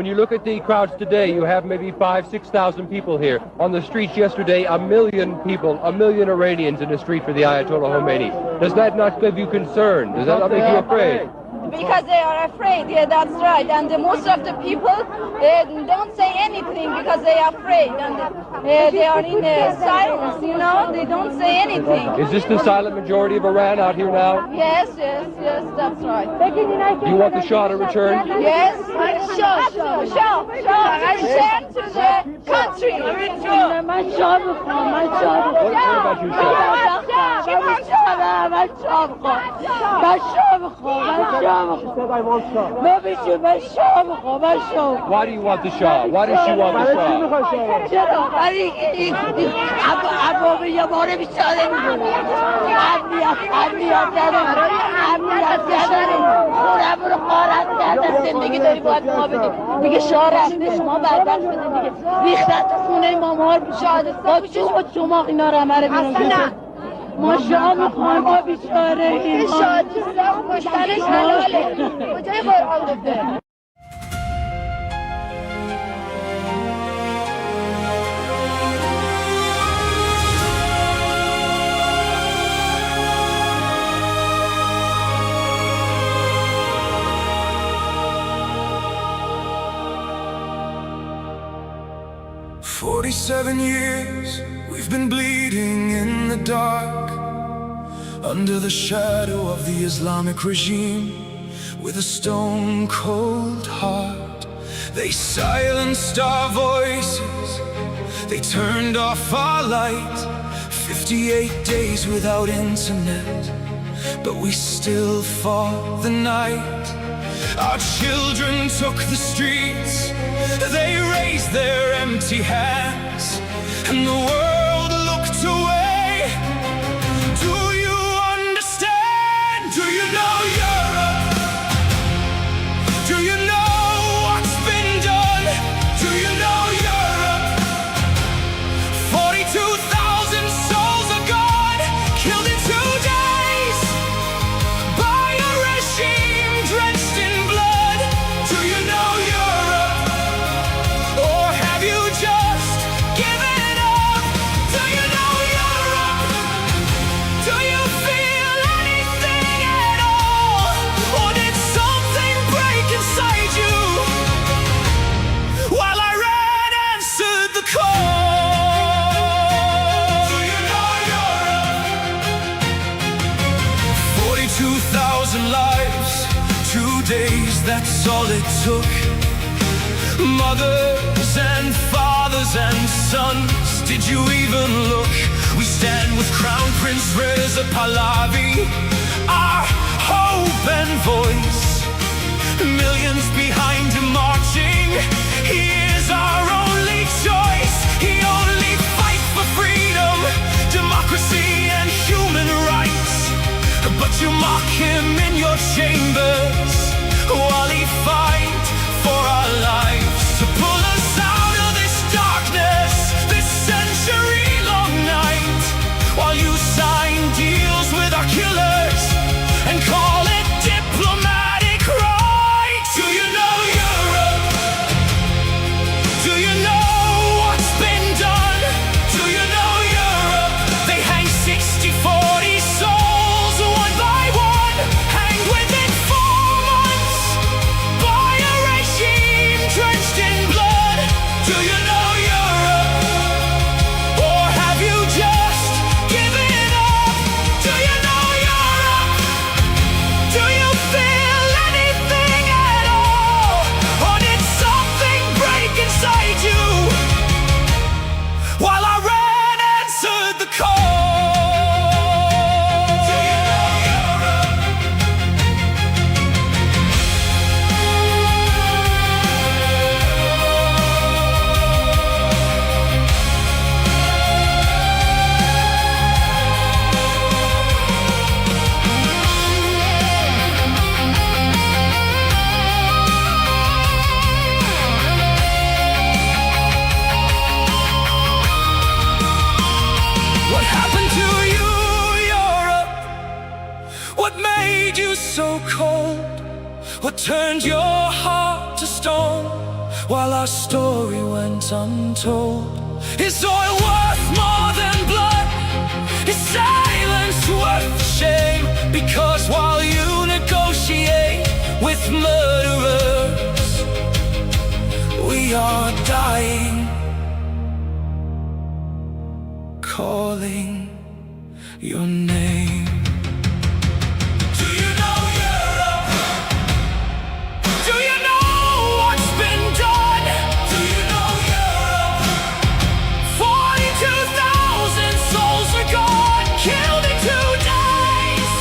When you look at the crowds today, you have maybe 5,000–6,000 people here. On the streets yesterday, 1 million people, 1 million Iranians in the street for the Ayatollah Khomeini. Does that not give you concern? Does that not make you afraid? Because they are afraid, yeah, that's right. And most of the people don't say anything because they are afraid. And they are in silence, you know, they don't say anything. Is this the silent majority of Iran out here now? Yes, that's right. Do you want the Shah to return? Yes, Shah, return to the country. What about you, Shah? Why do you want the Shah? Why does she want the Shah? ما شاه میخوایم ما بیچاره این شادی کشتنش حلاله کجای قرآن گفته 47 years we've been bleeding in the dark, under the shadow of the Islamic regime, with a stone-cold heart. They silenced our voices, they turned off our light. 58 days without internet, but we still fought the night. Our children took the streets, they raised their empty hands, and the world looked away. Do you understand? Do you know Europe? Do you know what's been done? Do you know Europe? 42,000 souls are gone, killed in 2 days by a regime drenched in blood. Do you know Europe? Or have that's all it took. Mothers and fathers and sons, did you even look? We stand with Crown Prince Reza Pahlavi, our hope and voice. Millions behind him marching, he is our only choice. He only fights for freedom, democracy and human rights. But you mock him in your chambers while he fights for our lives, to pull us out of this darkness, this century-long night, while you sign deals with our killers and call it diplomatic right. Do you know Europe? Do you know what's been done? Do you know Europe? They hang 60-40 souls one by one, hanged within 4 months by a regime drenched in blood. Do you know Europe? Or have you just given up? Do you know Europe? Do you feel anything at all? Or did something break inside you while Iran answered the call? Do you know Europe? What happened to you, Europe? What made you so cold? What turned your heart to stone while our story went untold? Is oil worth more than blood? Is silence worth the shame? Because while you negotiate with murderers, we are dying, calling your name. Do you know Europe? Do you know what's been done? Do you know Europe? 42,000 souls are gone, killed in 2 days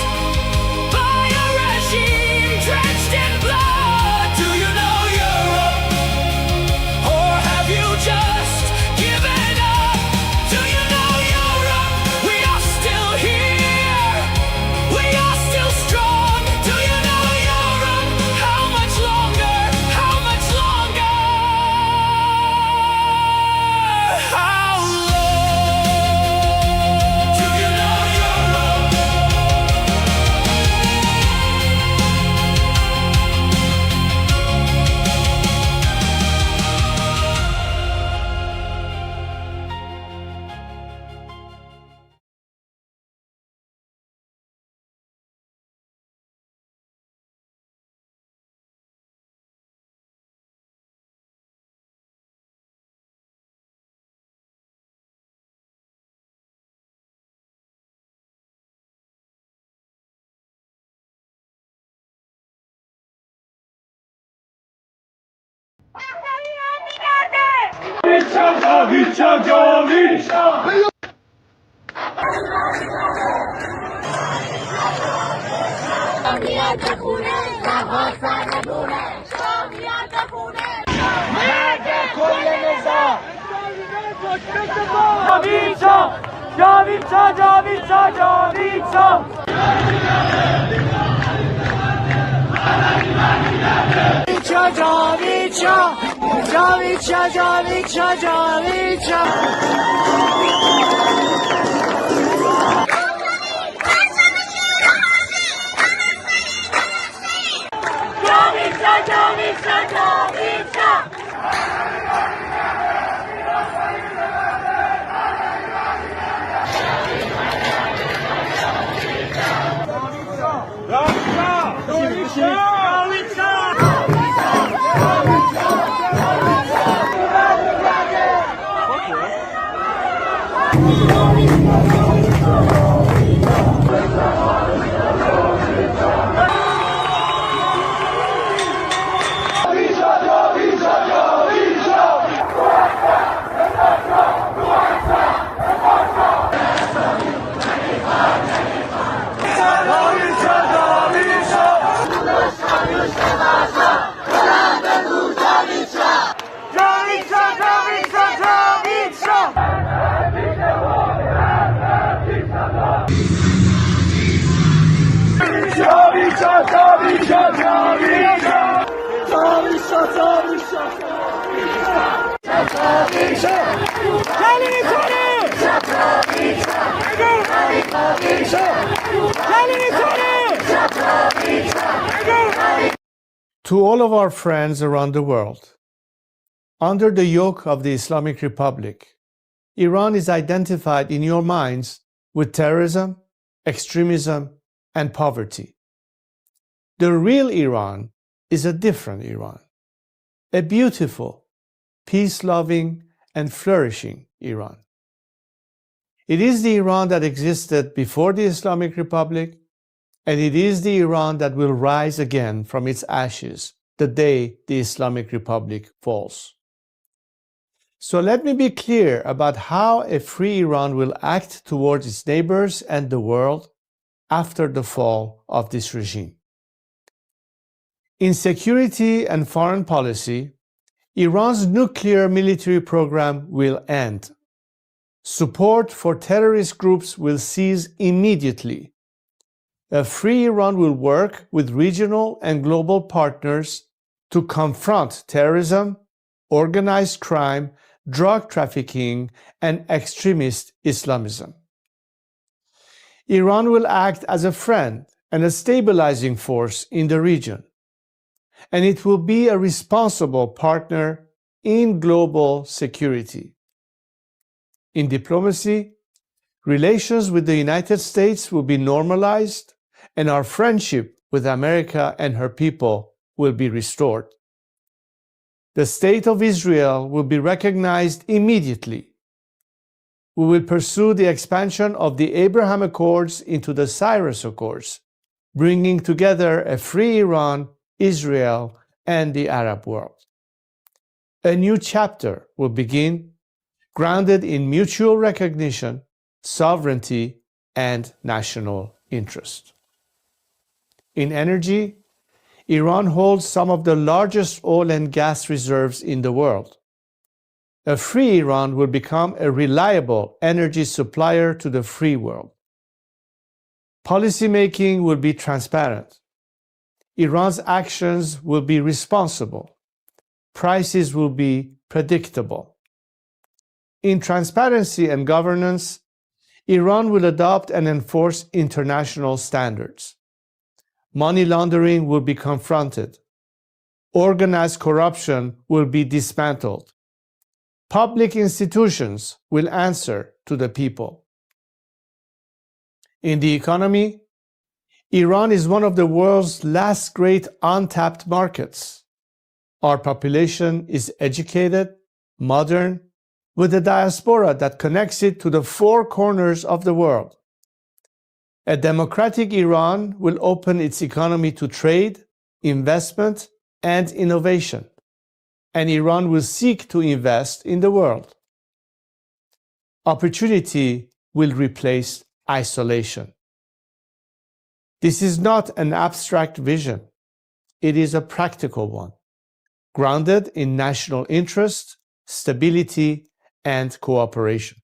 by a regime drenched in blood. Do you know Europe? Or have you just given up? Do you know Europe? We are still here, we are still strong. Do you know Europe? How much longer? How much longer? How long? Do you know Europe? To all of our friends around the world, under the yoke of the Islamic Republic, Iran is identified in your minds with terrorism, extremism, and poverty. The real Iran is a different Iran, a beautiful, peace-loving, and flourishing Iran. It is the Iran that existed before the Islamic Republic, and it is the Iran that will rise again from its ashes the day the Islamic Republic falls. So let me be clear about how a free Iran will act towards its neighbors and the world after the fall of this regime. In security and foreign policy, Iran's nuclear military program will end. Support for terrorist groups will cease immediately. A free Iran will work with regional and global partners to confront terrorism, organized crime, drug trafficking, and extremist Islamism. Iran will act as a friend and a stabilizing force in the region, and it will be a responsible partner in global security. In diplomacy, relations with the United States will be normalized, and our friendship with America and her people will be restored. The State of Israel will be recognized immediately. We will pursue the expansion of the Abraham Accords into the Cyrus Accords, bringing together a free Iran, Israel, and the Arab world. A new chapter will begin, grounded in mutual recognition, sovereignty, and national interest. In energy, Iran holds some of the largest oil and gas reserves in the world. A free Iran will become a reliable energy supplier to the free world. Policymaking will be transparent. Iran's actions will be responsible. Prices will be predictable. In transparency and governance, Iran will adopt and enforce international standards. Money laundering will be confronted. Organized corruption will be dismantled. Public institutions will answer to the people. In the economy, Iran is one of the world's last great untapped markets. Our population is educated, modern, with a diaspora that connects it to the four corners of the world. A democratic Iran will open its economy to trade, investment, and innovation, and Iran will seek to invest in the world. Opportunity will replace isolation. This is not an abstract vision. It is a practical one, grounded in national interest, stability, and cooperation.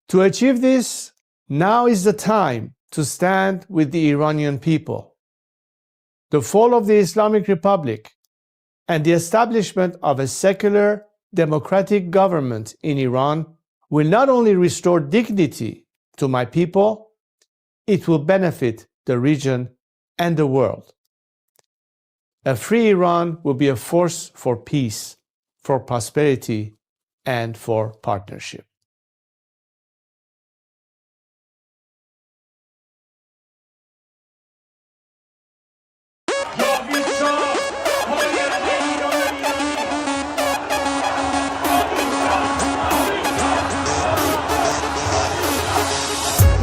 To achieve this, now is the time to stand with the Iranian people. The fall of the Islamic Republic and the establishment of a secular, democratic government in Iran will not only restore dignity to my people, it will benefit the region and the world. A free Iran will be a force for peace, for prosperity, and for partnership.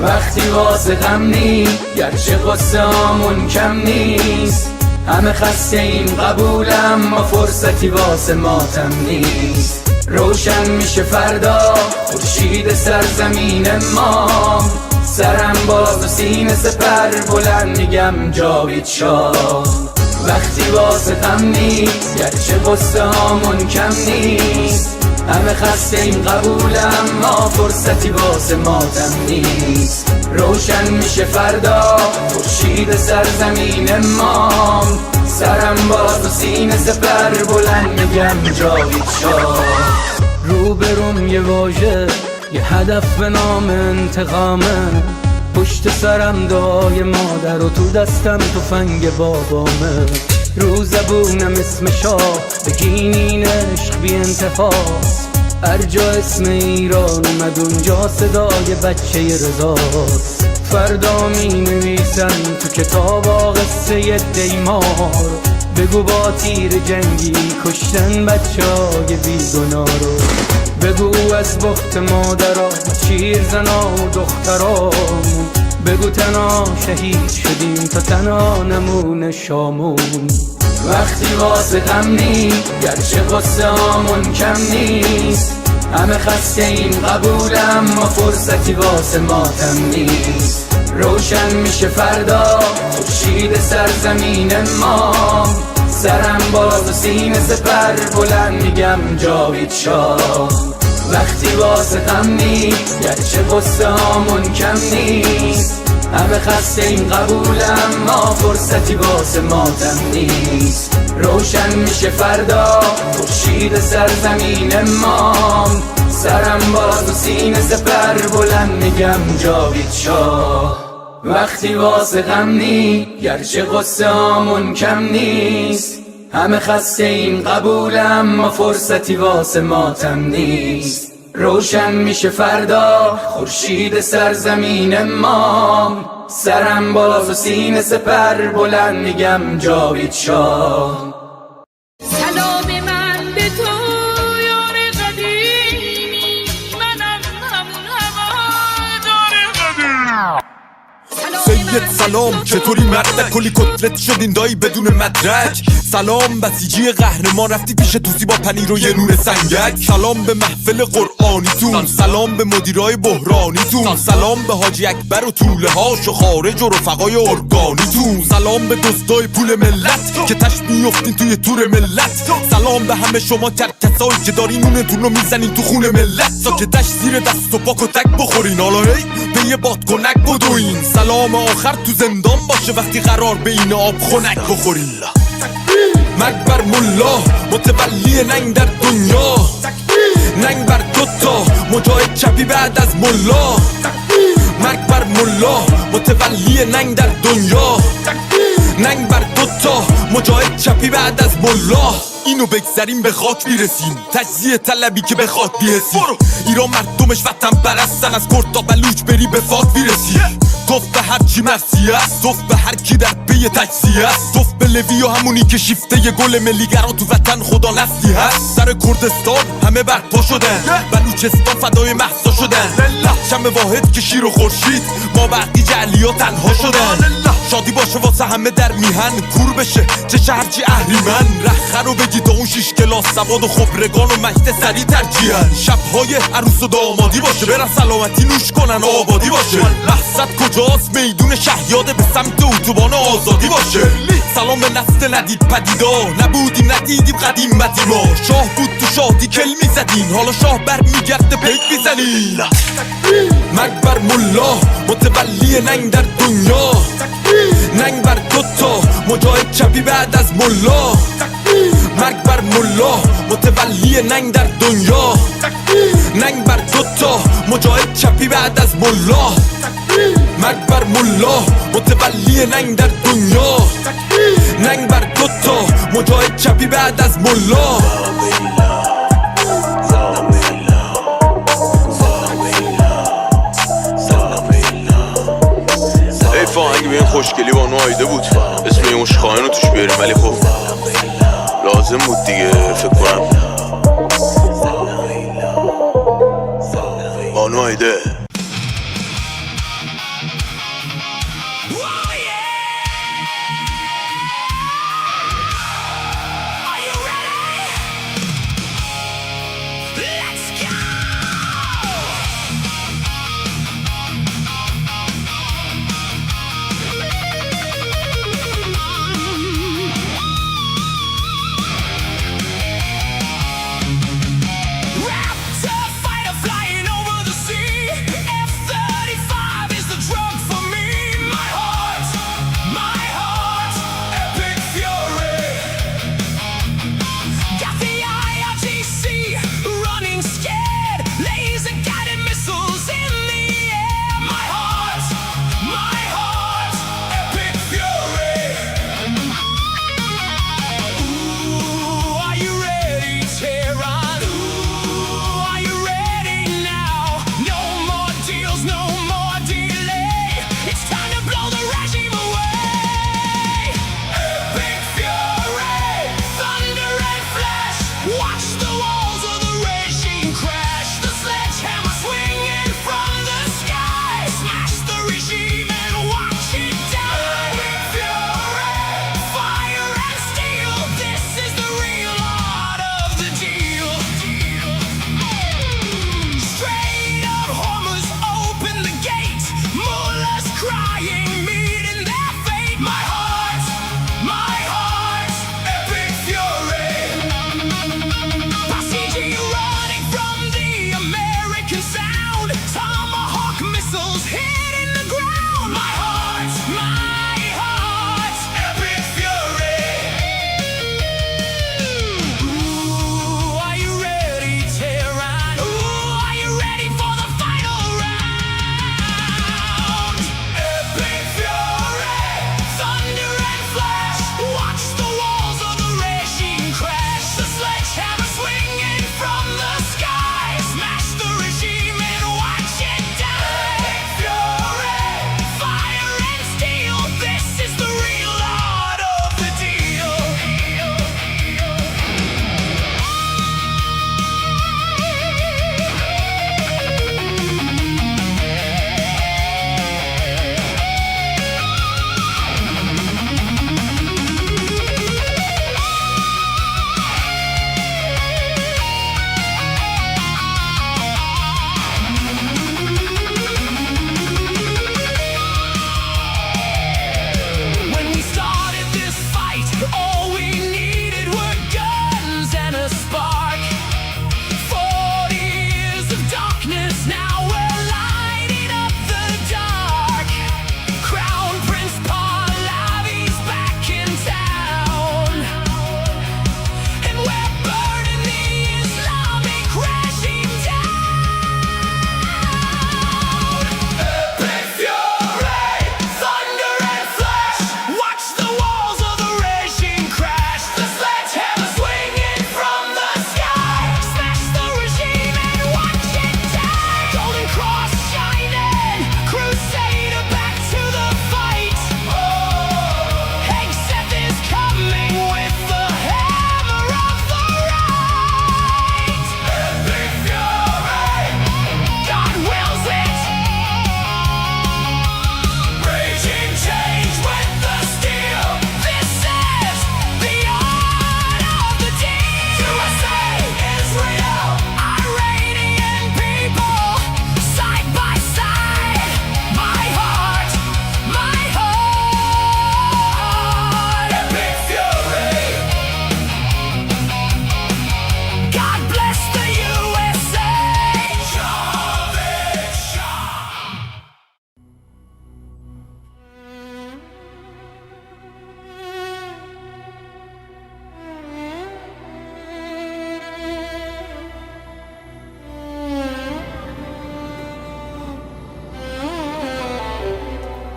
وقتی واسه غم نی گرچه قصه هامون کم نیست همه خسته این قبولم ما فرصتی واسه ماتم نیست روشن میشه فردا خورشید سرزمین ما سرم باز و سینه سپر بلند میگم جاوید شاه وقتی واسه غم نی گرچه قصه هامون کم نیست همه خسته این قبولم ما فرصتی واسه ماتم نیست روشن میشه فردا خورشید سرزمین ما سرم باز و سینه سپر بلند میگم جاوید شاه روبروم یه واژه یه هدف به نام انتقامه پشت پشت سرم دعای مادر و تو دستم تفنگ بابامه. رو زبونم اسم شاه بگین عشق بی انتهاست. هر جا اسم ایران اومد اونجا صدای بچه رضاست. فردا می نویسن تو کتاب قصه دیمار. بگو با تیر جنگی کشتن بچه های بیگناه رو. بگو از بخت مادرها شیر زنا و دخترامون. بگو تنها شهید شدیم تا تنها نمونه شامون. وقتی واسه غم نی گرچه قصه هامون کم نیست. همه خسته این قبولم ما فرصتی واسه ماتم نیست. روشن میشه فردا خورشید سرزمین ما. سرم باز و سینه سپر بلند میگم جاوید شاه. وقتی واسه غم نی گرچه قصه هامون کم نیست. همه خسته این قبولم ما فرصتی واسه ماتم نیست. روشن میشه فردا خورشید سرزمین ما. سرم باز و سینه سپر بلند میگم جاوید شاه. وقتی واسه غم نی گرچه قصه هامون کم نیست. همه خسته این قبولم ما فرصتی واسه ماتم نیست. روشن میشه فردا خورشید سرزمین ما. سرم باز و سینه سپر بلند میگم جاوید شاه. سلام من به تو یار قدیمی. منم همون هوادار قدیم. سید سلام چطوری مرد کلی کتلت شدین دایی بدون مدرک. سلام بسیجی قهرمان رفتی پیش توسی با پنیر و یه نون سنگک. سلام به محفل قرآنیتون. سلام به مدیرای بحرانیتون. سلام به حاجی اکبر و طوله هاش و خارج و رفقای ارگانیتون. سلام به دزدای پول ملت که تش میفتین توی تور ملت. سلام به همه شما کرکسایی که دارین نونتون رو میزنین تو خون ملت. ساکتش زیر دست و پاک و تک بخورین حالا هی به یه بادکنک بدوین. سلام آخر تو زندان باشه وقتی قرار به این آب خنک بخورین. مرگ بر ملا متولی ننگ در دنیا. ننگ بر دوتا مجاهد چپی بعد از ملا. مرگ بر ملا متولی ننگ در دنیا. ننگ بر دوتا مجاهد چپی بعد از ملا. اینو بگذاریم به خاک میرسیم. تجزیه طلبی که به خاک بیرسیم. ایران مردمش وطن پرستن از کرد تا بلوچ بری به فاک میرسی. توف به هر چی مرسی است. توف به هر کی در پی تجزیه است. توف به لوی و همونی که شیفته ی گل ملیگران تو وطن خدا نسلی هست. سر کردستان همه برپا شدن. بلوچستان فدای مهسا شدن. شم واحد که شیر و خورشید ما بقی جعلیا تنها شدن. شادی باشه واسه همه در میهن کور بشه چه شهرچی اهریمن. رخه رو بگی تا اون 6 کلاس سواد و خبرگان و مجد سری ترجیحن. شبهای عروس و دامادی باشه برن سلامتی نوش کنن آبادی باشه. مقصد کجاست میدون شهیاده به سمت اتوبان آزادی باشه. سلام به نسل ندید پدیدا نبودیم ندیدیم قدیمتی ما. شاه بود تو شادی کل میزدین حالا شاه بر میگرده پیک میزنین. مرگ بر ملا متولی ننگ در دنیا. ننگ بر دوتا مجاهد چپی بعد از ملا. مرگ بر ملا متولی ننگ در دنیا. ننگ بر دوتا مجاهد چپی بعد از ملا. مرگ بر ملا متولی ننگ در دنیا. ننگ بر دوتا مجاهد چپی بعد از ملا. فاهنگ به این خوشگلی بانو آیده بود. اسم این عشقانه رو توش بیاریم ولی خب لازم بود دیگه فکر کنم. بانو آیده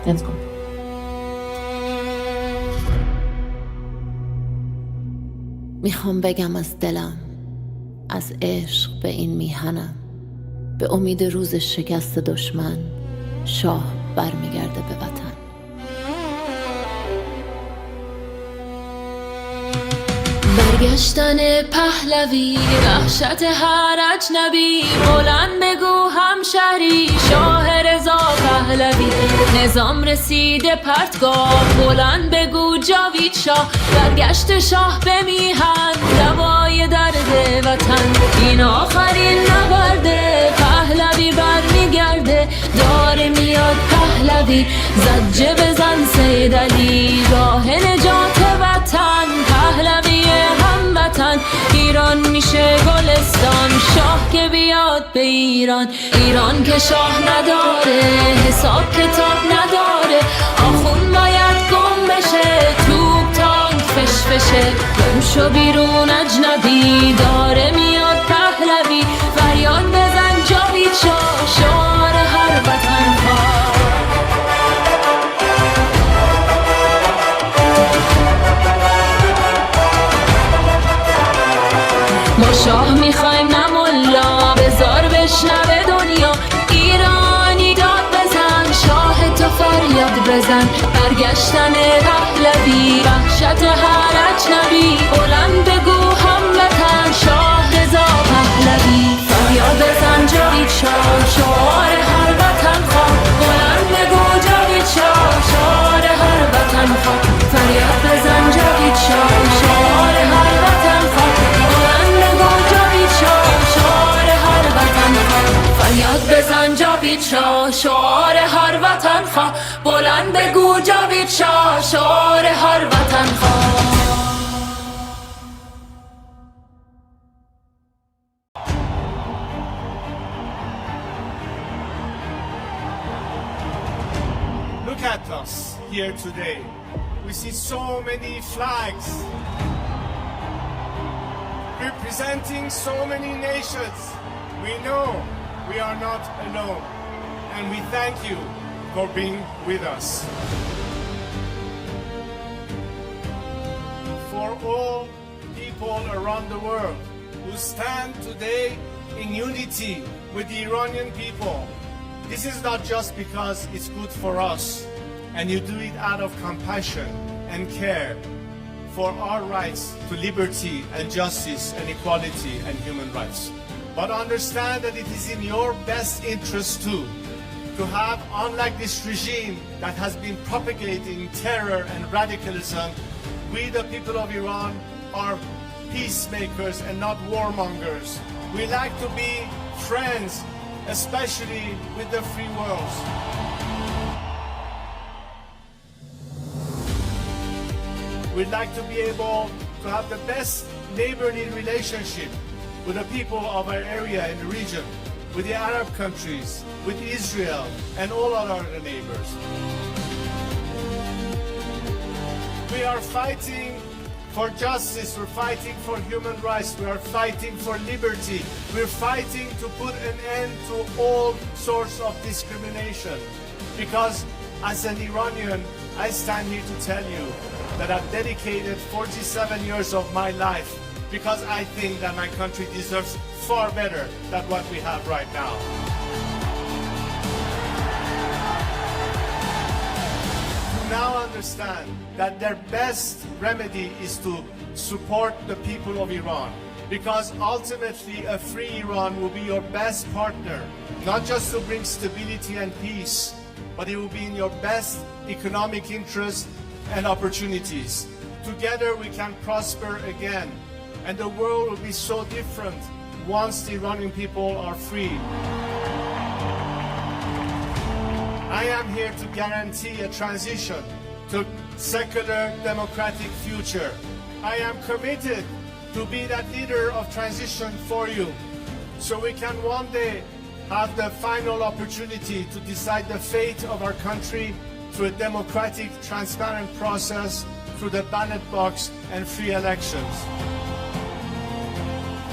Let's go. میخوام بگم از دلم، از عشق به این میهنم، به امید روز شکست دشمن شاه برمیگرده به وطن. برگشتن پهلوی، وحشت هر اجنبی، بلند بگو همشهری شاه رضا پهلوی. نظام رسیده پرتگاه، بلند بگو جاوید شاه. برگشت شاه به میهن، دوای درد وطن. این آخرین نبرده، پهلوی برمیگرده. داره میاد پهلوی، زجه بزن سید علی. راه نجات وطن، پهلوی هموطن. ایران میشه گلستان، شاه که بیاد به ایران. ایران که شاه نداره، حساب کتاب نداره. آخون باید گم بشه، توپ تانک فشفشه. گم شو بیرون اجنبی، داره میاد پهلوی. فریاد بزن جاوید شاه، شعار هر وطن خواه. ما شاه میخوایم نه ملا، بذار بشنوه دنیا. ایرانی داد بزن، شاه تو فریاد بزن. برگشتن پهلوی، وحشت هر اجنبی. بلند بگو هموطن، شاه رضا پهلوی. فریاد بزن جاوید شاه، شعار هر وطن خواه. بلند بگو جاوید شاه، شعار هر وطن خواه. فریاد بزن جاوید شاه، شعار هر وطن خواه. فریاد بزن جاوید شاه، شعار هر وطن خواه. بلند بگو جاوید شاه، شعار هر وطن خواه. Look at us here today. We see so many flags representing so many nations. We know we are not alone, and we thank you for being with us. For all people around the world who stand today in unity with the Iranian people, this is not just because it's good for us, and you do it out of compassion and care for our rights to liberty and justice and equality and human rights. But understand that it is in your best interest too, to have, unlike this regime that has been propagating terror and radicalism, we the people of Iran are peacemakers and not warmongers. We like to be friends, especially with the free world. We'd like to be able to have the best neighborly relationship with the people of our area and the region, with the Arab countries, with Israel, and all our other neighbors. We are fighting for justice, we're fighting for human rights, we are fighting for liberty, we're fighting to put an end to all sorts of discrimination. Because as an Iranian, I stand here to tell you that I've dedicated 47 years of my life because I think that my country deserves far better than what we have right now. To now understand that their best remedy is to support the people of Iran, because ultimately a free Iran will be your best partner, not just to bring stability and peace, but it will be in your best economic interest and opportunities. Together we can prosper again, and the world will be so different once the Iranian people are free. I am here to guarantee a transition to secular democratic future. I am committed to be that leader of transition for you, so we can one day have the final opportunity to decide the fate of our country through a democratic, transparent process, through the ballot box and free elections.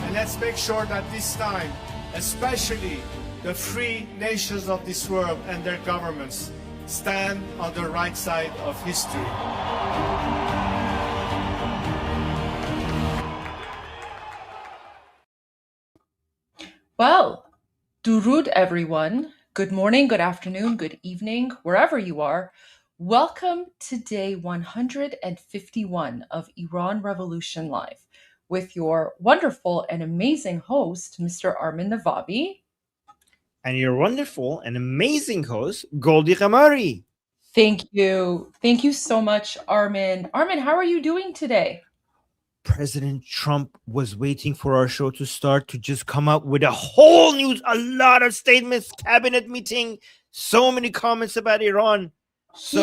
And let's make sure that this time, especially the free nations of this world and their governments, stand on the right side of history. Well, Durud, everyone. Good morning, good afternoon, good evening, wherever you are. Welcome to day 151 of Iran Revolution Live with your wonderful and amazing host, Mr. Armin Navabi. And your wonderful and amazing host, GOLDIE GHAMARI. Thank you. Thank you so much, Armin. Armin, how are you doing today? President Trump was waiting for our show to start to just come up with a whole news, a lot of statements, cabinet meeting, so many comments about Iran. He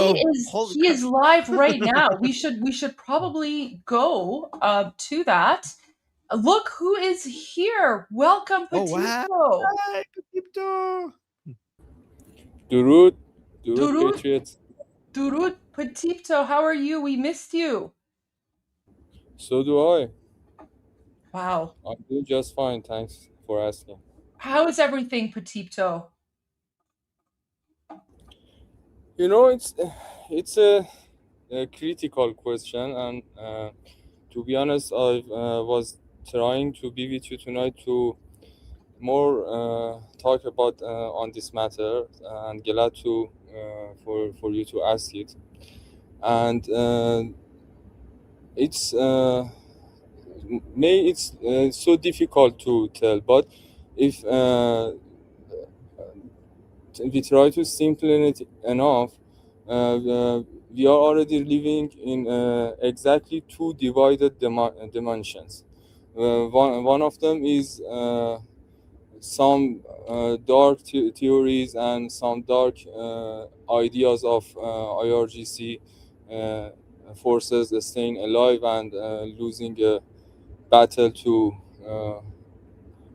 is live right now. We should probably go to that. Look who is here. Welcome, Petito. Oh, wow. Hi, Petito. Durud, Durud, Patriots. Durud, Petito, how are you? We missed you. So do I. Wow. I'm doing just fine. Thanks for asking. How is everything, Petito? You know, it's a critical question, and to be honest, I was trying to be with you tonight to more talk about on this matter, and glad to for you to ask it. And it's so difficult to tell, but if we try to simplify it enough, we are already living in exactly two divided dimensions. One of them is some dark theories and some dark ideas of IRGC forces staying alive and losing a battle to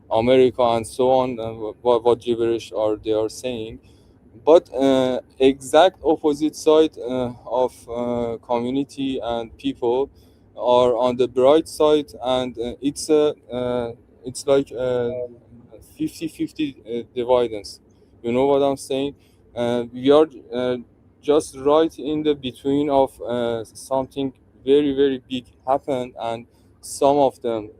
America and so on, what gibberish are they are saying. But exact opposite side of community and people are on the bright side, and it's like 50-50 dividends. You know what I'm saying? We are just right in the between of something very, very big happened, and some of the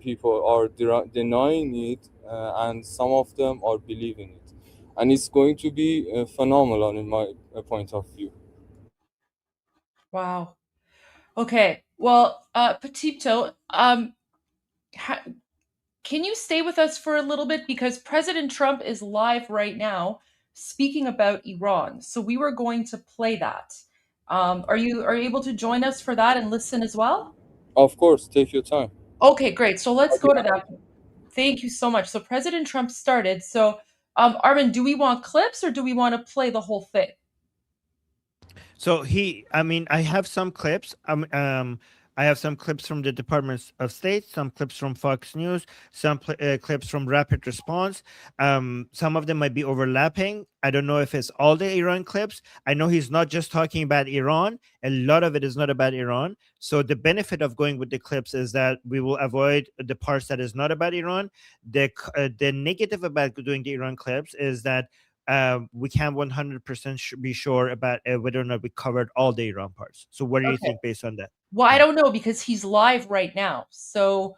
people are denying it, and some of them are believing it, and it's going to be phenomenal in my point of view. Wow. Okay. Well, Petito, can you stay with us for a little bit, because President Trump is live right now speaking about Iran. So we were going to play that. Are you able to join us for that and listen as well? Of course, take your time. Okay, great. So let's go to that. Thank you so much. So President Trump started. So Armin, do we want clips or do we want to play the whole thing? So I have some clips. I have some clips from the Department of State, some clips from Fox News, some clips from Rapid Response. Some of them might be overlapping. I don't know if it's all the Iran clips. I know he's not just talking about Iran. A lot of it is not about Iran. So the benefit of going with the clips is that we will avoid the parts that is not about Iran. The negative about doing the Iran clips is that we can't 100% be sure about whether or not we covered all the Iran parts. So what do you think based on that? Well, I don't know, because he's live right now. So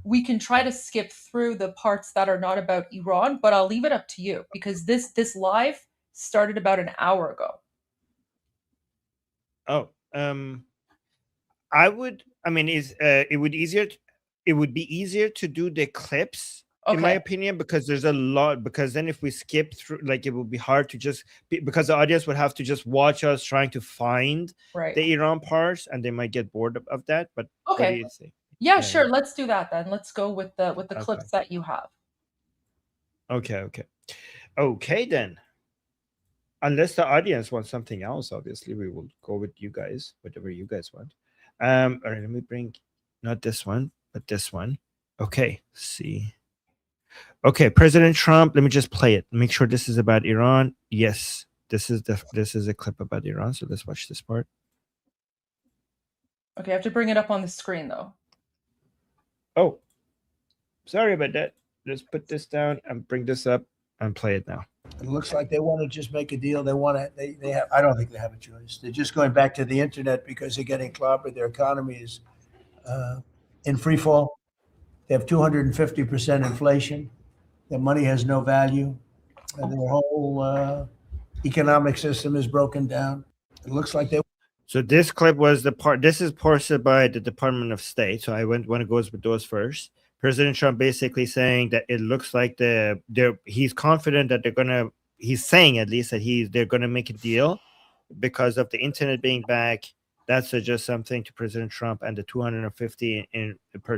we can try to skip through the parts that are not about Iran, but I'll leave it up to you, because this live started about an hour ago. Oh, it would be easier to do the clips, in my opinion, because there's a lot, because then if we skip through, like, it would be hard to just because the audience would have to just watch us trying to find the Iran parts, and they might get bored of that. But what do you think? Yeah, sure. Let's do that then. Let's go with the clips that you have. Okay then. Unless the audience wants something else, obviously we will go with you guys, whatever you guys want. All right, let me bring not this one, but this one. Okay, let's see. Okay, President Trump. Let me just play it. Make sure this is about Iran. Yes, this is a clip about Iran. So let's watch this part. Okay, I have to bring it up on the screen though. Oh, sorry about that. Let's put this down and bring this up and play it now. It looks like they want to just make a deal. They want to. They have. I don't think they have a choice. They're just going back to the internet because they're getting clobbered. Their economy is in free fall. They have 250% inflation. Their money has no value. And their whole economic system is broken down. It looks like they. So this clip was the part. This is posted by the Department of State. So I want to go with those first. President Trump basically saying that it looks like he's confident that they're gonna. He's saying at least that they're gonna make a deal because of the internet being back. That's just something to President Trump and the 250%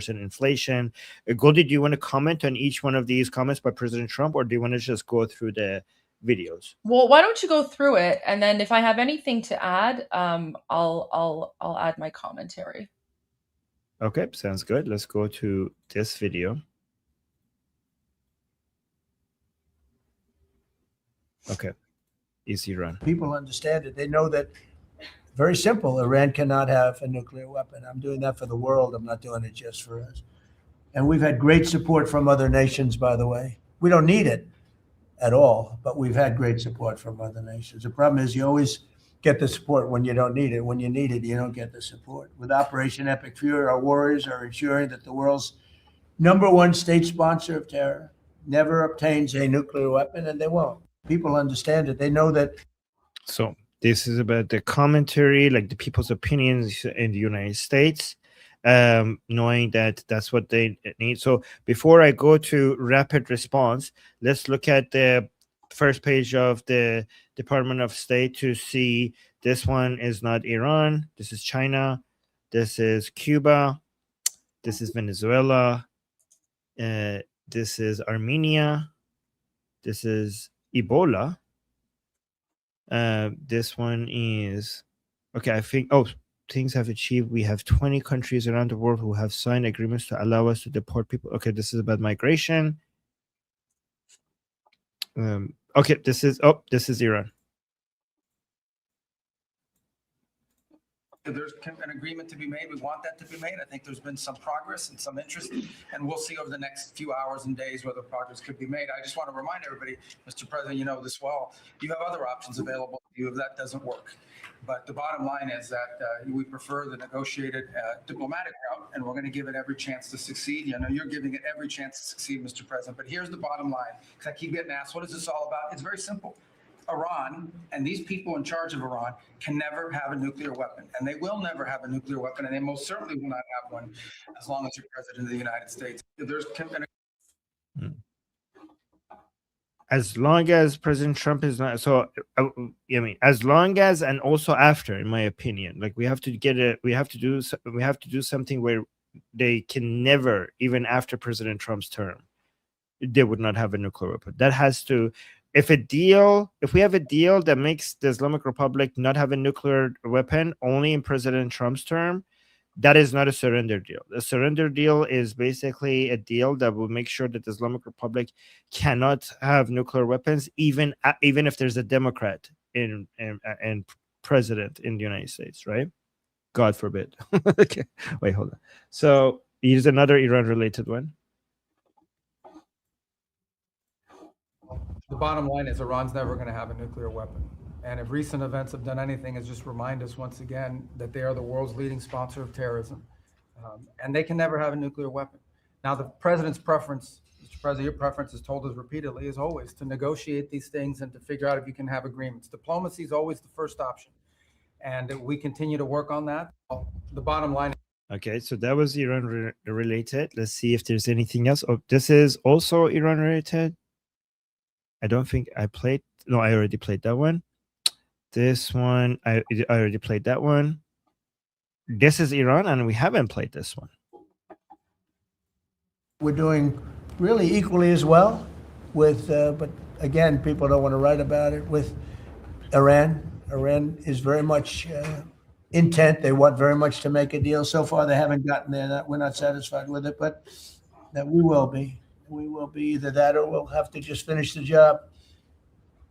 inflation. Goldie, do you want to comment on each one of these comments by President Trump, or do you want to just go through the videos? Well, why don't you go through it, and then if I have anything to add, I'll add my commentary. Okay, sounds good. Let's go to this video. Okay, is Iran. People understand it. They know that. Very simple. Iran cannot have a nuclear weapon. I'm doing that for the world. I'm not doing it just for us. And we've had great support from other nations, by the way. We don't need it at all, but we've had great support from other nations. The problem is you always get the support when you don't need it. When you need it, you don't get the support. With Operation Epic Fury, our warriors are ensuring that the world's #1 state sponsor of terror never obtains a nuclear weapon, and they won't. People understand it. They know that. So this is about the commentary, like the people's opinions in the United States, knowing that that's what they need. So before I go to rapid response, let's look at the first page of the Department of State to see this one is not Iran. This is China. This is Cuba. This is Venezuela. This is Armenia. This is Ebola. This one is okay. I think things have achieved. We have 20 countries around the world who have signed agreements to allow us to deport people. Okay, this is about migration. Okay, this is Iran. There's an agreement to be made. We want that to be made. I think there's been some progress and some interest, and we'll see over the next few hours and days whether progress could be made. I just want to remind everybody, Mr. President, you know this well, you have other options available to you if that doesn't work. But the bottom line is that we prefer the negotiated diplomatic route, and we're going to give it every chance to succeed. I know you're giving it every chance to succeed, Mr. President, but here's the bottom line, because I keep getting asked, what is this all about? It's very simple. Iran and these people in charge of Iran can never have a nuclear weapon, and they will never have a nuclear weapon, and they most certainly will not have one as long as you're president of the United States. As long as President Trump is not, so I mean, as long as, and also after, in my opinion, like we have to do something where they can never, even after President Trump's term, they would not have a nuclear weapon. That has to. If we have a deal that makes the Islamic Republic not have a nuclear weapon only in President Trump's term, that is not a surrender deal. A surrender deal is basically a deal that will make sure that the Islamic Republic cannot have nuclear weapons, even if there's a Democrat in president in the United States, right? God forbid. Okay, wait, hold on. So here's another Iran-related one. The bottom line is Iran's never going to have a nuclear weapon. And if recent events have done anything, is just remind us once again that they are the world's leading sponsor of terrorism. And they can never have a nuclear weapon. Now, the president's preference, Mr. President, your preference has told us repeatedly, is always to negotiate these things and to figure out if you can have agreements. Diplomacy is always the first option. And we continue to work on that. The bottom line. Okay, so that was Iran related. Let's see if there's anything else. Oh, this is also Iran related. I don't think I played. No, I already played that one. This one, I already played that one. This is Iran, and we haven't played this one. We're doing really equally as well with, but again, people don't want to write about it, with Iran. Iran is very much intent. They want very much to make a deal. So far, they haven't gotten there. We're not satisfied with it, but that we will be. We will be either that or we'll have to just finish the job.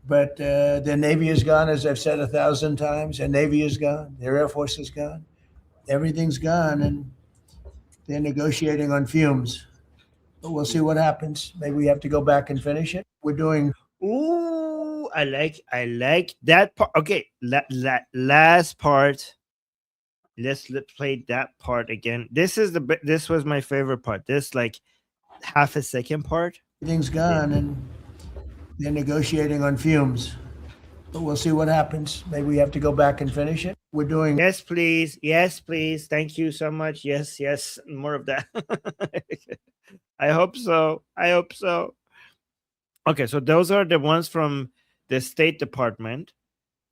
But their Navy is gone, as I've said 1,000 times. Their Navy is gone. Their Air Force is gone. Everything's gone, and they're negotiating on fumes. But we'll see what happens. Maybe we have to go back and finish it. We're doing. Ooh, Ooh, I like that part. Okay, last part. Let's play that part again. This was my favorite part. This like half a second part. Everything's gone, and they're negotiating on fumes. But we'll see what happens. Maybe we have to go back and finish it. We're doing. Yes, please. Yes, please. Thank you so much. Yes, yes. More of that. I hope so. I hope so. Okay, so those are the ones from the State Department.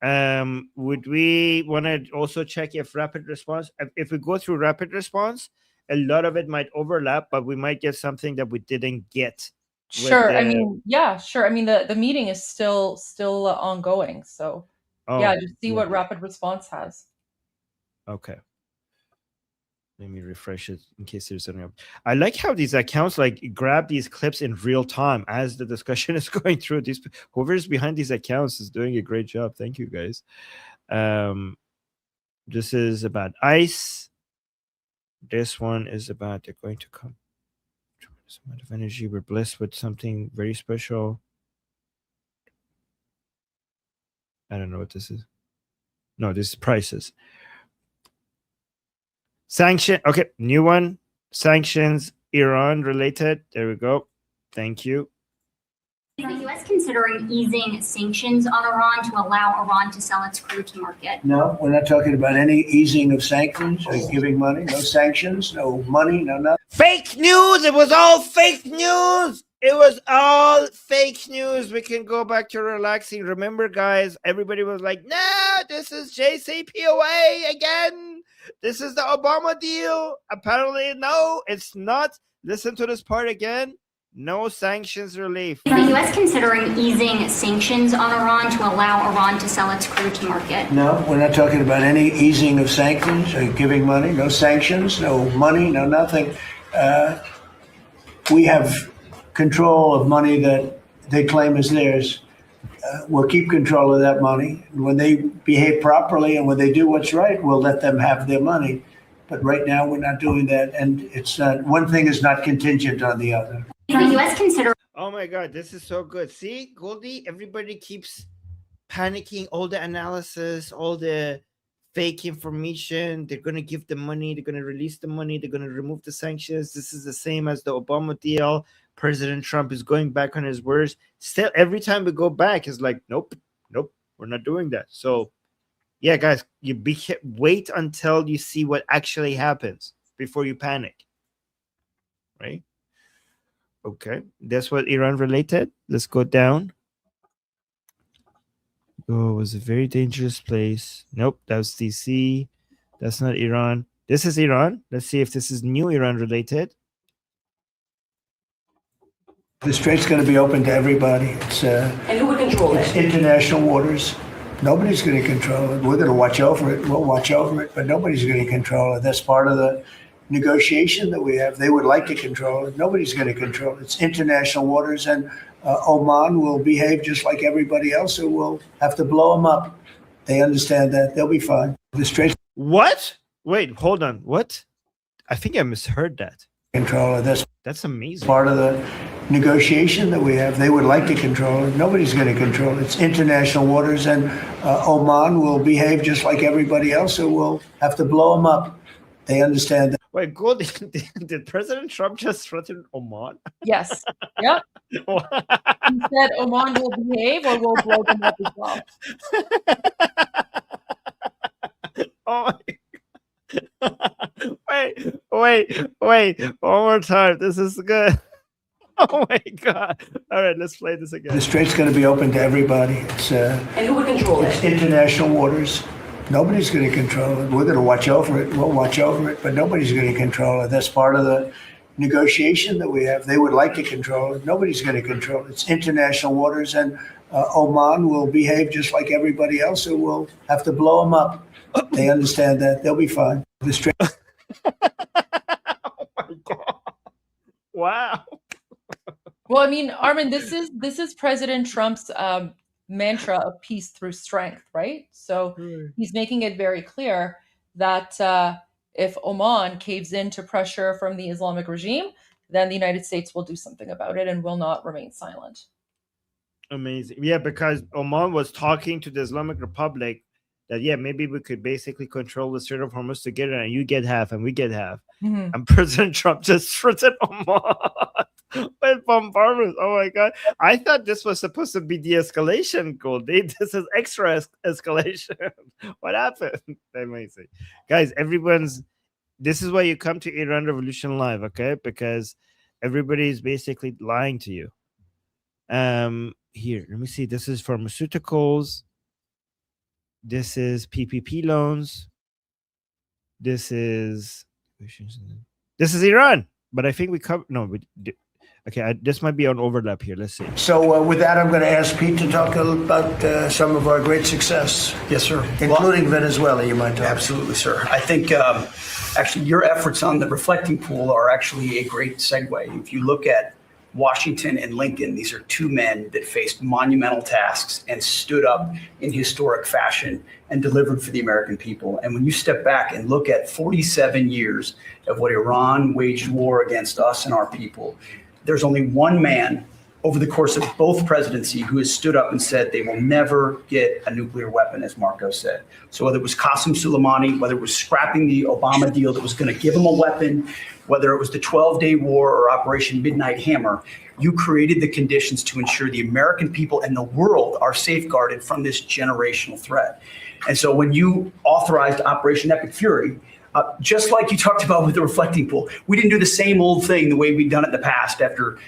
Would we want to also check if rapid response, if we go through rapid response, a lot of it might overlap, but we might get something that we didn't get. Sure. I mean, yeah, sure. I mean, the meeting is still ongoing. So yeah, just see what rapid response has. Okay. Let me refresh it in case there's any. I like how these accounts like grab these clips in real time as the discussion is going through. These whoever's behind these accounts is doing a great job. Thank you, guys. This is about ICE. This one is about they're going to come. Tremendous amount of energy. We're blessed with something very special. I don't know what this is. No, this is prices. Sanction. Okay, new one. Sanctions, Iran related. There we go. Thank you. Is the U.S. considering easing sanctions on Iran to allow Iran to sell its crude to market? No, we're not talking about any easing of sanctions or giving money. No sanctions, no money, no nothing. Fake news. It was all fake news. It was all fake news. We can go back to relaxing. Remember, guys, everybody was like, nah, this is JCPOA again. This is the Obama deal. Apparently, no, it's not. Listen to this part again. No sanctions relief. Is the U.S. considering easing sanctions on Iran to allow Iran to sell its crude to market? No, we're not talking about any easing of sanctions or giving money. No sanctions, no money, no nothing. We have control of money that they claim is theirs. We'll keep control of that money. When they behave properly and when they do what's right, we'll let them have their money. But right now, we're not doing that. And it's one thing is not contingent on the other. Is the U.S. considering? Oh my God, this is so good. See, Goldie, everybody keeps panicking. All the analysis, all the fake information. They're going to give the money. They're going to release the money. They're going to remove the sanctions. This is the same as the Obama deal. President Trump is going back on his words. Still, every time we go back, it's like, nope, we're not doing that. So, yeah, guys, wait until you see what actually happens before you panic, right? Okay, that's what Iran related. Let's go down. Oh, it was a very dangerous place. Nope, that was DC. That's not Iran. This is Iran. Let's see if this is new Iran related. The strait's going to be open to everybody. It's and who would control it? International waters. Nobody's going to control it. We're going to watch over it. We'll watch over it, but nobody's going to control it. That's part of the negotiation that we have. They would like to control it. Nobody's going to control it. It's international waters, and Oman will behave just like everybody else, so we'll have to blow them up. They understand that. They'll be fine. The straits. What? Wait, hold on. What? I think I misheard that. Control it. That's amazing. Part of the negotiation that we have. They would like to control it. Nobody's going to control it. It's international waters, and Oman will behave just like everybody else, so we'll have to blow them up. They understand that. Wait, Goldie, did President Trump just threaten Oman? Yes. Yep. He said Oman will behave or we'll blow them up as well. Oh wait. One more time. This is good. Oh my God. All right, let's play this again. The strait's going to be open to everybody. It's and who would control it? It's international waters. Nobody's going to control it. We're going to watch over it. We'll watch over it, but nobody's going to control it. That's part of the negotiation that we have. They would like to control it. Nobody's going to control it. It's international waters, and Oman will behave just like everybody else, so we'll have to blow them up. They understand that. They'll be fine. The strait. Oh my God. Wow. Well, I mean, Armin, this is President Trump's mantra of peace through strength, right? So he's making it very clear that if Oman caves into pressure from the Islamic regime, then the United States will do something about it and will not remain silent. Amazing. Yeah, because Oman was talking to the Islamic Republic that, yeah, maybe we could basically control the Strait of Hormuz together and you get half and we get half. Mhm. And President Trump just threatened Oman with bombardment. Oh my God. I thought this was supposed to be de-escalation, Goldie. This is extra escalation. What happened? Amazing. Guys, this is why you come to Iran Revolution Live, okay? Because everybody is basically lying to you. Here, let me see. This is pharmaceuticals. This is PPP loans. This is Iran. But I think we covered. No, okay. This might be an overlap here. Let's see. So with that, I'm going to ask Pete to talk a little about some of our great success. Yes, sir. Including Venezuela, you might talk. Absolutely, sir. I think actually your efforts on the reflecting pool are actually a great segue. If you look at Washington and Lincoln, these are two men that faced monumental tasks and stood up in historic fashion and delivered for the American people. And when you step back and look at 47 years of what Iran waged war against us and our people, there's only one man over the course of both presidency who has stood up and said they will never get a nuclear weapon, as Marco said. So whether it was Qasem Soleimani, whether it was scrapping the Obama deal that was going to give them a weapon, whether it was the 12-day war or Operation Midnight Hammer, you created the conditions to ensure the American people and the world are safeguarded from this generational threat. And so when you authorized Operation Epic Fury, just like you talked about with the reflecting pool, we didn't do the same old thing the way we'd done it in the past after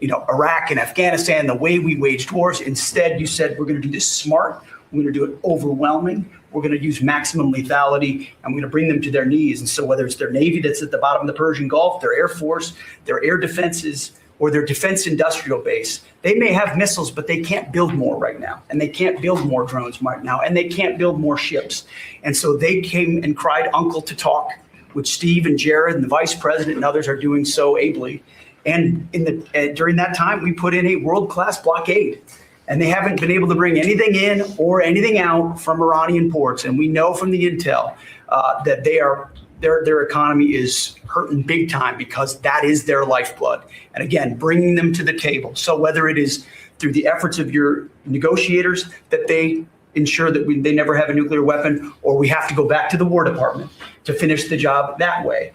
Iraq and Afghanistan, the way we waged wars. Instead, you said, we're going to do this smart. We're going to do it overwhelming. We're going to use maximum lethality, and we're going to bring them to their knees. And so whether it's their Navy that's at the bottom of the Persian Gulf, their Air Force, their air defenses, or their defense industrial base, they may have missiles, but they can't build more right now. And they can't build more drones right now. And they can't build more ships. And so they came and cried uncle to talk, which Steve and Jared and the vice president and others are doing so ably. And during that time, we put in a world-class blockade. And they haven't been able to bring anything in or anything out from Iranian ports. And we know from the intel that their economy is hurting big time because that is their lifeblood. And again, bringing them to the table. So whether it is through the efforts of your negotiators that they ensure that they never have a nuclear weapon, or we have to go back to the War Department to finish the job that way,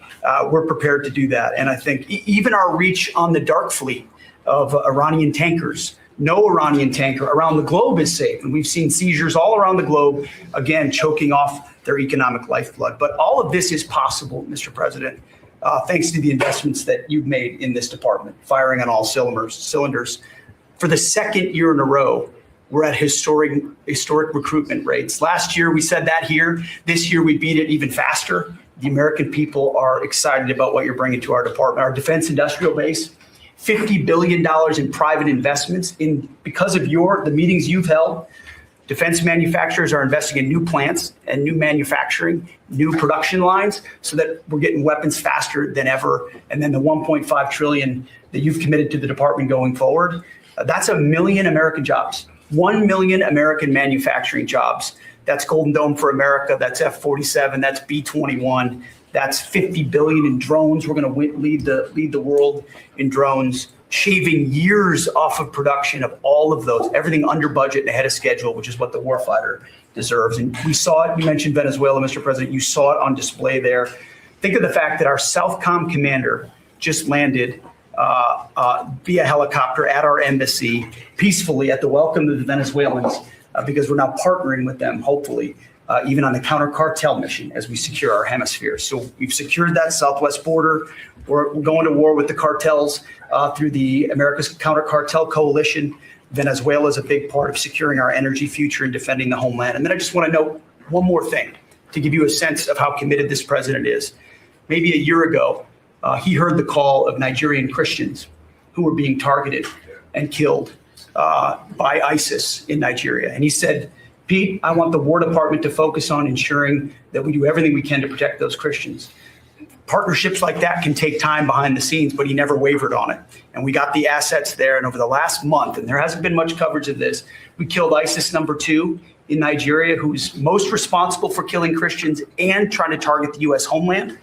we're prepared to do that. And I think even our reach on the dark fleet of Iranian tankers, no Iranian tanker around the globe is safe. And we've seen seizures all around the globe, again, choking off their economic lifeblood. But all of this is possible, Mr. President, thanks to the investments that you've made in this department, firing on all cylinders. For the second year in a row, we're at historic recruitment rates. Last year, we said that here. This year, we beat it even faster. The American people are excited about what you're bringing to our department. Our defense industrial base, $50 billion in private investments because of the meetings you've held. Defense manufacturers are investing in new plants and new manufacturing, new production lines, so that we're getting weapons faster than ever. And then the $1.5 trillion that you've committed to the department going forward, that's 1 million American jobs, 1 million American manufacturing jobs. That's Golden Dome for America. That's F-47. That's B-21. That's 50 billion in drones. We're going to lead the world in drones, shaving years off of production of all of those, everything under budget and ahead of schedule, which is what the warfighter deserves. And we saw it. You mentioned Venezuela, Mr. President. You saw it on display there. Think of the fact that our Southcom commander just landed via helicopter at our embassy peacefully at the welcome of the Venezuelans, because we're now partnering with them, hopefully, even on the counter-cartel mission as we secure our hemisphere. So we've secured that southwest border. We're going to war with the cartels through the America's Counter-Cartel Coalition. Venezuela is a big part of securing our energy future and defending the homeland. And then I just want to note one more thing to give you a sense of how committed this president is. Maybe a year ago, he heard the call of Nigerian Christians who were being targeted and killed by ISIS in Nigeria. And he said, Pete, I want the War Department to focus on ensuring that we do everything we can to protect those Christians. Partnerships like that can take time behind the scenes, but he never wavered on it. And we got the assets there. And over the last month, and there hasn't been much coverage of this, we killed ISIS #2 in Nigeria, who's most responsible for killing Christians and trying to target the U.S. homeland,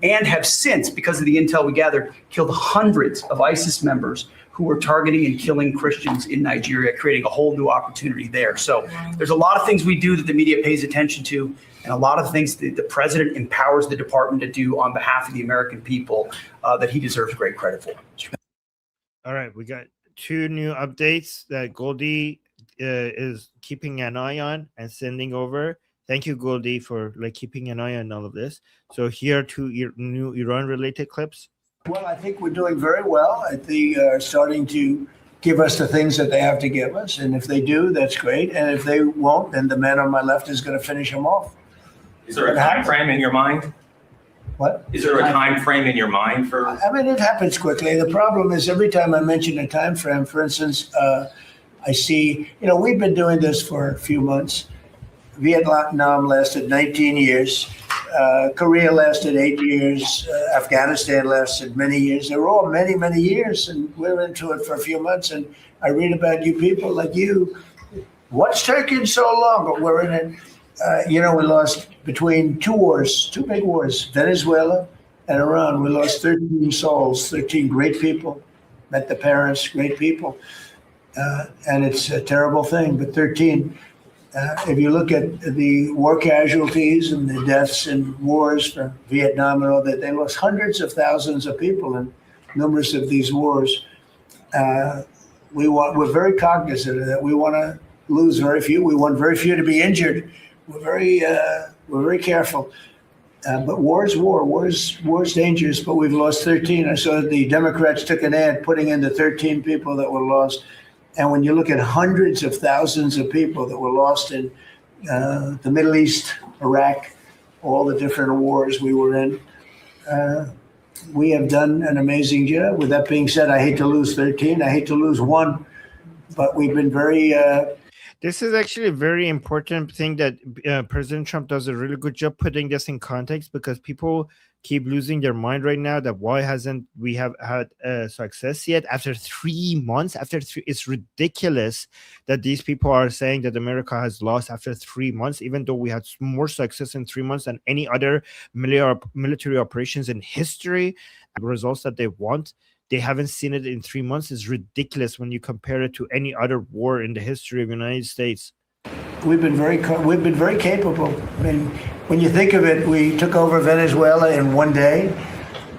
and have since, because of the intel we gathered, killed hundreds of ISIS members who who were targeting and killing Christians in Nigeria, creating a whole new opportunity there. So there's a lot of things we do that the media pays attention to, and a lot of things that the president empowers the department to do on behalf of the American people that he deserves great credit for. All right, we got two new updates that Goldie is keeping an eye on and sending over. Thank you, Goldie, for keeping an eye on all of this. So here are two new Iran-related clips. Well, I think we're doing very well. I think starting to give us the things that they have to give us. And if they do, that's great. And if they won't, then the man on my left is going to finish them off. Is there a time frame in your mind? What? Is there a time frame in your mind for? I mean, it happens quickly. The problem is every time I mention a time frame, for instance, I see, we've been doing this for a few months. Vietnam lasted 19 years. Korea lasted 8 years. Afghanistan lasted many years. They were all many, many years, and we're into it for a few months. And I read about you people like you. What's taking so long? But we're in it. We lost between two wars, two big wars, Venezuela and Iran. We lost 13 souls, 13 great people. Met the parents, great people. And it's a terrible thing, but 13. If you look at the war casualties and the deaths in wars for Vietnam and all that, they lost hundreds of thousands of people in numerous of these wars. We're very cognizant of that. We want to lose very few. We want very few to be injured. We're very careful. But war is war. War is dangerous. But we've lost 13. I saw the Democrats took an ad putting in the 13 people that were lost. And when you look at hundreds of thousands of people that were lost in the Middle East, Iraq, all the different wars we were in, we have done an amazing job. With that being said, I hate to lose 13. I hate to lose one, but we've been very... This is actually a very important thing that President Trump does a really good job putting this in context, because people keep losing their mind right now that why hasn't we have had success yet after 3 months. It's ridiculous that these people are saying that America has lost after 3 months, even though we had more success in 3 months than any other military operations in history. The results that they want, they haven't seen it in 3 months. Is ridiculous when you compare it to any other war in the history of the United States. We've been very capable. I mean, when you think of it, we took over Venezuela in one day.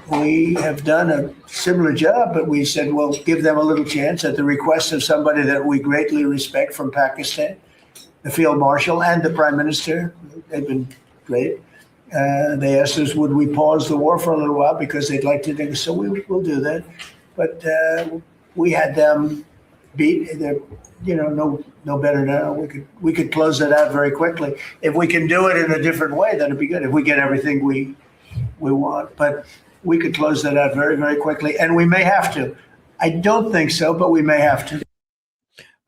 We have done a similar job, but we said, well, give them a little chance at the request of somebody that we greatly respect from Pakistan, the field marshal and the prime minister. They've been great. They asked us, would we pause the war for a little while because they'd like to do so. We'll do that. But we had them beat. They're, no better now. We could close that out very quickly. If we can do it in a different way, that'd be good. If we get everything we want, but we could close that out very, very quickly, and we may have to. I don't think so, but we may have to.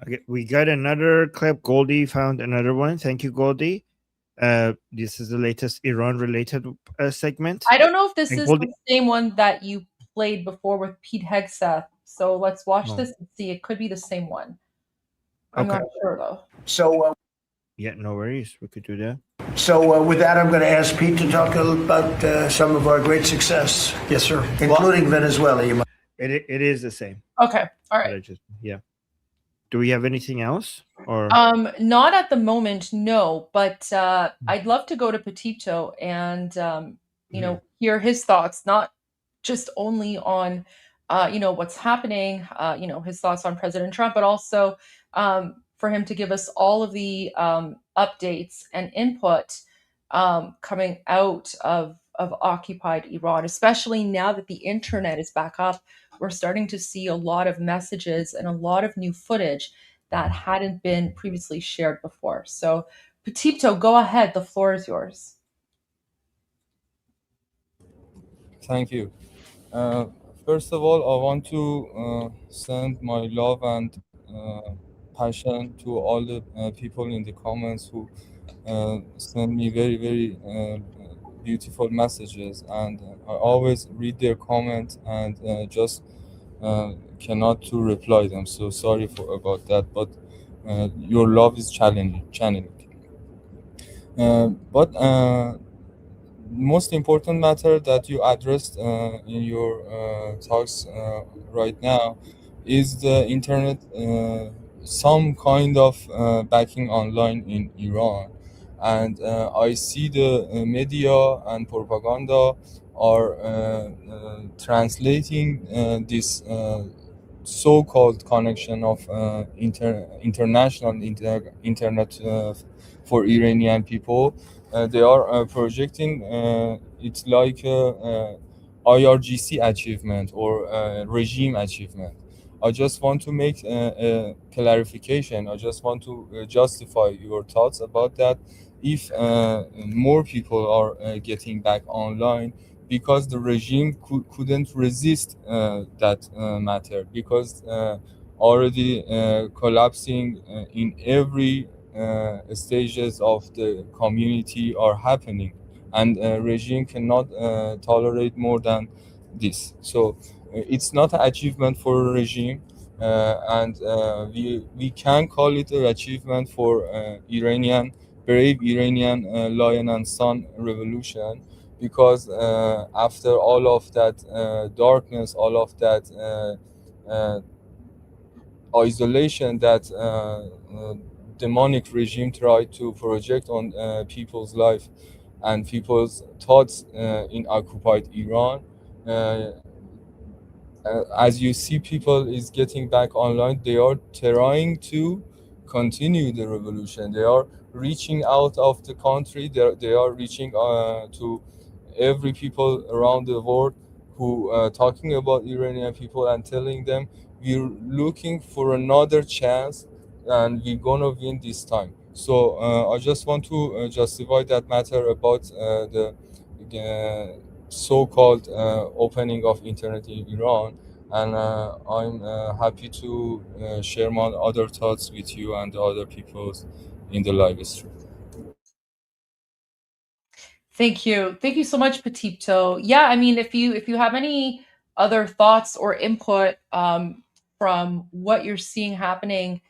Okay, we got another clip. Goldie found another one. Thank you, Goldie. This is the latest Iran-related segment. I don't know if this is Goldie, the same one that you played before with Pete Hegseth. So let's watch this and see. It could be the same one. I'm not sure though. So yeah, no worries. We could do that. So with that, I'm going to ask Pete to talk about some of our great success. Yes, sir. Including Venezuela. You might. It is the same. Okay. All right. Yeah. Do we have anything else? Or not at the moment, no. But I'd love to go to Petito and hear his thoughts, not just only on what's happening, his thoughts on President Trump, but also for him to give us all of the updates and input coming out of occupied Iran, especially now that the internet is back up. We're starting to see a lot of messages and a lot of new footage that hadn't been previously shared before. So, Petito, go ahead. The floor is yours. Thank you. First of all, I want to send my love and passion to all the people in the comments who send me very, very beautiful messages, and I always read their comments and just cannot to reply them. So sorry about that, but your love is channeling. But most important matter that you addressed in your talks right now is the internet some kind of backing online in Iran? And I see the media and propaganda are translating this so-called connection of international internet for Iranian people. They are projecting it's like a IRGC achievement or regime achievement. I just want to make a clarification. I just want to justify your thoughts about that. If more people are getting back online, because the regime couldn't resist that matter, because already collapsing in every stages of the community are happening, and regime cannot tolerate more than this. So it's not an achievement for a regime, and we can call it an achievement for Iranian brave Iranian lion and sun revolution, because after all of that darkness, all of that isolation that demonic regime tried to project on people's life and people's thoughts in occupied Iran, as you see people is getting back online, they are trying to continue the revolution. They are reaching out of the country. They are reaching to every people around the world who talking about Iranian people and telling them we're looking for another chance and we're gonna win this time. So I just want to justify that matter about the so-called opening of internet in Iran, and I'm happy to share my other thoughts with you and the other people in the live stream. Thank you so much, Petito. Yeah, I mean, if you have any other thoughts or input from what you're seeing happening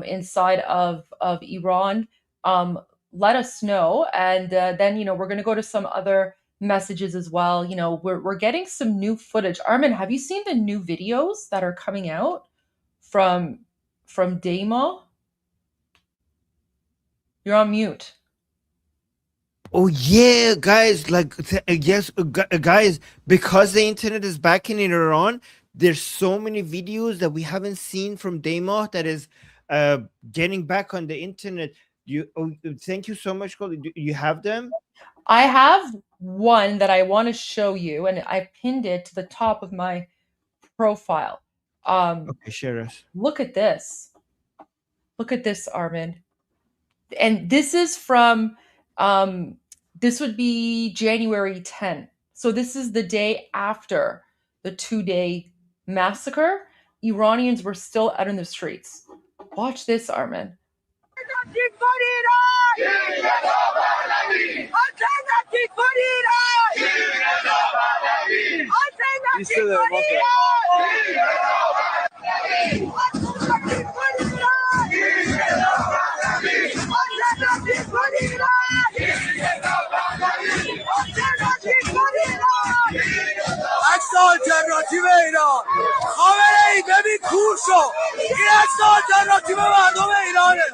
inside of Iran, let us know, and then we're going to go to some other messages as well. We're getting some new footage. Armin, have you seen the new videos that are coming out from Damo? You're on mute. Oh yeah, guys! Like yes, guys. Because the internet is back in Iran, there's so many videos that we haven't seen from Demo that is getting back on the internet. Thank you so much, Goldie. Do you have them? I have one that I want to show you, and I pinned it to the top of my profile. Okay, share us. Look at this. Look at this, Armin. And this is from, this would be January 10. So this is the day after the 2-day massacre. Iranians were still out in the streets. Watch this, Armin. عکس آلترناتیو ایران خامنه ای ببین کور شو این عکس آلترناتیو مردم ایرانه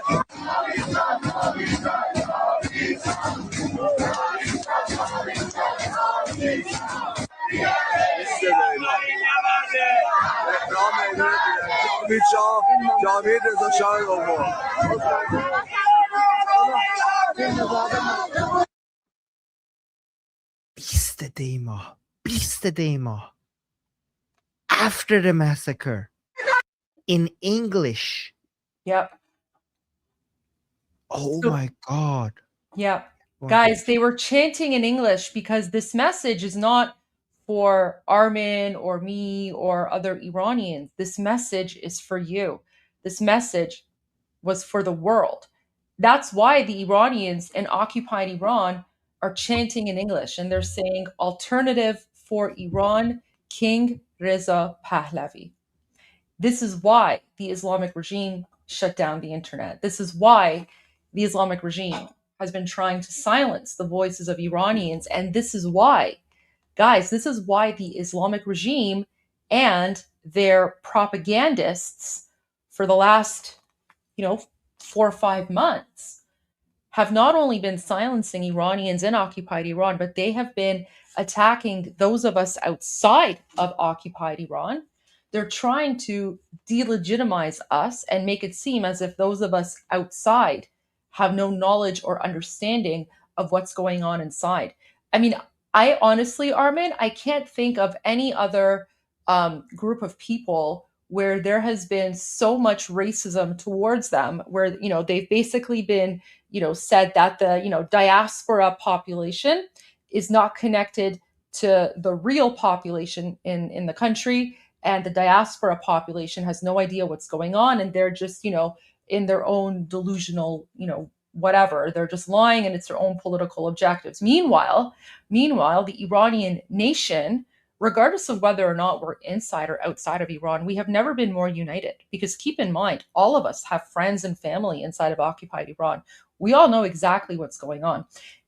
جامعه رضا شاه دوم Beast Demo. After the massacre. In English. Yep. Oh my God. Yep. Guys, they were chanting in English because this message is not for Armin or me or other Iranians. This message is for you. This message was for the world. That's why the Iranians in occupied Iran are chanting in English, and they're saying alternative for Iran, King Reza Pahlavi. This is why the Islamic regime shut down the internet. This is why the Islamic regime has been trying to silence the voices of Iranians. And this is why, guys, this is why the Islamic regime and their propagandists for the last, 4 or 5 months have not only been silencing Iranians in occupied Iran, but they have been attacking those of us outside of occupied Iran. They're trying to delegitimize us and make it seem as if those of us outside have no knowledge or understanding of what's going on inside. I mean, I honestly, Armin, I can't think of any other group of people where there has been so much racism towards them, where they've basically been said that the diaspora population is not connected to the real population in the country, and the diaspora population has no idea what's going on, and they're just in their own delusional whatever, they're just lying, and it's their own political objectives. Meanwhile, the Iranian nation, regardless of whether or not we're inside or outside of Iran, we have never been more united, because keep in mind, all of us have friends and family inside of occupied Iran. We all know exactly what's going on.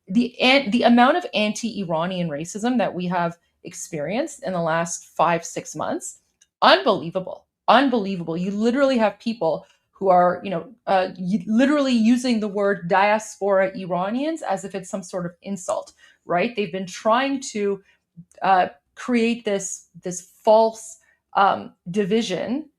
The amount of anti-Iranian racism that we have experienced in the last 5-6 months, unbelievable. You literally have people who are, literally using the word diaspora Iranians as if it's some sort of insult, right? They've been trying to create this false division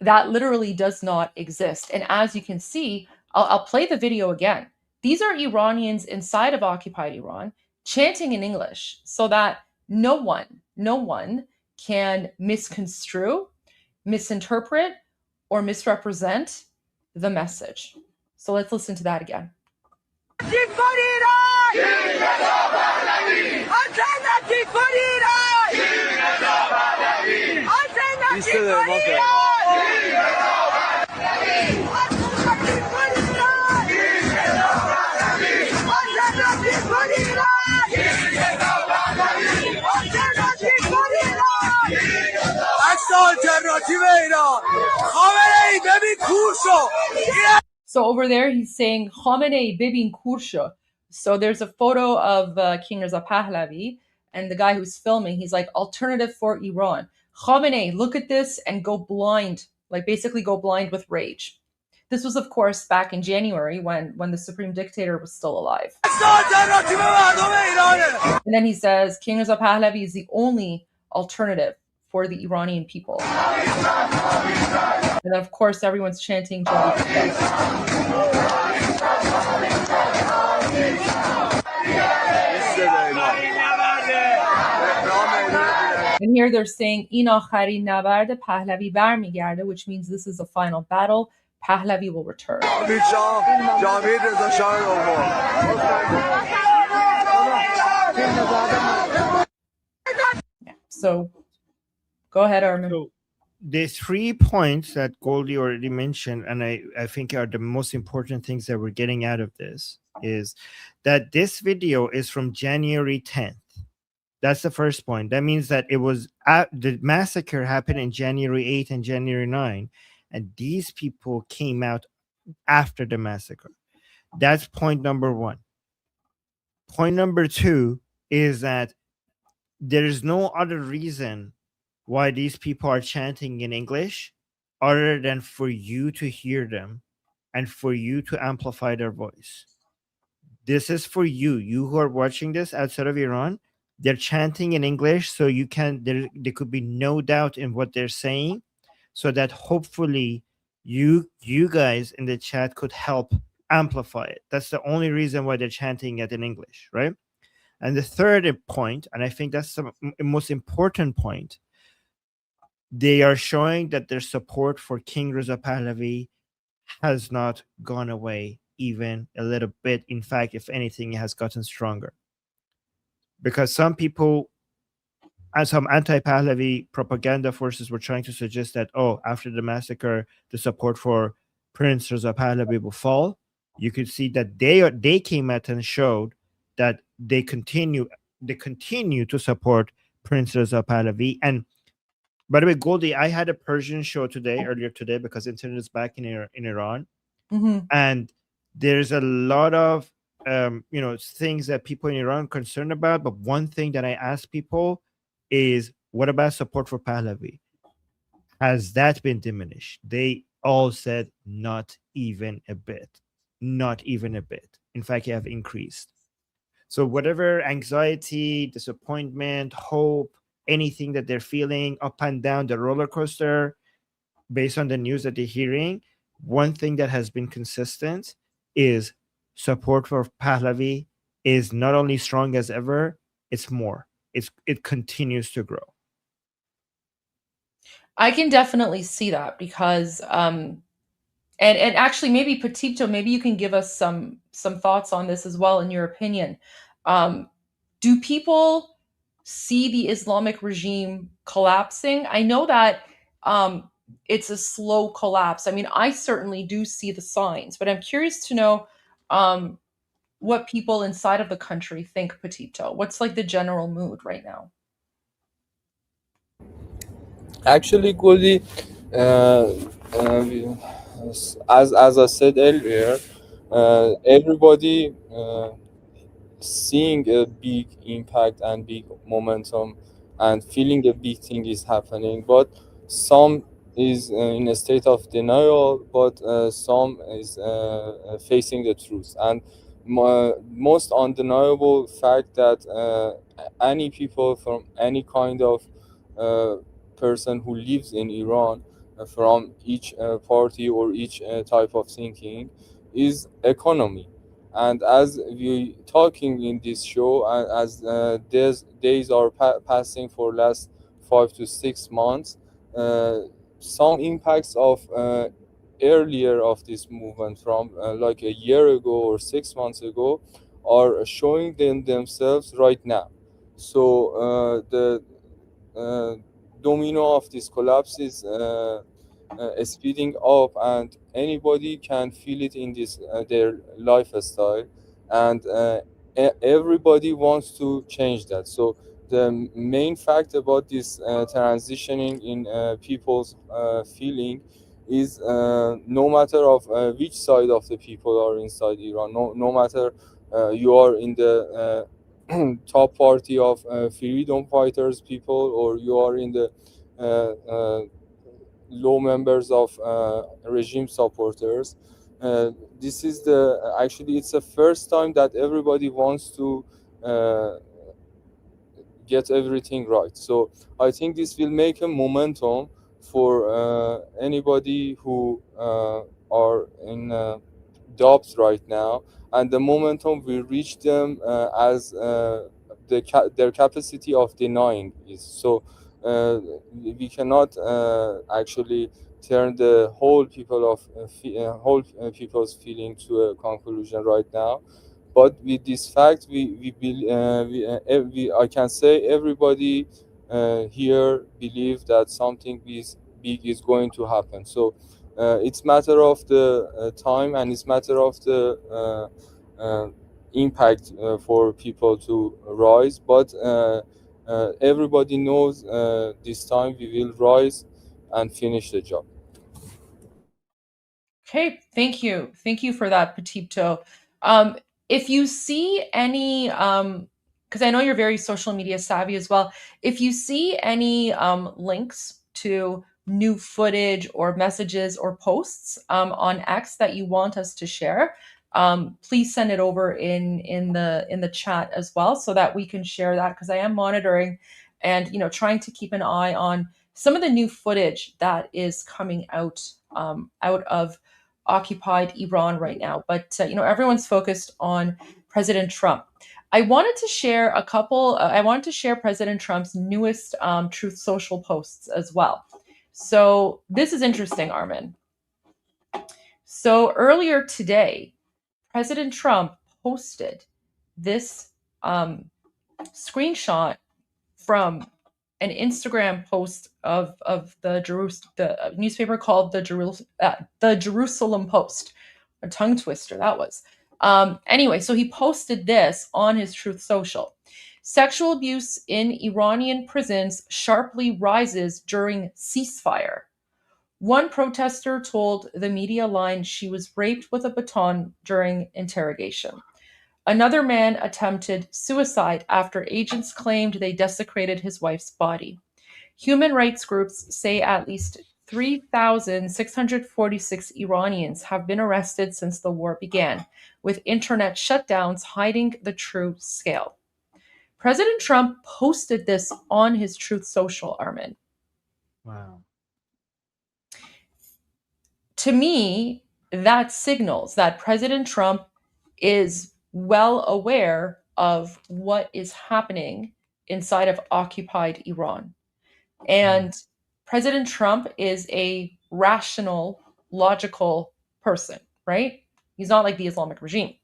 that literally does not exist. And as you can see, I'll play the video again. These are Iranians inside of occupied Iran chanting in English so that no one can misconstrue, misinterpret, or misrepresent the message. So let's listen to that again. So over there, he's saying, Khamenei bebin kursho. So there's a photo of King Reza Pahlavi, and the guy who's filming, he's like, alternative for Iran. Khamenei, look at this and go blind, like basically go blind with rage. This was, of course, back in January when the supreme dictator was still alive. And then he says, King Reza Pahlavi is the only alternative for the Iranian people. And of course, everyone's chanting. And here they're saying, In akharin nabard Pahlavi barmigerde, which means this is the final battle. Pahlavi will return. Yeah, so go ahead, Armin. So the 3 points that Goldie already mentioned, and I think are the most important things that we're getting out of this, is that this video is from January 10th. That's the first point. That means that it was the massacre happened in January 8th and January 9th, and these people came out after the massacre. That's point number 1. Point number 2 is that there is no other reason why these people are chanting in English other than for you to hear them and for you to amplify their voice. This is for you who are watching this outside of Iran. They're chanting in English, so you can there could be no doubt in what they're saying, so that hopefully you guys in the chat could help amplify it. That's the only reason why they're chanting it in English, right? And the third point, and I think that's the most important point, they are showing that their support for King Reza Pahlavi has not gone away even a little bit. In fact, if anything, it has gotten stronger. Because some people and some anti-Pahlavi propaganda forces were trying to suggest that, after the massacre, the support for Prince Reza Pahlavi will fall. You could see that they came out and showed that they continue to support Prince Reza Pahlavi. And by the way, Goldie, I had a Persian show earlier today, because internet is back in Iran. Mm-hmm. And there's a lot of things that people in Iran are concerned about. But one thing that I ask people is, What about support for Pahlavi? Has that been diminished? They all said not even a bit. Not even a bit. In fact, it have increased. So whatever anxiety, disappointment, hope, anything that they're feeling up and down the roller coaster based on the news that they're hearing, one thing that has been consistent is support for Pahlavi is not only strong as ever, it's more. It continues to grow. I can definitely see that because and actually maybe Petito, maybe you can give us some thoughts on this as well in your opinion. Do people see the Islamic regime collapsing? I know that it's a slow collapse. I mean, I certainly do see the signs, but I'm curious to know what people inside of the country think, Petito. What's like the general mood right now? Actually, Goldie, as I said earlier, everybody seeing a big impact and big momentum and feeling a big thing is happening, but some is in a state of denial, but some is facing the truth. And most undeniable fact that any people from any kind of uh, person who lives in Iran, from each party or each type of thinking, is economy. And as we talking in this show, and as days are passing for last 5 to 6 months, some impacts of earlier of this movement from like a year ago or 6 months ago are showing themselves right now. So the uh, domino of this collapse is speeding up, and anybody can feel it in this their lifestyle, and everybody wants to change that. So the main fact about this transitioning in people's feeling is no matter of which side of the people are inside Iran, no matter you are in the top party of freedom fighters people, or you are in the low members of regime supporters. This is the actually it's the first time that everybody wants to uh, get everything right. So I think this will make a momentum for anybody who are in doubts right now, and the momentum will reach them as their capacity of denying is. So we cannot actually turn the whole people of whole people's feeling to a conclusion right now. But with this fact, I can say everybody here believe that something big is going to happen. So it's matter of the time, and it's matter of the impact for people to rise. But everybody knows this time we will rise and finish the job. Okay, thank you. Thank you for that, Petito. If you see any, because I know you're very social media savvy as well, if you see any links to new footage or messages or posts on X that you want us to share, please send it over in the chat as well, so that we can share that, because I am monitoring and trying to keep an eye on some of the new footage that is coming out out of occupied Iran right now. But everyone's focused on President Trump. I wanted to share I wanted to share President Trump's newest Truth Social posts as well. So this is interesting, Armin. So earlier today, President Trump posted this screenshot from an Instagram post of the newspaper called the Jerusalem Post. A tongue twister that was. Anyway, so he posted this on his Truth Social. Sexual abuse in Iranian prisons sharply rises during ceasefire. One protester told the media line she was raped with a baton during interrogation. Another man attempted suicide after agents claimed they desecrated his wife's body. Human rights groups say at least 3,646 Iranians have been arrested since the war began, with internet shutdowns hiding the true scale. President Trump posted this on his Truth Social, Armin. Wow. To me, that signals that President Trump is well aware of what is happening inside of occupied Iran. And President Trump is a rational, logical person, right? He's not like the Islamic regime.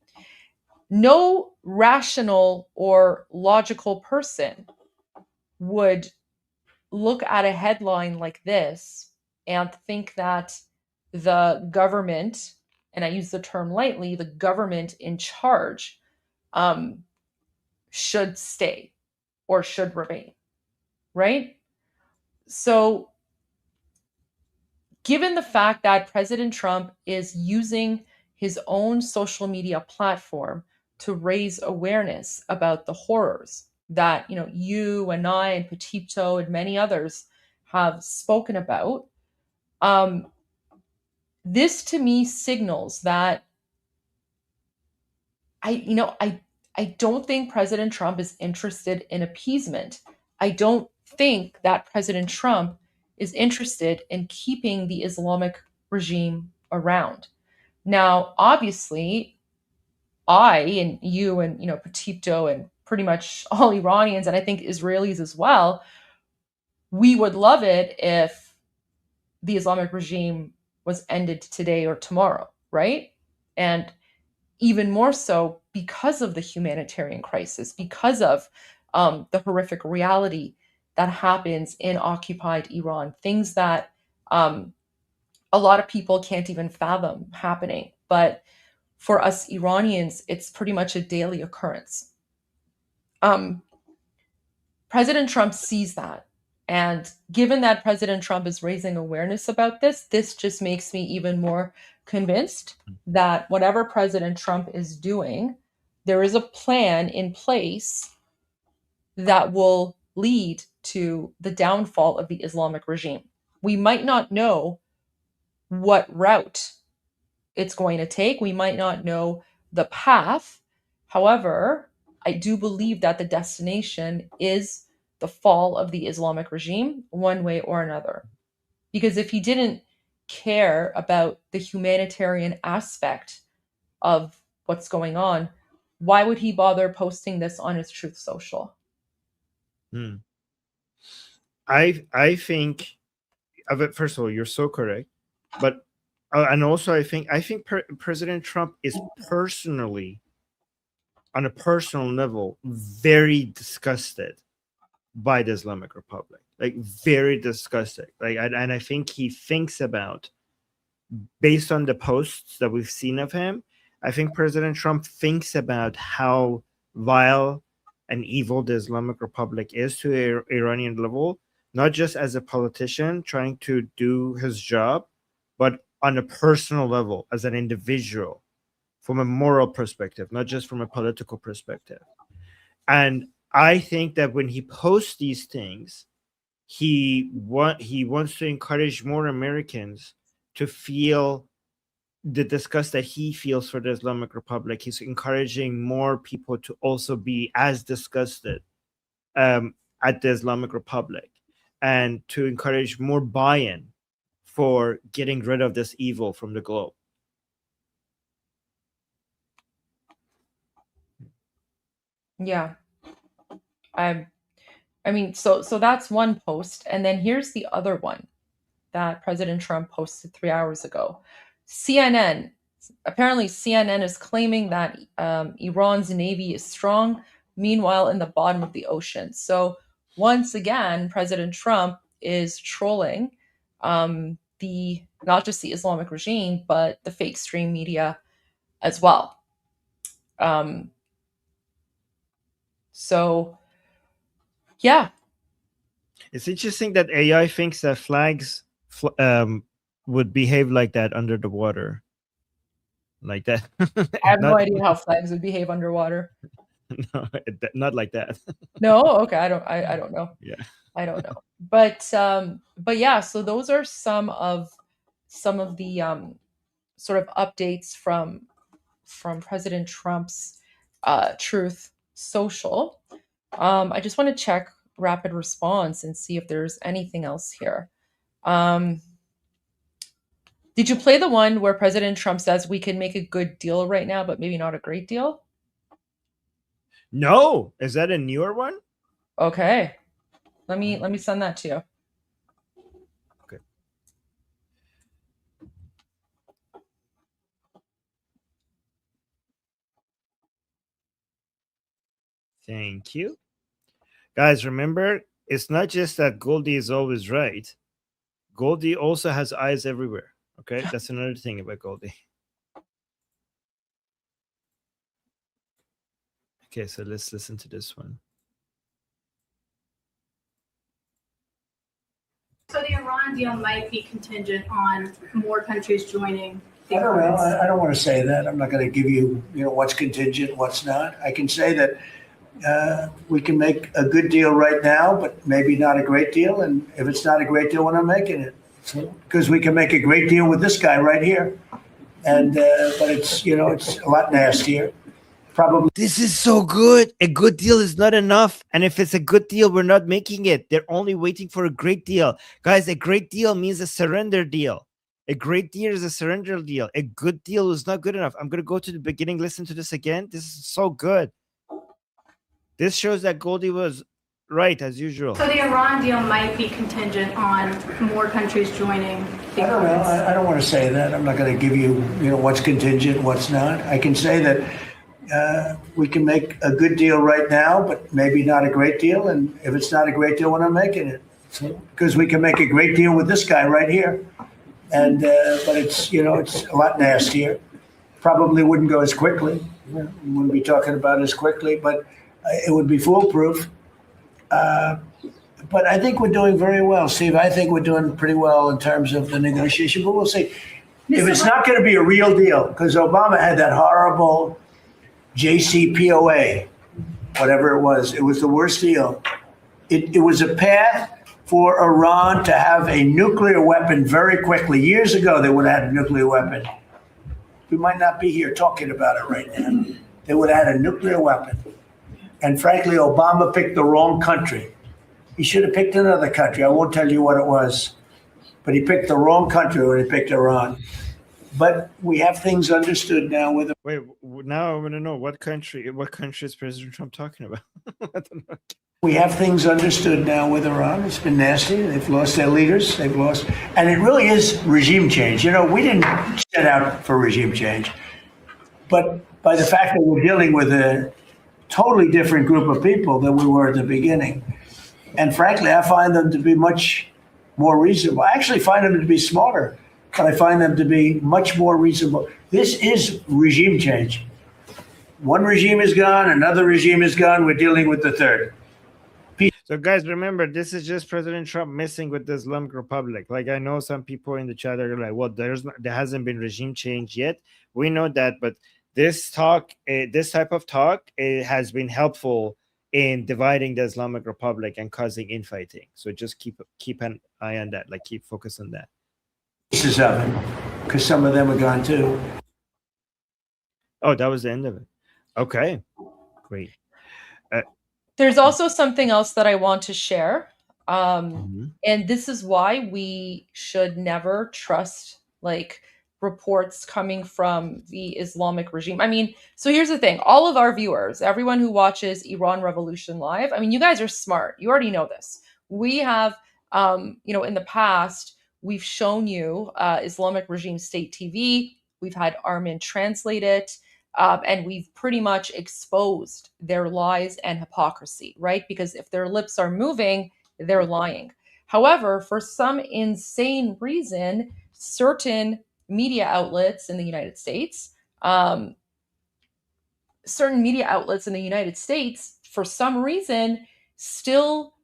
No rational or logical person would look at a headline like this and think that the government, and I use the term lightly, the government in charge should stay or should remain, right? So, given the fact that President Trump is using his own social media platform to raise awareness about the horrors that you and I and Petito and many others have spoken about, this to me signals that I don't think President Trump is interested in appeasement. I don't think that President Trump is interested in keeping the Islamic regime around. Now, obviously, I and you and Petito and pretty much all Iranians, and I think Israelis as well, we would love it if the Islamic regime was ended today or tomorrow, right? And even more so because of the humanitarian crisis, because of the horrific reality that happens in occupied Iran, things that a lot of people can't even fathom happening. But for us Iranians, it's pretty much a daily occurrence. President Trump sees that. And given that President Trump is raising awareness about this just makes me even more convinced that whatever President Trump is doing, there is a plan in place that will lead to the downfall of the Islamic regime. We might not know what route it's going to take. We might not know the path. However, I do believe that the destination is the fall of the Islamic regime, one way or another. Because if he didn't care about the humanitarian aspect of what's going on, why would he bother posting this on his Truth Social? I think, first of all, you're so correct, but and also I think President Trump is personally, on a personal level, very disgusted by the Islamic Republic, like very disgusted. Like, and I think he thinks about, based on the posts that we've seen of him, I think President Trump thinks about how vile and evil the Islamic Republic is to an Iranian level, not just as a politician trying to do his job, but on a personal level, as an individual, from a moral perspective, not just from a political perspective. And I think that when he posts these things, he wants to encourage more Americans to feel the disgust that he feels for the Islamic Republic. He's encouraging more people to also be as disgusted at the Islamic Republic, and to encourage more buy-in for getting rid of this evil from the globe. Yeah. I mean, so that's one post. And then here's the other one that President Trump posted 3 hours ago. Apparently CNN is claiming that Iran's navy is strong, meanwhile in the bottom of the ocean. So once again, President Trump is trolling not just the Islamic regime, but the fake stream media as well. So yeah. It's interesting that AI thinks that flags would behave like that under the water. Like that. I have no idea how flags would behave underwater. No, not like that. No, okay. I don't know. Yeah. I don't know. But yeah. So those are some of the sort of updates from President Trump's Truth Social. I just want to check rapid response and see if there's anything else here. Did you play the one where President Trump says we can make a good deal right now, but maybe not a great deal? No, is that a newer one? Okay, let me send that to you. Okay. Thank you. Guys, remember, it's not just that Goldie is always right. Goldie also has eyes everywhere. Okay, that's another thing about Goldie. Okay, so let's listen to this one. So the Iran deal might be contingent on more countries joining. I don't know. I don't want to say that. I'm not going to give you, what's contingent, what's not. I can say that we can make a good deal right now, but maybe not a great deal. And if it's not a great deal, we're not making it. Because we can make a great deal with this guy right here. And but it's it's a lot nastier. Probably. This is so good. A good deal is not enough. And if it's a good deal, we're not making it. They're only waiting for a great deal. Guys, a great deal means a surrender deal. A great deal is a surrender deal. A good deal is not good enough. I'm going to go to the beginning, listen to this again. This is so good. This shows that Goldie was right, as usual. So the Iran deal might be contingent on more countries joining. I don't know. I don't want to say that. I'm not going to give you, what's contingent, what's not. I can say that we can make a good deal right now, but maybe not a great deal. And if it's not a great deal, we're not making it. Because we can make a great deal with this guy right here. And but it's it's a lot nastier. Probably wouldn't go as quickly. We wouldn't be talking about it as quickly, but it would be foolproof. But I think we're doing very well, Steve. I think we're doing pretty well in terms of the negotiation. But we'll see. If it's not going to be a real deal, because Obama had that horrible JCPOA, whatever it was the worst deal. It was a path for Iran to have a nuclear weapon very quickly. Years ago, they would have had a nuclear weapon. We might not be here talking about it right now. They would have had a nuclear weapon. And frankly, Obama picked the wrong country. He should have picked another country. I won't tell you what it was. But he picked the wrong country when he picked Iran. But we have things understood now with. Wait, now I want to know what country is President Trump talking about? I don't know. We have things understood now with Iran. It's been nasty. They've lost their leaders. They've lost. And it really is regime change. We didn't set out for regime change. But by the fact that we're dealing with a totally different group of people than we were at the beginning. And frankly, I find them to be much more reasonable. I actually find them to be smarter. But I find them to be much more reasonable. This is regime change. One regime is gone, another regime is gone. We're dealing with the third. So, guys, remember, this is just President Trump messing with the Islamic Republic. Like, I know some people in the chat are like, well, there hasn't been regime change yet. We know that, but this type of talk, it has been helpful in dividing the Islamic Republic and causing infighting. So just keep an eye on that. Like, keep focus on that. Pieces of it, because some of them are gone too. Oh, that was the end of it. Okay, great. There's also something else that I want to share. And this is why we should never trust reports coming from the Islamic regime. I mean, so here's the thing. All of our viewers, everyone who watches Iran Revolution Live, I mean, you guys are smart. You already know this. We have, in the past, we've shown you Islamic Regime State TV. We've had Armin translate it. And we've pretty much exposed their lies and hypocrisy, right? Because if their lips are moving, they're lying. However, for some insane reason, certain media outlets in the United States, for some reason, still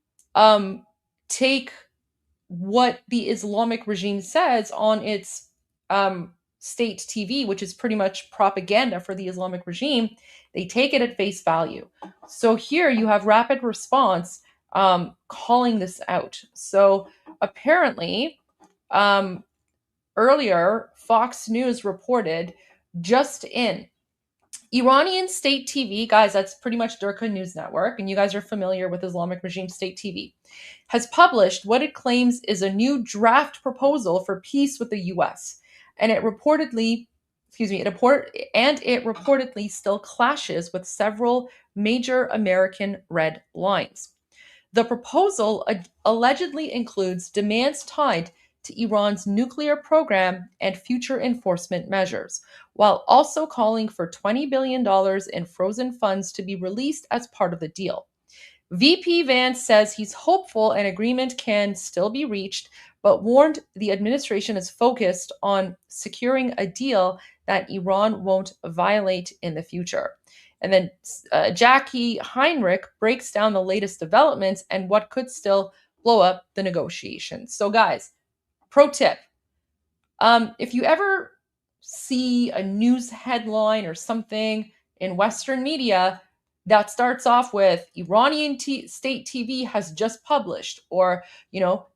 take what the Islamic regime says on its state TV, which is pretty much propaganda for the Islamic regime, they take it at face value. So here you have Rapid Response calling this out. So apparently, earlier, Fox News reported just in Iranian state TV, guys, that's pretty much Durka News Network, and you guys are familiar with Islamic regime state TV, has published what it claims is a new draft proposal for peace with the US. And it reportedly, it reportedly still clashes with several major American red lines. The proposal allegedly includes demands tied to Iran's nuclear program and future enforcement measures, while also calling for $20 billion in frozen funds to be released as part of the deal. VP Vance says he's hopeful an agreement can still be reached, but warned the administration is focused on securing a deal that Iran won't violate in the future. And then Jackie Heinrich breaks down the latest developments and what could still blow up the negotiations. So, guys, pro tip, if you ever see a news headline or something in Western media that starts off with Iranian state TV has just published, or,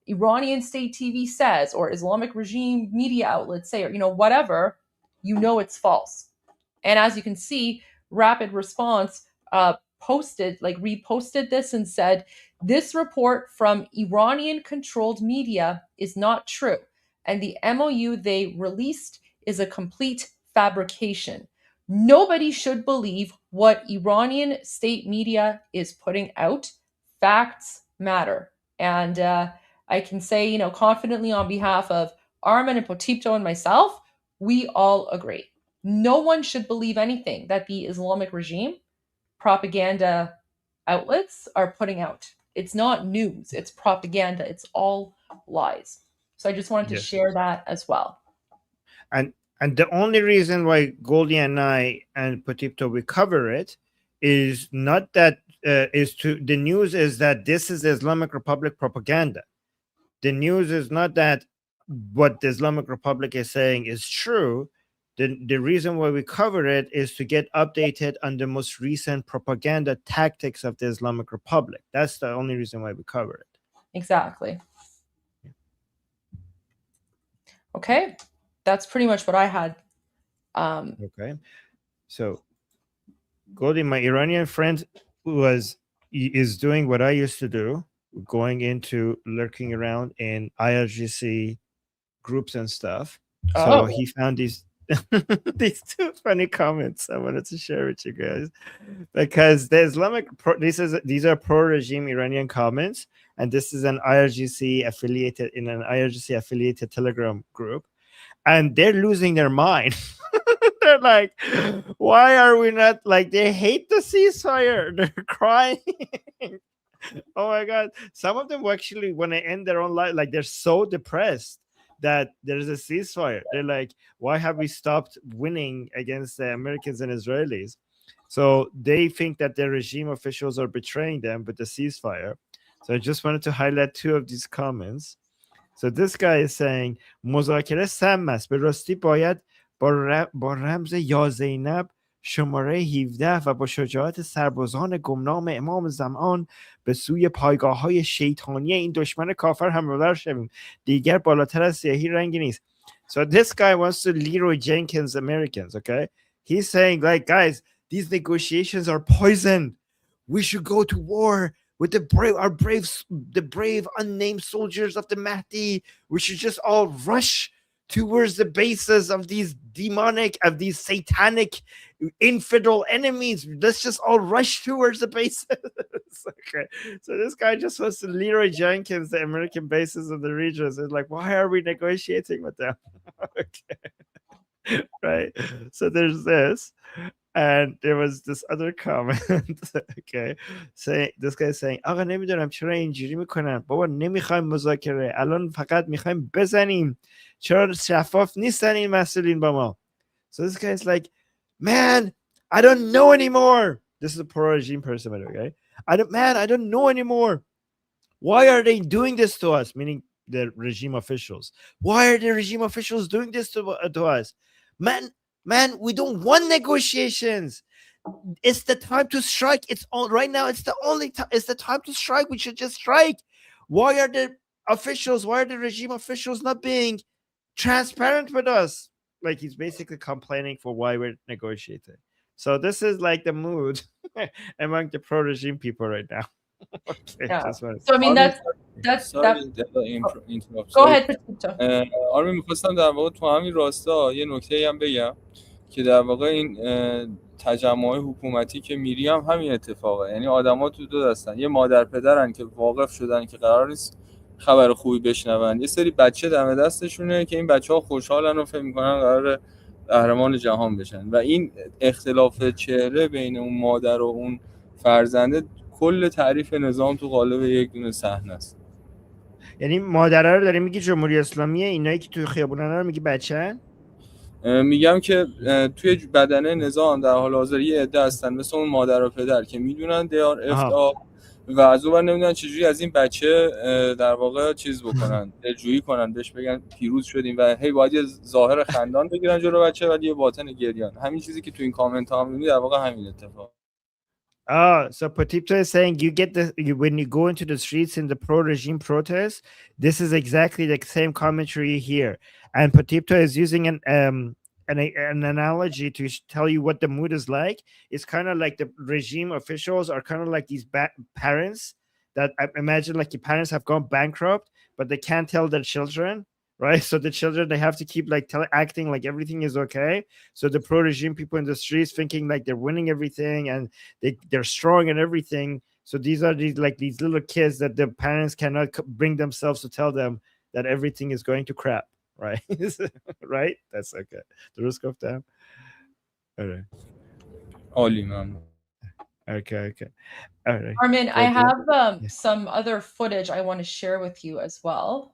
Iranian state TV says, or Islamic regime media outlets say, or, whatever, it's false. And as you can see, Rapid Response reposted this and said, this report from Iranian-controlled media is not true, and the MOU they released is a complete fabrication. Nobody should believe what Iranian state media is putting out. Facts matter. And I can say, confidently on behalf of Armin and Potipto and myself, we all agree. No one should believe anything that the Islamic regime propaganda outlets are putting out. It's not news, it's propaganda, it's all lies. So I just wanted to share that as well. And the only reason why Goldie and I and Potipto we cover it is not that the news is that this is the Islamic Republic propaganda. The news is not that what the Islamic Republic is saying is true. The reason why we cover it is to get updated on the most recent propaganda tactics of the Islamic Republic. That's the only reason why we cover it. Exactly. Okay. That's pretty much what I had. Okay. So, Goldie, my Iranian friend is doing what I used to do, going into lurking around in IRGC groups and stuff. So he found these two funny comments I wanted to share with you guys, because the these are pro-regime Iranian comments, and this is an IRGC affiliated Telegram group, and they're losing their mind. They're like, why are we not like, they hate the ceasefire, they're crying. Oh my god, some of them actually want to end their own life, like they're so depressed that there's a ceasefire. They're like, why have we stopped winning against the Americans and Israelis? So they think that the regime officials are betraying them with the ceasefire. So I just wanted to highlight two of these comments. So this guy is saying مذاکره سم است به راستی باید با رمز یا زینب شماره 17 و با شجاعت سربازان گمنام امام زمان به سوی پایگاه‌های شیطانی این دشمن کافر حمله شویم. دیگر بالاتر از سیاهی رنگی نیست. So this guy wants to Leroy Jenkins Americans, okay? He's saying, like, guys, these negotiations are poison. We should go to war with the brave unnamed soldiers of the Mahdi. We should just all rush towards the bases of these satanic infidel enemies. Let's just all rush towards the bases. Okay, so this guy just wants to Leroy Jenkins the American bases of the regions. It's like, why are we negotiating with them? Okay, right. So there's this, and there was this other comment. Okay, this guy saying آقا نمیدونم چرا اینجوری میکنن. بابا نمیخوایم مذاکره، الان فقط میخوایم بزنیم. چرا شفاف نیستن این مسئولین با ما؟ So this guy is like, man, I don't know anymore. This is a pro-regime person, by the way. Okay? I don't know anymore. Why are they doing this to us? Meaning the regime officials. Why are the regime officials doing this to us? Man, we don't want negotiations. It's the time to strike. It's all right now. It's the only time. It's the time to strike. We should just strike. Why are the regime officials not being transparent with us? Like, he's basically complaining for why we're negotiating. So this is like the mood among the pro-regime people right now. Okay, Yeah. just wanted- So I mean that's go ahead. آرمین میخواستم در واقع تو همین راستا یه نکته هم بگم که در واقع این تجمع حکومتی که میری هم همین اتفاقه. یعنی آدما تو دو دستن، یه مادر پدرن که واقف شدن که قرار نیست خبر خوبی بشنون، یه سری بچه دم دستشونه که این بچه‌ها خوشحالن و فکر می‌کنن قراره قهرمان جهان بشن و این اختلاف چهره بین اون مادر و اون فرزنده کل تعریف نظام تو قالب یک دونه صحنه است. یعنی مادرها رو داری میگی جمهوری اسلامیه، اینایی که توی خیابونن رو میگی بچه‌ن؟ میگم که توی بدنه نظام در حال حاضر یه عده هستن مثل اون مادر و پدر که میدونن دیار افتاد و از اون نمیدونن چجوری از این بچه در واقع چیز بکنن، دلجویی کنن، بهش بگن پیروز شدیم و هی باید یه ظاهر خندان بگیرن جلو بچه ولی یه باطن گریان. همین چیزی که تو این کامنت ها میبینی در واقع همین اتفاق. So Potipto is saying when you go into the streets in the pro-regime protests, this is exactly the same commentary here. And Potipto is using an analogy to tell you what the mood is like. It's kind of like the regime officials are kind of like these parents that I imagine like your parents have gone bankrupt, but they can't tell their children. Right, so the children, they have to keep like acting like everything is okay. So the pro-regime people in the streets thinking like they're winning everything and they're strong and everything. So these are these little kids that the parents cannot bring themselves to tell them that everything is going to crap. Right, right. That's okay. The risk of them. All right. Only man. Okay. All right. Armin, I have some other footage I want to share with you as well.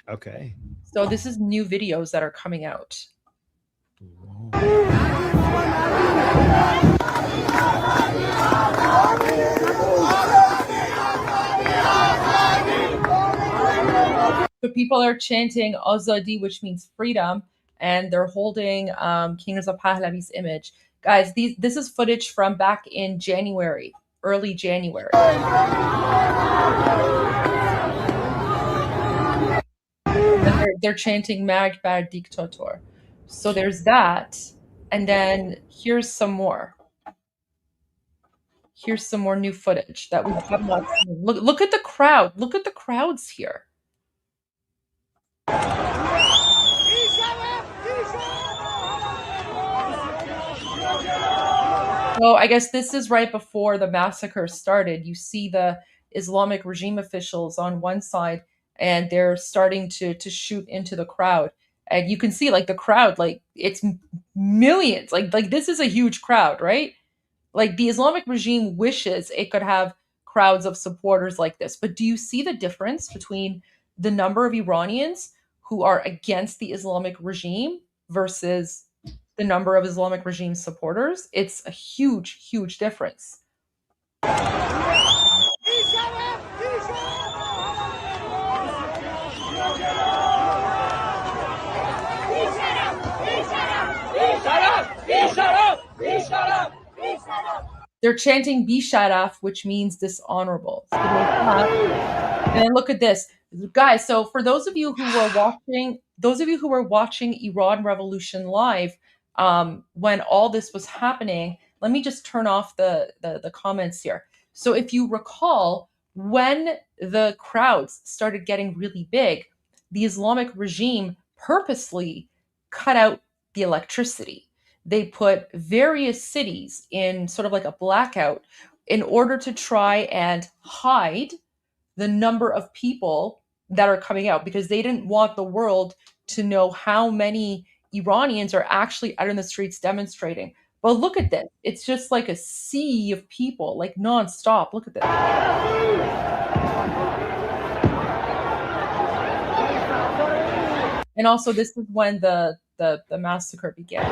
Okay. So this is new videos that are coming out. So people are chanting Azadi, which means freedom, and they're holding King Reza Pahlavi's image. Guys, this is footage from back in January, early January. They're chanting Mag Bad Dictator. So there's that. And then here's some more. Here's some more new footage that we have not seen. Look at the crowd. Look at the crowds here. So I guess this is right before the massacre started. You see the Islamic regime officials on one side, and they're starting to shoot into the crowd. And you can see like the crowd, like it's millions. Like this is a huge crowd, right? Like the Islamic regime wishes it could have crowds of supporters like this. But do you see the difference between the number of Iranians who are against the Islamic regime versus the number of Islamic regime supporters? It's a huge, huge difference. They're chanting Bisharaf, which means dishonorable. So and look at this, guys. So for those of you who were watching Iran Revolution live, when all this was happening, let me just turn off the comments here. So if you recall, when the crowds started getting really big, the Islamic regime purposely cut out the electricity. They put various cities in sort of like a blackout in order to try and hide the number of people that are coming out, because they didn't want the world to know how many Iranians are actually out in the streets demonstrating. But look at this. It's just like a sea of people, like nonstop. Look at this. And also, this is when the massacre began.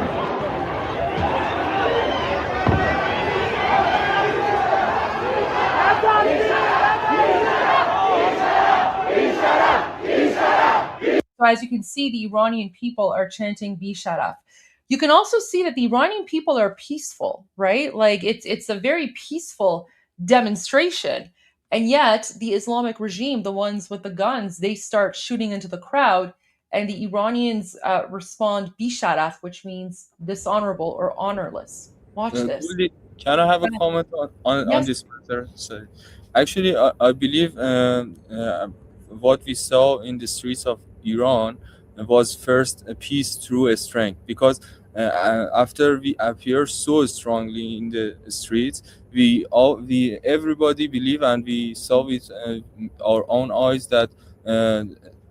So as you can see, the Iranian people are chanting Bisharaf. you can also see that the Iranian people are peaceful, right? Like it's a very peaceful demonstration. And yet the Islamic regime, the ones with the guns, they start shooting into the crowd, and the Iranians respond bisharaf, which means dishonorable or honorless. Watch this. Goldie, can I have a comment on Yes. this matter? Sorry. Actually, I believe what we saw in the streets of Iran was first a peace through a strength, because after we appear so strongly in the streets, everybody believe, and we saw with our own eyes that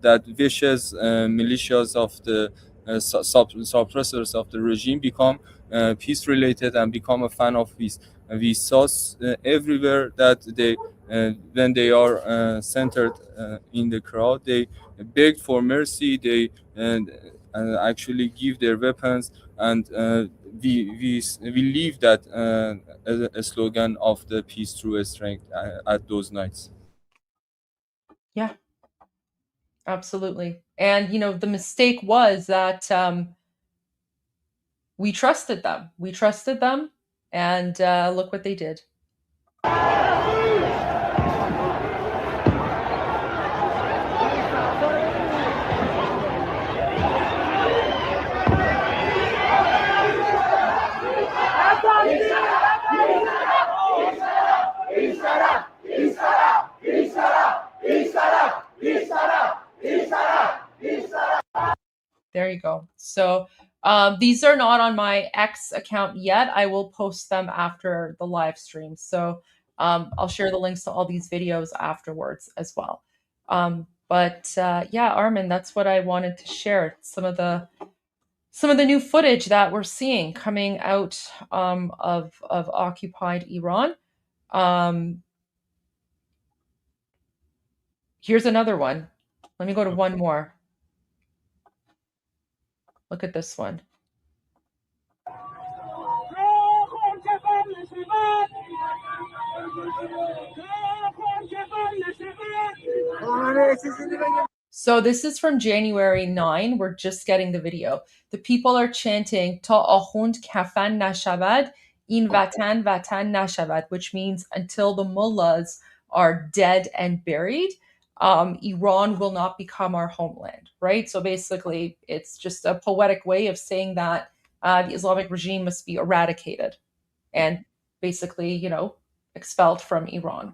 that vicious militias of the suppressors of the regime become peace related and become a fan of peace. And we saw everywhere that they when they are centered in the crowd, they beg for mercy, they actually give their weapons, and we leave that as a slogan of the peace through strength at those nights. Yeah, absolutely. And the mistake was that we trusted them. We trusted them, and look what they did. There you go. So these are not on my X account yet. I will post them after the live stream. So I'll share the links to all these videos afterwards as well. But yeah, Armin, that's what I wanted to share. Some of the new footage that we're seeing coming out of occupied Iran. Here's another one. Let me go to one more. Look at this one. So this is from January 9. We're just getting the video. The people are chanting Ta ahund kafan nashavad in vatan vatan nashavad, which means until the mullahs are dead and buried, Iran will not become our homeland, right? So basically, it's just a poetic way of saying that the Islamic regime must be eradicated and basically, expelled from Iran.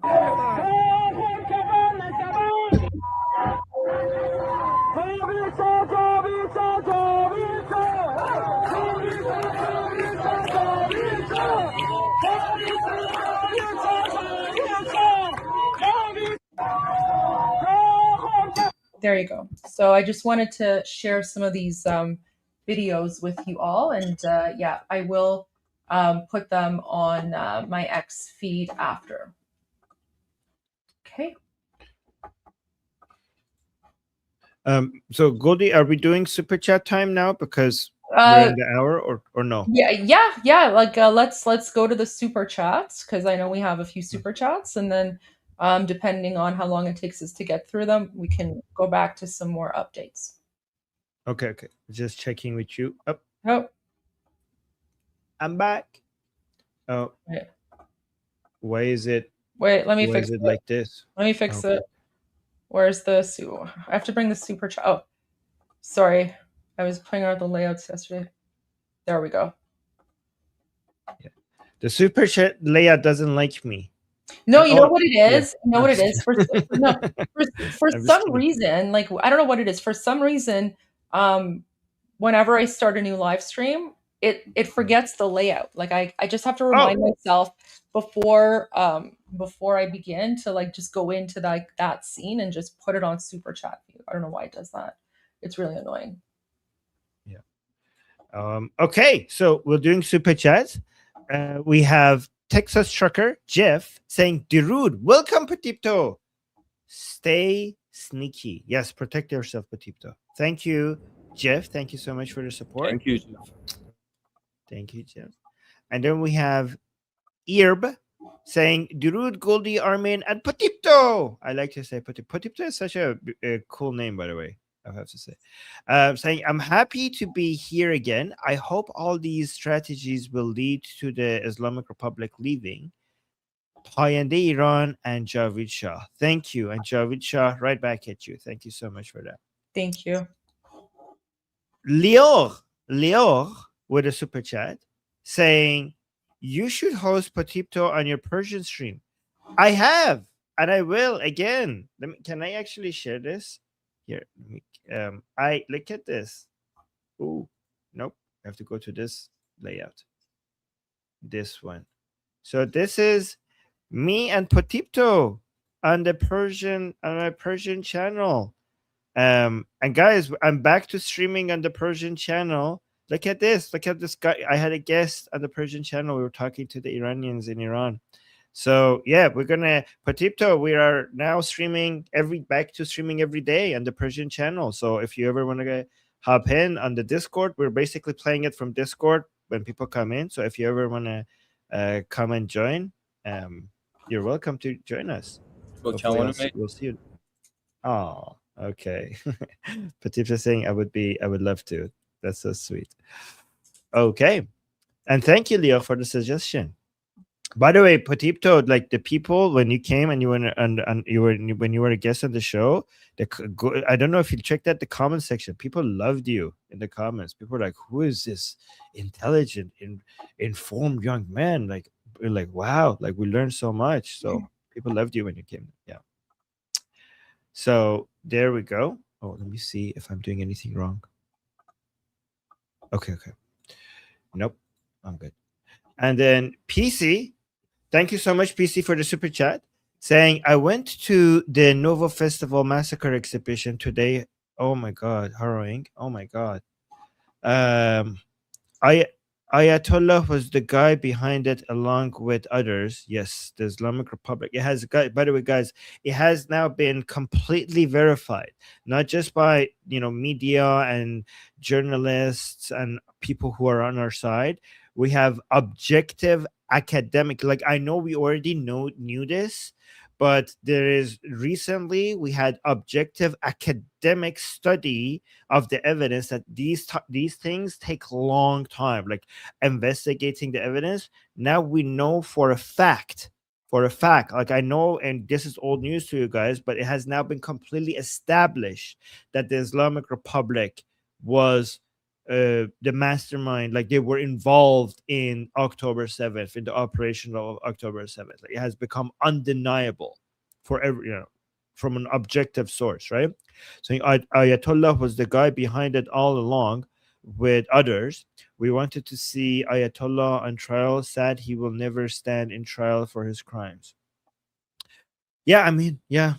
There you go. So I just wanted to share some of these videos with you all. And yeah, I will put them on my X feed after. Okay. So Goldie, are we doing super chat time now because we're in the hour, or no? Yeah. Like let's go to the super chats, because I know we have a few super chats, and then depending on how long it takes us to get through them, we can go back to some more updates. Okay. Just checking with you. Oh, I'm back. Oh, yeah. Why is it? Wait, let me why fix is it it. like this? Let me fix it. Where's the I have to bring the super chat. Oh, sorry. I was playing around with the layouts yesterday. There we go. Yeah. The super chat layout doesn't like me. No, you know what it is? Yeah. You know what it is? For some reason, like, I don't know what it is. For some reason, whenever I start a new live stream, it forgets the layout. Like I just have to remind myself before I begin to like just go into that scene and just put it on super chat view. I don't know why it does that. It's really annoying. Yeah. Okay, so we're doing super chats. We have Texas trucker Jeff saying, "Dirud, welcome Petipto. Stay sneaky. Yes, protect yourself, Petipto." Thank you, Jeff. Thank you so much for the support. Thank you, Jeff. Thank you, Jeff. And then we have Irb saying, "Dirud, Goldie, Armin, and Petipto." I like to say Petipto. Petipto is such a cool name, by the way. I have to say. Saying, I'm happy to be here again. I hope all these strategies will lead to the Islamic Republic leaving. Payende Iran and Javid Shah. Thank you. And Javid Shah, right back at you. Thank you so much for that. Thank you. Lior with a super chat saying, you should host Potipto on your Persian stream. I have, and I will again. Can I actually share this? Here, I look at this. Oh, nope. I have to go to this layout. This one. So this is me and Potipto on the on my Persian channel. And guys, I'm back to streaming on the Persian channel. Look at this. Look at this guy. I had a guest on the Persian channel. We were talking to the Iranians in Iran. So yeah, we're gonna Potipto. We are now back to streaming every day on the Persian channel. So if you ever want to hop in on the Discord, we're basically playing it from Discord when people come in. So if you ever want to come and join, you're welcome to join us. We'll see you. Oh, okay. Potipto saying I would love to. That's so sweet. Okay, and thank you, Leo, for the suggestion. By the way, Potipto, like the people when you came and you were when you were a guest on the show, I don't know if you checked out the comment section. People loved you in the comments. People were like, "Who is this intelligent, informed young man?" Like, wow, like we learned so much. So people loved you when you came. Yeah. So there we go. Oh, let me see if I'm doing anything wrong. Okay. Nope, I'm good. And then PC. Thank you so much, PC, for the super chat. Saying, I went to the Novo Festival Massacre exhibition today. Oh my God, harrowing. Oh my God. Ayatollah was the guy behind it along with others. Yes, the Islamic Republic. It has, by the way, guys, it has now been completely verified, not just by, media and journalists and people who are on our side. We have objective academic, like I know we already knew this, but recently we had objective academic study of the evidence that these things take a long time, like investigating the evidence. Now we know for a fact, like I know, and this is old news to you guys, but it has now been completely established that the Islamic Republic was the mastermind, like they were involved in October 7th, in the operation of October 7th. Like, it has become undeniable for from an objective source, right? So Ayatollah was the guy behind it all along with others. We wanted to see Ayatollah on trial. Sad he will never stand in trial for his crimes. Yeah, I mean, yeah.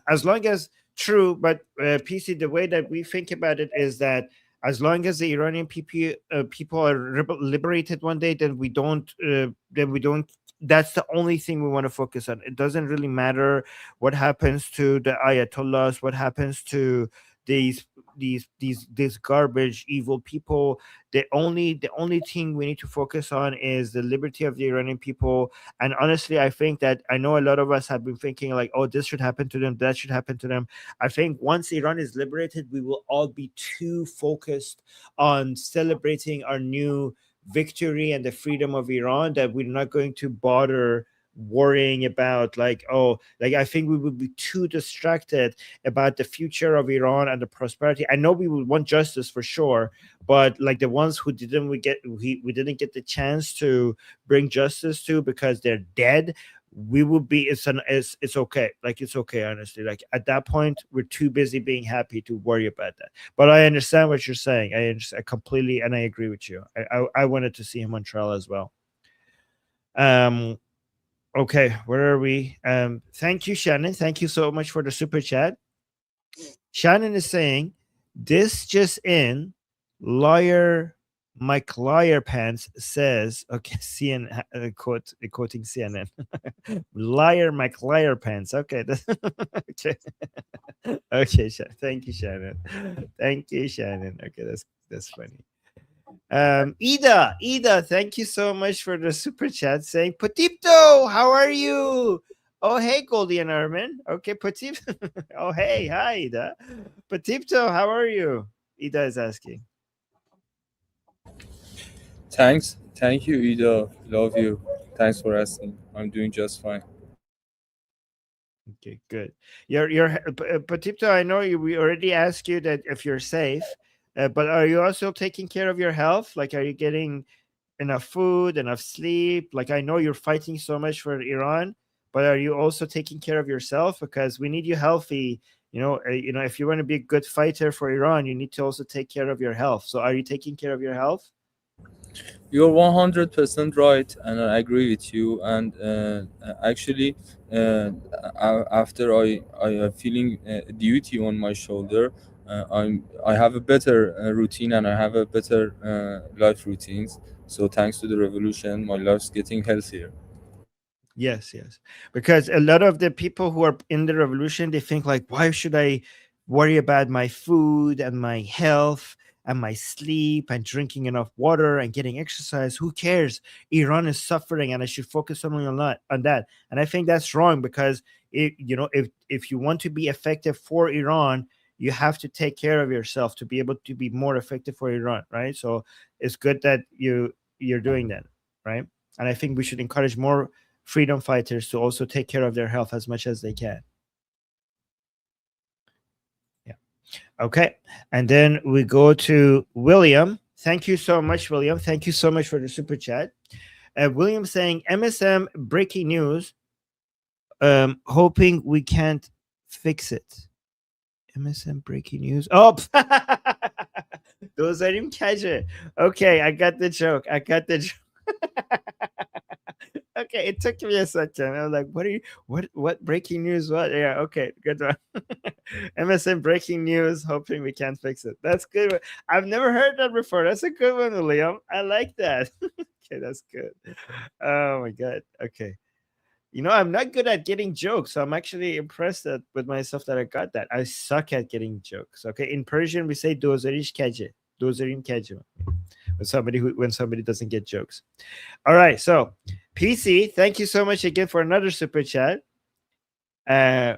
As long as true, but PC, the way that we think about it is that as long as the Iranian people are liberated one day, then we don't. That's the only thing we want to focus on. It doesn't really matter what happens to the Ayatollahs, what happens to these garbage, evil people. The only thing we need to focus on is the liberty of the Iranian people. And honestly, I think that I know a lot of us have been thinking like, oh, this should happen to them, that should happen to them. I think once Iran is liberated, we will all be too focused on celebrating our new victory and the freedom of Iran that we're not going to bother worrying about I think we would be too distracted about the future of Iran and the prosperity. I know we would want justice for sure, but like the ones who we didn't get the chance to bring justice to because they're dead, we would be it's okay. Like it's okay, honestly. Like at that point, we're too busy being happy to worry about that. But I understand what you're saying. I understand completely, and I agree with you. I wanted to see him on trial as well. Okay, where are we? Thank you, Shannon. Thank you so much for the super chat. Shannon is saying, this just in, lawyer Mike Liar Pants says, okay, CNN, quoting CNN. Liar Mike Liar Pants. Okay. Okay. Okay, thank you, Shannon. Thank you, Shannon. Okay, that's funny. Ida, thank you so much for the super chat saying, Potipto, how are you? Oh, hey, Goldie and Armin. Okay, Patip. Oh, hey, hi, Ida. Patipto, how are you? Ida is asking. Thanks. Thank you, Ida. Love you. Thanks for asking. I'm doing just fine. Okay, good. Patipto, I know we already asked you that if you're safe, but are you also taking care of your health? Like, are you getting enough food, enough sleep? Like, I know you're fighting so much for Iran, but are you also taking care of yourself? Because we need you healthy. If you want to be a good fighter for Iran, you need to also take care of your health. So, are you taking care of your health? You're 100% right, and I agree with you. And actually, after I am feeling a duty on my shoulder, I have a better routine and I have a better life routines. So thanks to the revolution, my life's getting healthier. Yes. Because a lot of the people who are in the revolution, they think like, why should I worry about my food and my health and my sleep and drinking enough water and getting exercise? Who cares? Iran is suffering and I should focus only on that. And I think that's wrong, because if you want to be effective for Iran, you have to take care of yourself to be able to be more effective for Iran, right? So it's good that you're doing that, right? And I think we should encourage more freedom fighters to also take care of their health as much as they can. Yeah. Okay. And then we go to William. Thank you so much, William. Thank you so much for the super chat. William saying, MSM breaking news. Hoping we can't fix it. MSM breaking news. Oh, those are him catcher. Okay, I got the joke. Okay, it took me a second. I was like, what breaking news? What? Yeah, okay, good one. MSN breaking news, hoping we can't fix it. That's good. I've never heard that before. That's a good one, William. I like that. Okay, that's good. Oh my god. Okay. I'm not good at getting jokes, so I'm actually impressed with myself that I got that. I suck at getting jokes. Okay, in Persian we say dozerish keje. Dozerim keje. When somebody doesn't get jokes. All right, so PC, thank you so much again for another super chat. Guys,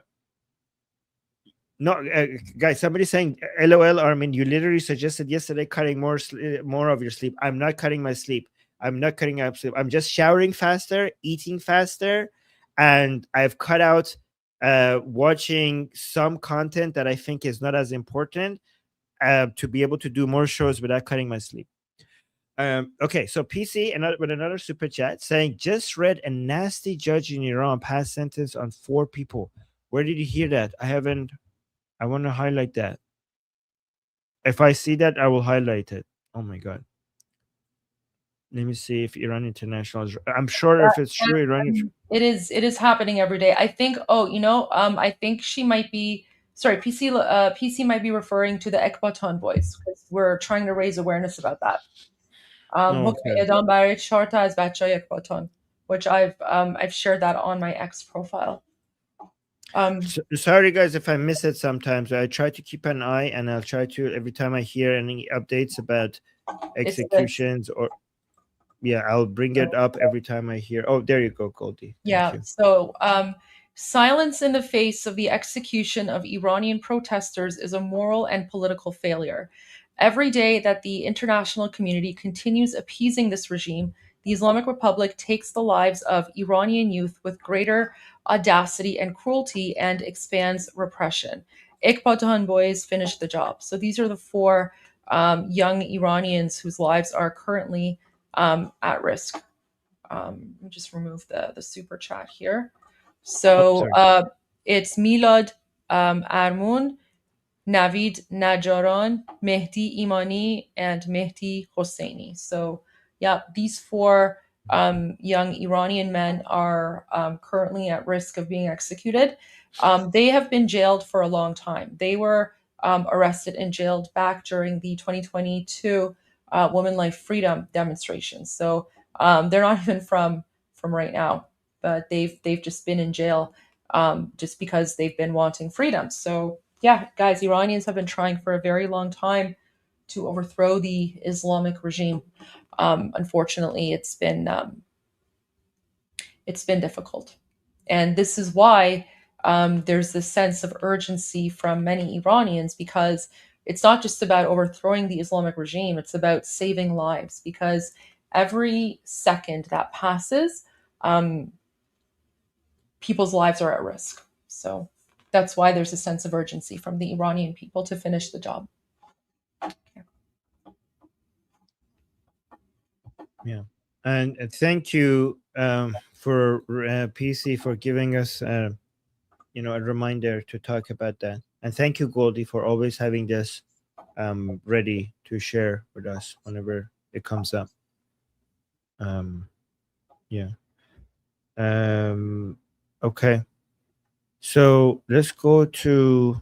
somebody's saying, LOL, Armin, you literally suggested yesterday cutting more of your sleep. I'm not cutting my sleep. I'm not cutting up sleep. I'm just showering faster, eating faster, and I've cut out watching some content that I think is not as important to be able to do more shows without cutting my sleep. Okay, so PC with another super chat saying, just read a nasty judge in Iran passed sentence on 4 people. Where did you hear that? I want to highlight that. If I see that, I will highlight it. Oh my god. Let me see if Iran International is. I'm sure if it's true, Iran. It is happening every day. I think. I think she might be. Sorry, PC. PC might be referring to the Ekbatan boys, because we're trying to raise awareness about that. Which I've shared that on my X profile. Sorry guys if I miss it sometimes. I try to keep an eye, and I'll try to every time I hear any updates about executions I'll bring it up every time I hear. Oh, there you go, Goldie. Thank you. So silence in the face of the execution of Iranian protesters is a moral and political failure. Every day that the international community continues appeasing this regime, the Islamic Republic takes the lives of Iranian youth with greater audacity and cruelty and expands repression. Ekbatan boys finish the job. So these are the 4 young Iranians whose lives are currently at risk. Let me just remove the super chat here. So it's Milad Armun, Navid Najaran, Mehdi Imani, and Mehdi Hosseini. So yeah, these 4 young Iranian men are currently at risk of being executed. They have been jailed for a long time. They were arrested and jailed back during the 2022 Women Life Freedom demonstrations. So they're not even from right now, but they've just been in jail just because they've been wanting freedom. So yeah, guys, Iranians have been trying for a very long time to overthrow the Islamic regime. Unfortunately, it's been difficult. And this is why there's this sense of urgency from many Iranians, because it's not just about overthrowing the Islamic regime, it's about saving lives, because every second that passes, people's lives are at risk. So that's why there's a sense of urgency from the Iranian people to finish the job. Yeah. And thank you for PC for giving us a reminder to talk about that. And thank you, Goldie, for always having this ready to share with us whenever it comes up. Yeah. Okay. So let's go to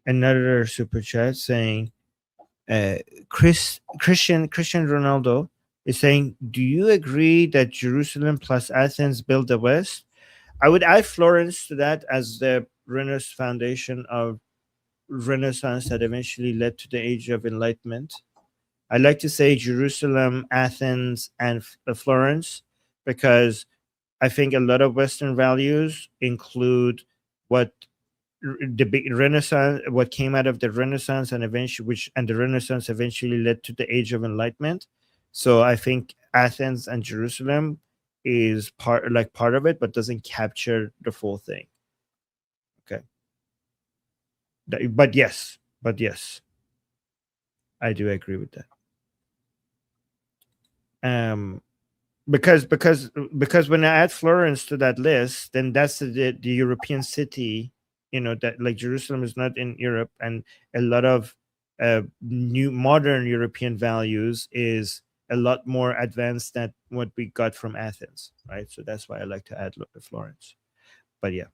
another super chat saying, Christian Ronaldo is saying, do you agree that Jerusalem plus Athens build the West? I would add Florence to that as the Renaissance foundation of Renaissance that eventually led to the Age of Enlightenment. I like to say Jerusalem, Athens, and Florence, because I think a lot of Western values include what the big Renaissance, what came out of the Renaissance, and eventually, the Renaissance eventually led to the Age of Enlightenment. So I think Athens and Jerusalem is part of it, but doesn't capture the full thing. Okay. But yes, I do agree with that. Because when I add Florence to that list, then that's the European city, that like Jerusalem is not in Europe, and a lot of new modern European values is a lot more advanced than what we got from Athens, right? So that's why I like to add Florence. But yeah.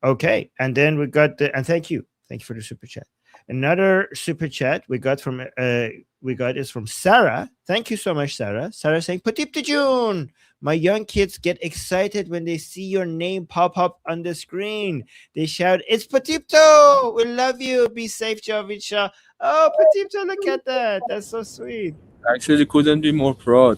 Okay. And then we got and thank you for the super chat. Another super chat we got is from Sarah. Thank you so much, Sarah. Sarah saying, Patip June, my young kids get excited when they see your name pop up on the screen. They shout, it's Patipto! We love you. Be safe, Javid Shah. Oh, Patipto, look at that. That's so sweet. Actually, couldn't be more proud.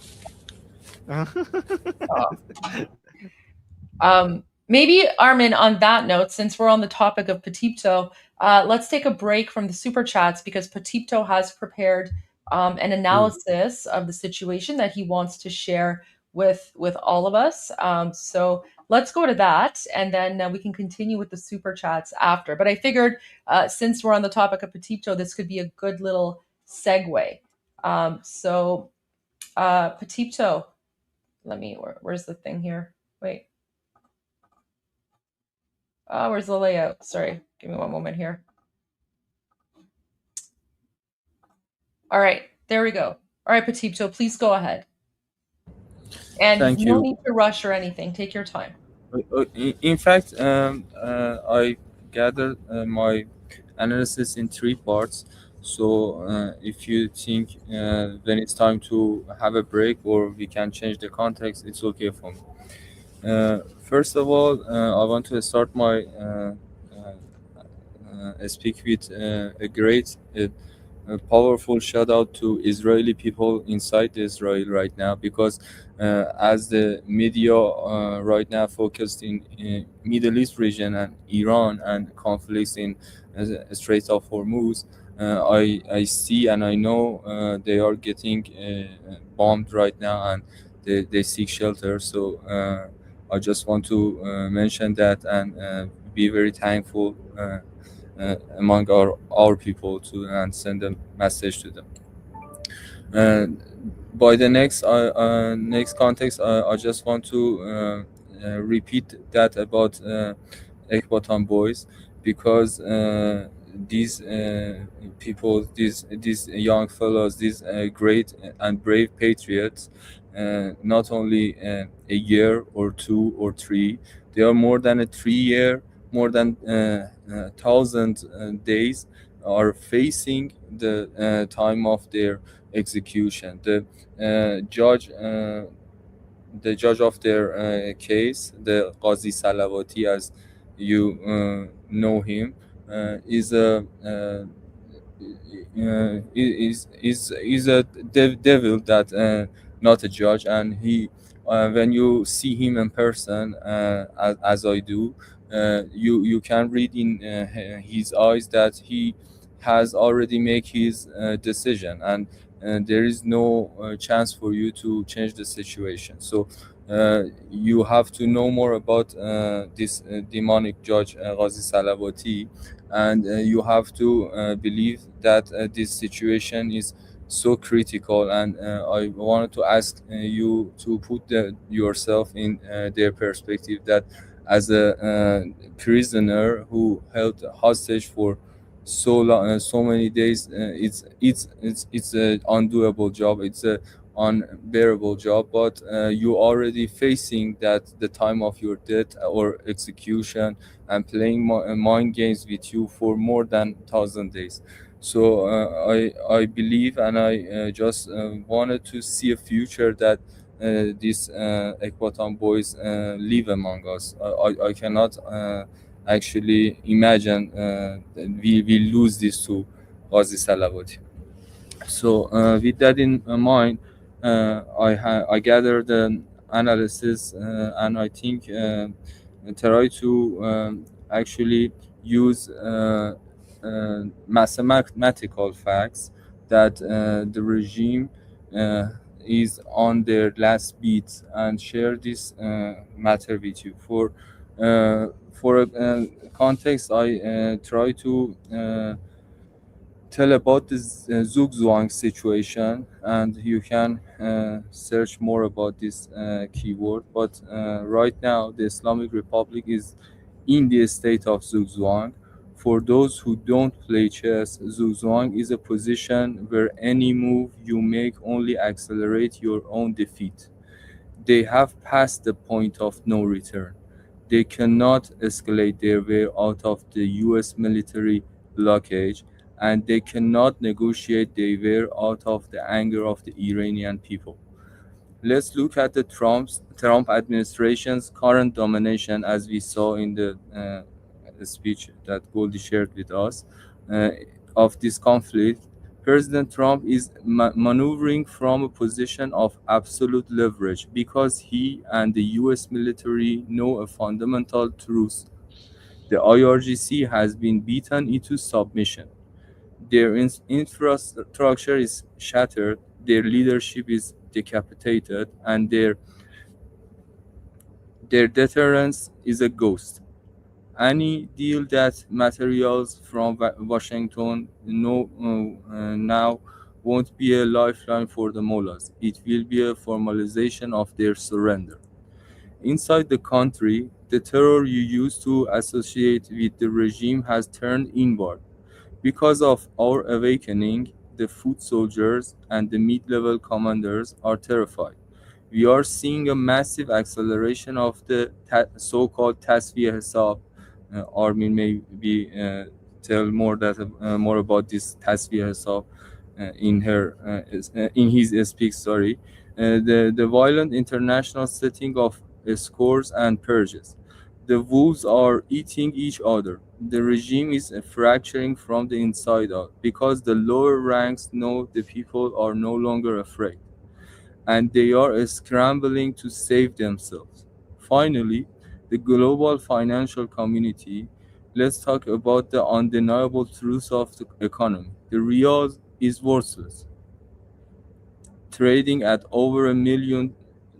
Maybe, Armin, on that note, since we're on the topic of Patipto, let's take a break from the super chats, because Patipto has prepared an analysis of the situation that he wants to share with all of us. So let's go to that, and then we can continue with the super chats after. But I figured since we're on the topic of Patipto, this could be a good little segue. So Patipto, where's the thing here? Wait. Where's the layout? Sorry, give me one moment here. All right, there we go. All right, Patipto, please go ahead. And Thank no you. need to rush or anything. Take your time. In fact, I gathered my analysis in 3 parts. So if you think when it's time to have a break or we can change the context, it's okay for me. First of all, I want to start my speak with a great, a powerful shout out to Israeli people inside Israel right now, because as the media right now focused in Middle East region and Iran and conflicts in Strait of Hormuz, I see and I know they are getting bombed right now, and they seek shelter. So I just want to mention that and be very thankful among our people and send a message to them. And by the next context, I just want to repeat that about Ekbatan boys, because these people, these young fellows, these great and brave patriots, not only a year or 2 or 3, they are more than a 3 year, more than 1,000 days are facing the time of their execution. The judge of their case, the Qazi Salawati, as you know him, is a devil, that not a judge, and he when you see him in person, as I do, you can read in his eyes that he has already made his decision, and there is no chance for you to change the situation. So you have to know more about this demonic judge Ghazi Salawati, and you have to believe that this situation is so critical, and I wanted to ask you to put yourself in their perspective, that as a prisoner who held hostage for so long, so many days, it's a undoable job, it's a unbearable job, but you already facing that the time of your death or execution, and playing mind games with you for more than 1,000 days. So I believe, and I just wanted to see a future that these Ekbatan boys live among us. I cannot actually imagine that we lose this to Ghazi Salawati. So with that in mind, I gathered an analysis, and I think try to actually use mathematical facts that the regime is on their last beat, and share this matter with you. For a context, I try to tell about this Zugzwang situation, and you can search more about this keyword. But right now, the Islamic Republic is in the state of Zugzwang. For those who don't play chess, Zugzwang is a position where any move you make only accelerate your own defeat. They have passed the point of no return. They cannot escalate their way out of the US military blockade, and they cannot negotiate their way out of the anger of the Iranian people. Let's look at the Trump administration's current domination, as we saw in the speech that Goldie shared with us, of this conflict. President Trump is maneuvering from a position of absolute leverage, because he and the US military know a fundamental truth. The IRGC has been beaten into submission. Their infrastructure is shattered, their leadership is decapitated, and their deterrence is a ghost. Any deal that materials from Washington now won't be a lifeline for the mullahs. It will be a formalization of their surrender. Inside the country, the terror you used to associate with the regime has turned inward. Because of our awakening, the foot soldiers and the mid-level commanders are terrified. We are seeing a massive acceleration of the so-called tasfiyeh hesab. Armin may be tell more about this tasfiyeh hesab in his speech. Sorry, the violent international setting of scores and purges. The wolves are eating each other. The regime is fracturing from the inside out, because the lower ranks know the people are no longer afraid, and they are scrambling to save themselves. Finally, the global financial community. Let's talk about the undeniable truth of the economy. The real is worthless, trading at over $1 million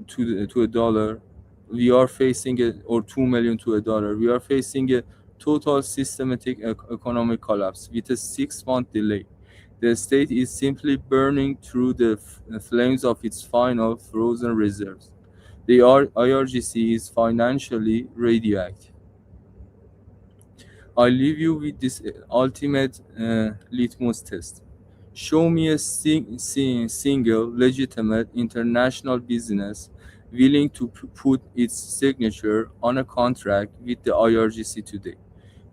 to a dollar. We are facing or 2 million to a dollar. We are facing a total systematic economic collapse with a 6-month delay. The state is simply burning through the flames of its final frozen reserves. The IRGC is financially radioactive. I leave you with this ultimate litmus test. Show me a single legitimate international business willing to put its signature on a contract with the IRGC today.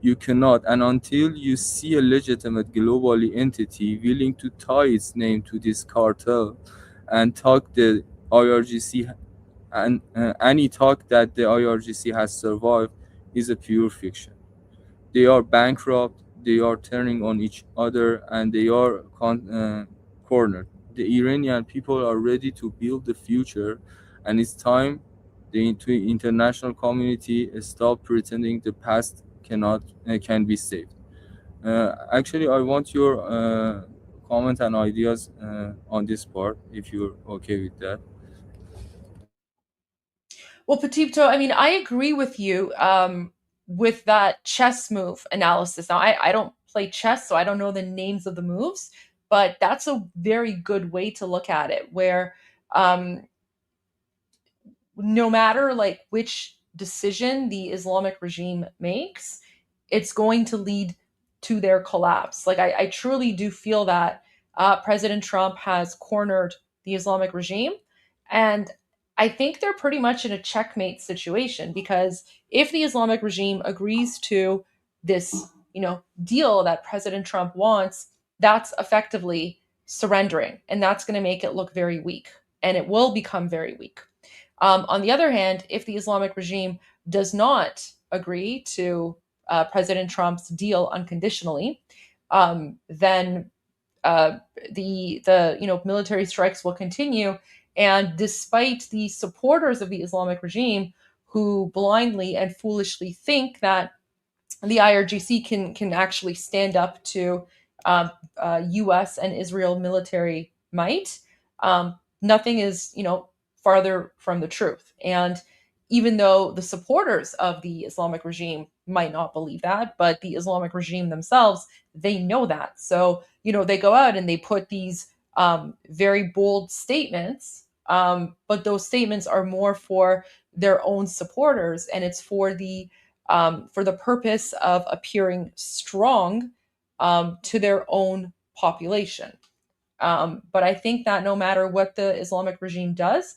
You cannot, and until you see a legitimate globally entity willing to tie its name to this cartel and talk the IRGC, and any talk that the IRGC has survived is a pure fiction. They are bankrupt, they are turning on each other, and they are cornered. The Iranian people are ready to build the future, and it's time the international community stop pretending the past can be saved. Actually, I want your comment and ideas on this part, if you're okay with that. Well, Petito, I mean, I agree with you with that chess move analysis. Now, I don't play chess, so I don't know the names of the moves, but that's a very good way to look at it, where um, no matter like which decision the Islamic regime makes, it's going to lead to their collapse. Like I truly do feel that President Trump has cornered the Islamic regime, and I think they're pretty much in a checkmate situation because if the Islamic regime agrees to this, deal that President Trump wants, that's effectively surrendering, and that's going to make it look very weak, and it will become very weak. On the other hand, if the Islamic regime does not agree to President Trump's deal unconditionally, then the military strikes will continue. And despite the supporters of the Islamic regime who blindly and foolishly think that the IRGC can actually stand up to U.S. and Israel military might, nothing is farther from the truth. And even though the supporters of the Islamic regime might not believe that, but the Islamic regime themselves, they know that. So they go out and they put these very bold statements, but those statements are more for their own supporters, and it's for the purpose of appearing strong to their own population. But I think that no matter what the Islamic regime does,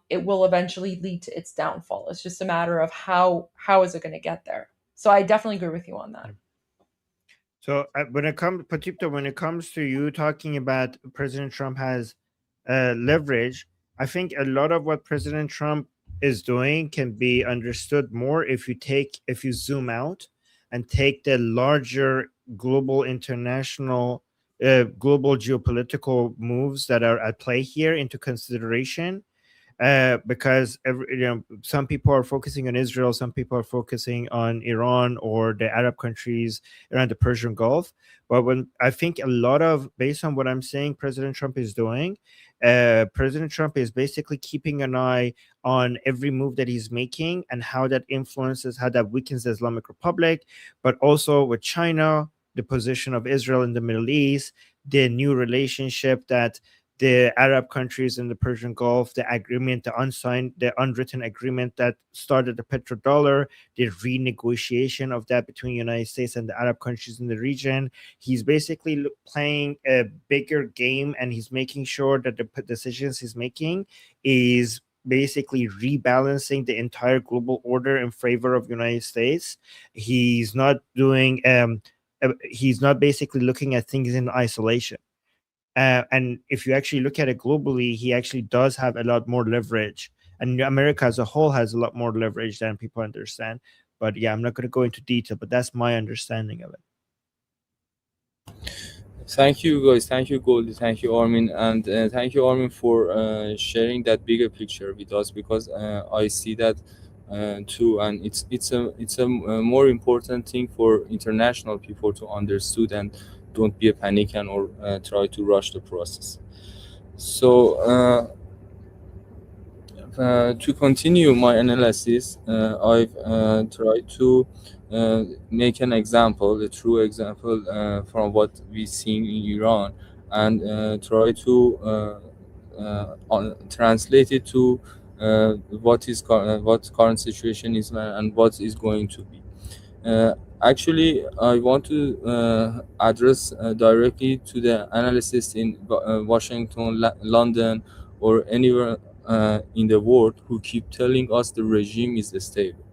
it will eventually lead to its downfall. It's just a matter of how is it going to get there. So I definitely agree with you on that. So when it comes to you talking about President Trump has leverage, I think a lot of what President Trump is doing can be understood more if you zoom out and take the larger global international global geopolitical moves that are at play here into consideration. Because some people are focusing on Israel, some people are focusing on Iran or the Arab countries around the Persian Gulf. But when I think a lot of, based on what I'm saying, President Trump is doing, President Trump is basically keeping an eye on every move that he's making and how that influences, how that weakens the Islamic Republic, but also with China, the position of Israel in the Middle East, the new relationship that the Arab countries in the Persian Gulf, the agreement, the unwritten agreement that started the petrodollar, the renegotiation of that between the United States and the Arab countries in the region. He's basically playing a bigger game, and he's making sure that the decisions he's making is basically rebalancing the entire global order in favor of the United States. He's not doing, he's not basically looking at things in isolation. And if you actually look at it globally, he actually does have a lot more leverage. And America as a whole has a lot more leverage than people understand. But yeah, I'm not going to go into detail, but that's my understanding of it. Thank you, guys. Thank you, Goldie. Thank you, Armin. And thank you, Armin, for sharing that bigger picture with us, because I see that too. And it's a more important thing for international people to understand, and don't be a panican or try to rush the process. So to continue my analysis, I've tried to make an example, a true example from what we see in Iran, and try to translate it to what current situation is and what is going to be. Actually, I want to address directly to the analysts in Washington, London, or anywhere in the world who keep telling us the regime is stable.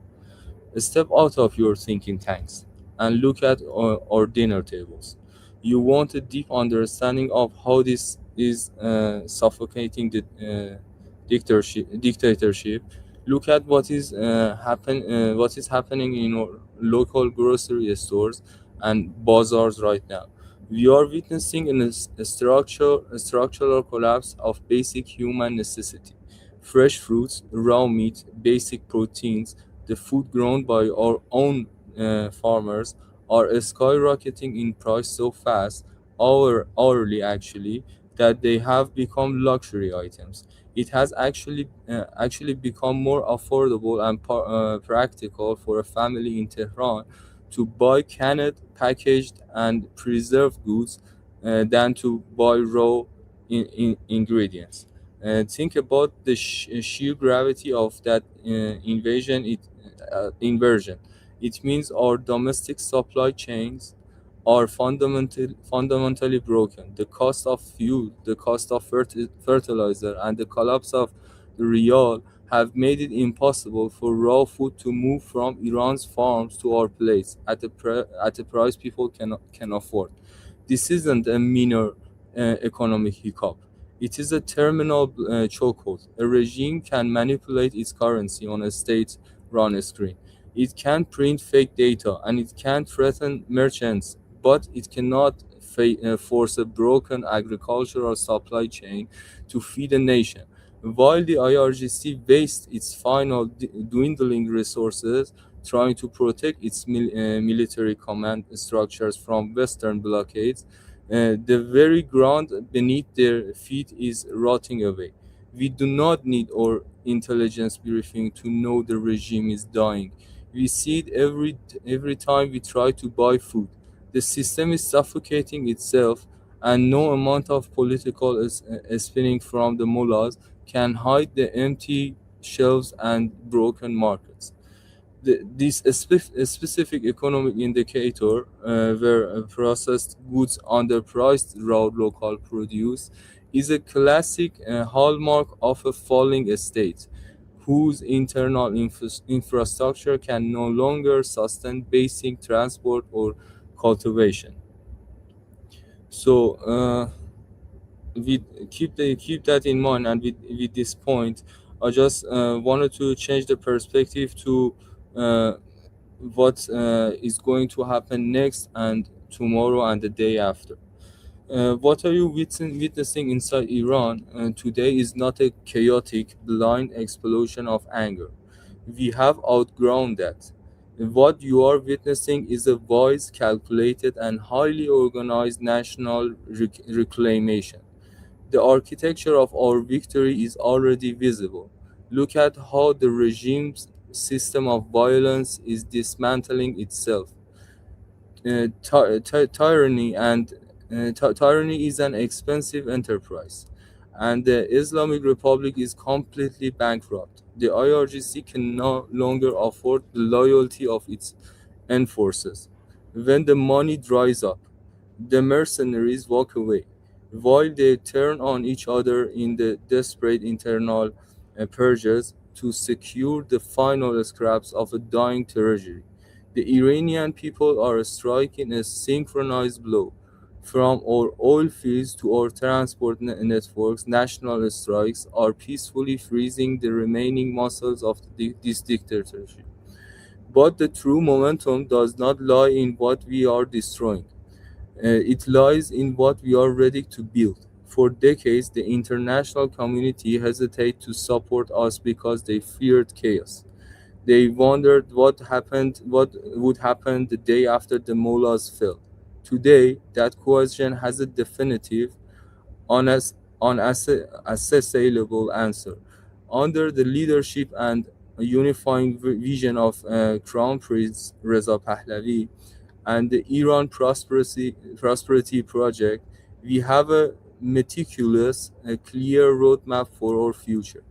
Step out of your thinking tanks and look at our dinner tables. You want a deep understanding of how this is suffocating the dictatorship. Look at what is happening in our local grocery stores and bazaars right now. We are witnessing a structural collapse of basic human necessity. fresh fruits, raw meat, basic proteins, the food grown by our own farmers are skyrocketing in price so fast, hourly actually, that they have become luxury items. It has actually become more affordable and practical for a family in Tehran to buy canned, packaged, and preserved goods than to buy raw ingredients. Think about the sheer gravity of that inversion. It means our domestic supply chains are fundamentally broken. The cost of fuel, the cost of fertilizer, and the collapse of the rial have made it impossible for raw food to move from Iran's farms to our plates at a price people can afford. This isn't a minor economic hiccup. It is a terminal chokehold. A regime can manipulate its currency on a state-run screen. It can print fake data and it can threaten merchants, but it cannot force a broken agricultural supply chain to feed a nation. While the IRGC wastes its final dwindling resources trying to protect its military command structures from Western blockades, the very ground beneath their feet is rotting away. We do not need our intelligence briefing to know the regime is dying. We see it every time we try to buy food. The system is suffocating itself, and no amount of political spinning from the mullahs can hide the empty shelves and broken markets. This specific economic indicator, where processed goods underpriced raw local produce, is a classic hallmark of a falling state whose internal infrastructure can no longer sustain basic transport or cultivation. So we keep that in mind, and with this point, I just wanted to change the perspective to uh, what is going to happen next and tomorrow and the day after. What are you witnessing inside Iran today is not a chaotic, blind explosion of anger. We have outgrown that. What you are witnessing is a wise, calculated, and highly organized national reclamation. The architecture of our victory is already visible. Look at how the regime's system of violence is dismantling itself. Tyranny is an expensive enterprise, and the Islamic Republic is completely bankrupt. The IRGC can no longer afford the loyalty of its enforcers. When the money dries up, the mercenaries walk away, while they turn on each other in the desperate internal purges to secure the final scraps of a dying treasury. The Iranian people are striking a synchronized blow. From our oil fields to our transport networks, national strikes are peacefully freezing the remaining muscles of this dictatorship. But the true momentum does not lie in what we are destroying. It lies in what we are ready to build. For decades, the international community hesitated to support us because they feared chaos. They wondered what would happen the day after the mullahs fell. Today, that question has a definitive, unassessable answer. Under the leadership and unifying vision of Crown Prince Reza Pahlavi and the Iran Prosperity Project, we have a meticulous, a clear roadmap for our future.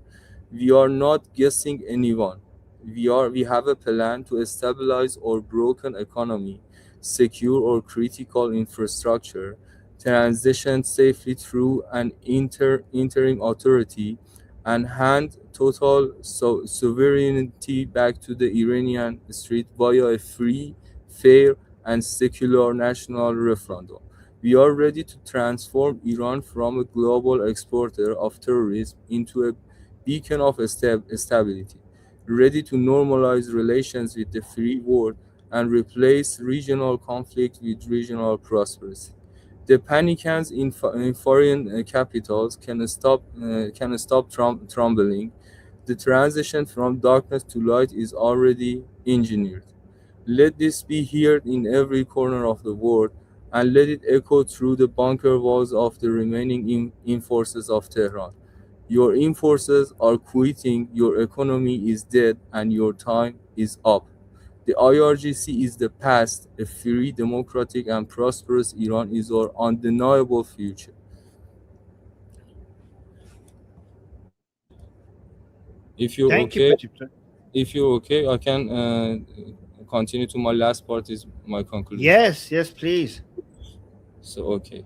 We are not guessing anyone. We have a plan to stabilize our broken economy, secure our critical infrastructure, transition safely through an interim authority, and hand total sovereignty back to the Iranian state via a free, fair, and secular national referendum. We are ready to transform Iran from a global exporter of terrorism into a beacon of stability, ready to normalize relations with the free world and replace regional conflict with regional prosperity. The panickans in foreign capitals can stop trembling. The transition from darkness to light is already engineered. Let this be heard in every corner of the world, and let it echo through the bunker walls of the remaining forces of Tehran. Your forces are quitting, your economy is dead, and your time is up. The IRGC is the past, a free, democratic, and prosperous Iran is our undeniable future. If you're Thank you, okay, Patipto. I can continue to my last part is my conclusion. Yes, yes, please. So, okay.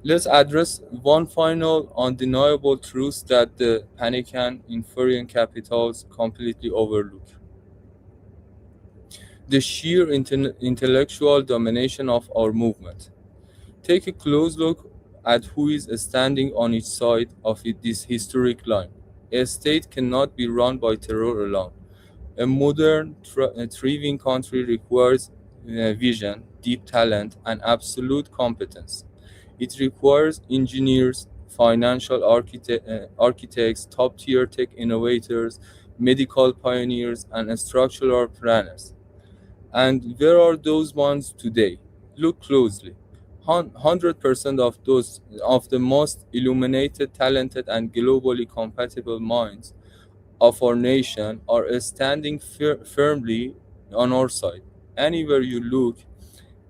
Let's address one final undeniable truth that the Panican in foreign capitals completely overlook. The sheer intellectual domination of our movement. Take a close look at who is standing on each side of this historic line. A state cannot be run by terror alone. A modern, thriving country requires vision, deep talent, and absolute competence. It requires engineers, financial architects, top-tier tech innovators, medical pioneers, and structural planners. And where are those ones today? Look closely. 100% of the most illuminated, talented, and globally compatible minds of our nation are standing firmly on our side. Anywhere you look,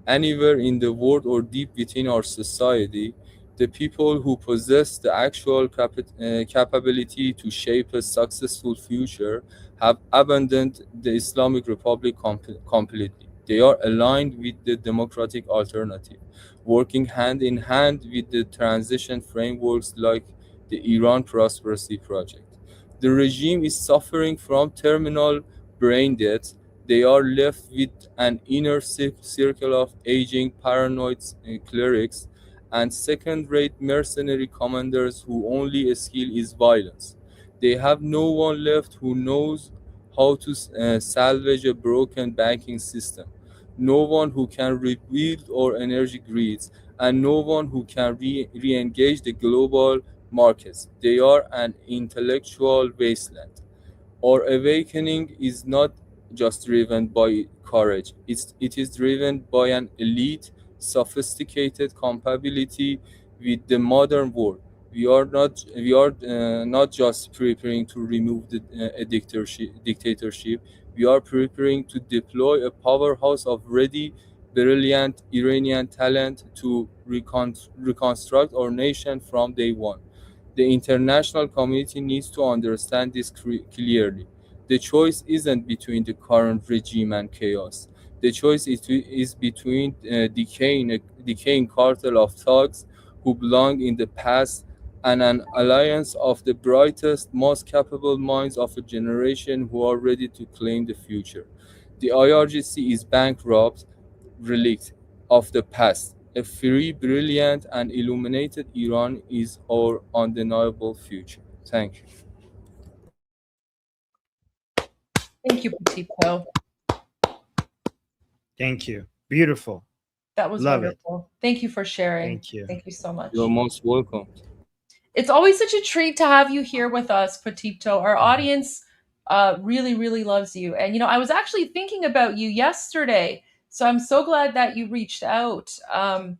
anywhere in the world or deep within our society, the people who possess the actual capability to shape a successful future have abandoned the Islamic Republic completely. They are aligned with the democratic alternative, working hand in hand with the transition frameworks like the Iran Prosperity Project. The regime is suffering from terminal brain death. They are left with an inner circle of aging paranoid clerics and second-rate mercenary commanders whose only skill is violence. They have no one left who knows how to salvage a broken banking system, no one who can rebuild our energy grids, and no one who can re-engage the global markets. They are an intellectual wasteland. Our awakening is not just driven by courage, it is driven by an elite, sophisticated compatibility with the modern world. We are not just preparing to remove a dictatorship. We are preparing to deploy a powerhouse of ready, brilliant Iranian talent to reconstruct our nation from day one. The international community needs to understand this clearly. The choice isn't between the current regime and chaos. The choice is between decaying cartel of thugs who belong in the past and an alliance of the brightest, most capable minds of a generation who are ready to claim the future. The IRGC is bankrupt, relict of the past. A free, brilliant, and illuminated Iran is our undeniable future. Thank you. Thank you, Patipto. Thank you. Beautiful. That was Love wonderful. Thank you for sharing. Thank you. Thank you so much. You're most welcome. It's always such a treat to have you here with us, Patipto. Our audience really, really loves you. And, I was actually thinking about you yesterday. So I'm so glad that you reached out, because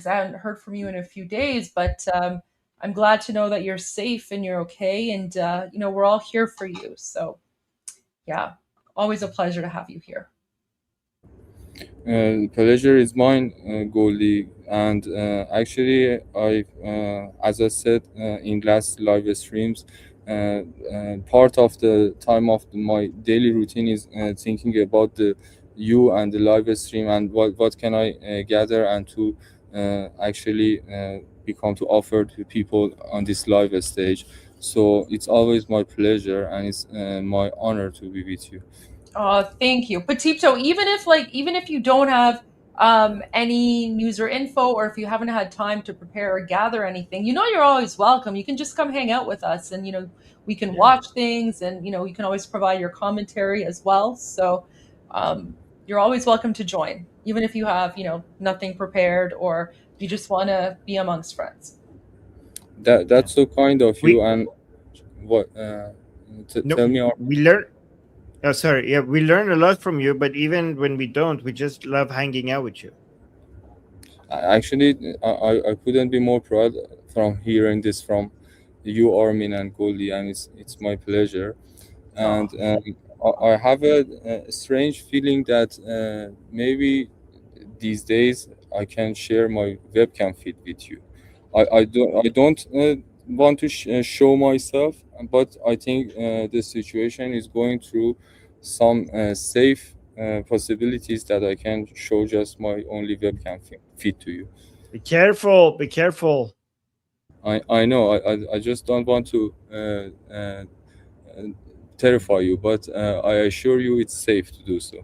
I haven't heard from you in a few days. But I'm glad to know that you're safe and you're okay. And, we're all here for you. So, yeah, always a pleasure to have you here. Pleasure is mine, Goldie. And actually, as I said in last live streams, part of the time of my daily routine is thinking about you and the live stream and what can I gather and to actually become to offer to people on this live stage. So it's always my pleasure and it's my honor to be with you. Oh, thank you. Patipto, even if you don't have any news or info, or if you haven't had time to prepare or gather anything, you're always welcome. You can just come hang out with us and we can watch things and you can always provide your commentary as well. So you're always welcome to join, even if you have, nothing prepared or you just want to be amongst friends. That's so kind of you. We And what? no, Tell me. we learn. Oh, sorry. Yeah, we learn a lot from you, but even when we don't, we just love hanging out with you. Actually, I couldn't be more proud from hearing this from you, Armin and Goldie, and it's my pleasure. And I have a strange feeling that maybe these days I can share my webcam feed with you. I don't want to show myself, but I think the situation is going through some safe possibilities that I can show just my only webcam feed to you. Be careful. Be careful. I know. I just don't want to terrify you, but I assure you it's safe to do so.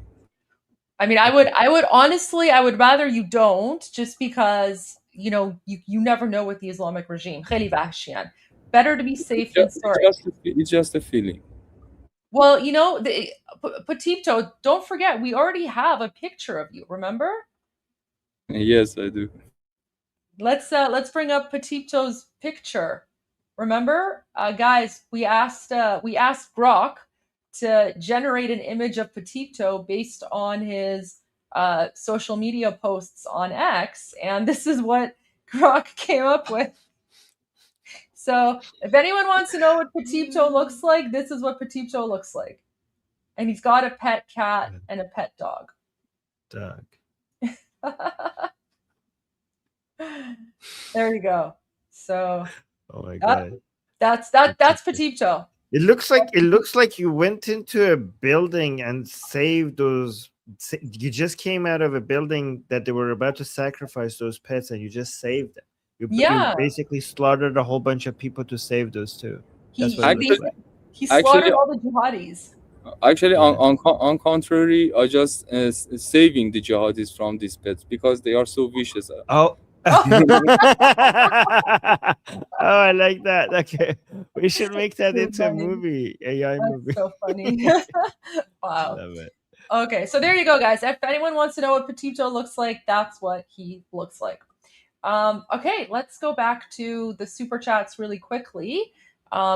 I mean, I would honestly, I would rather you don't, just because, you know, you never know with the Islamic regime. خیلی وحشیان. Better to be safe than sorry. It's just a feeling. Well, you know, Petito, don't forget, we already have a picture of you, remember? Yes, I do. Let's bring up Petito's picture. Remember, guys, we asked Grok to generate an image of Petito based on his social media posts on X, and this is what Grok came up with. So if anyone wants to know what Petito looks like, this is what Petito looks like. And he's got a pet cat and a pet dog. There you go. So oh my god. That's Petito. It looks like you went into a building and saved those. You just came out of a building that they were about to sacrifice those pets, and you just saved them. You basically slaughtered a whole bunch of people to save those two. That's what he slaughtered all the jihadis. Actually, on contrary, I just saving the jihadis from these pets because they are so vicious. Oh. Oh, I like that. Okay, we should make that into a movie, AI movie. So funny. Wow. Love it. Okay, so there you go, guys. If anyone wants to know what Petito looks like, that's what he looks like. Okay, let's go back to the super chats really quickly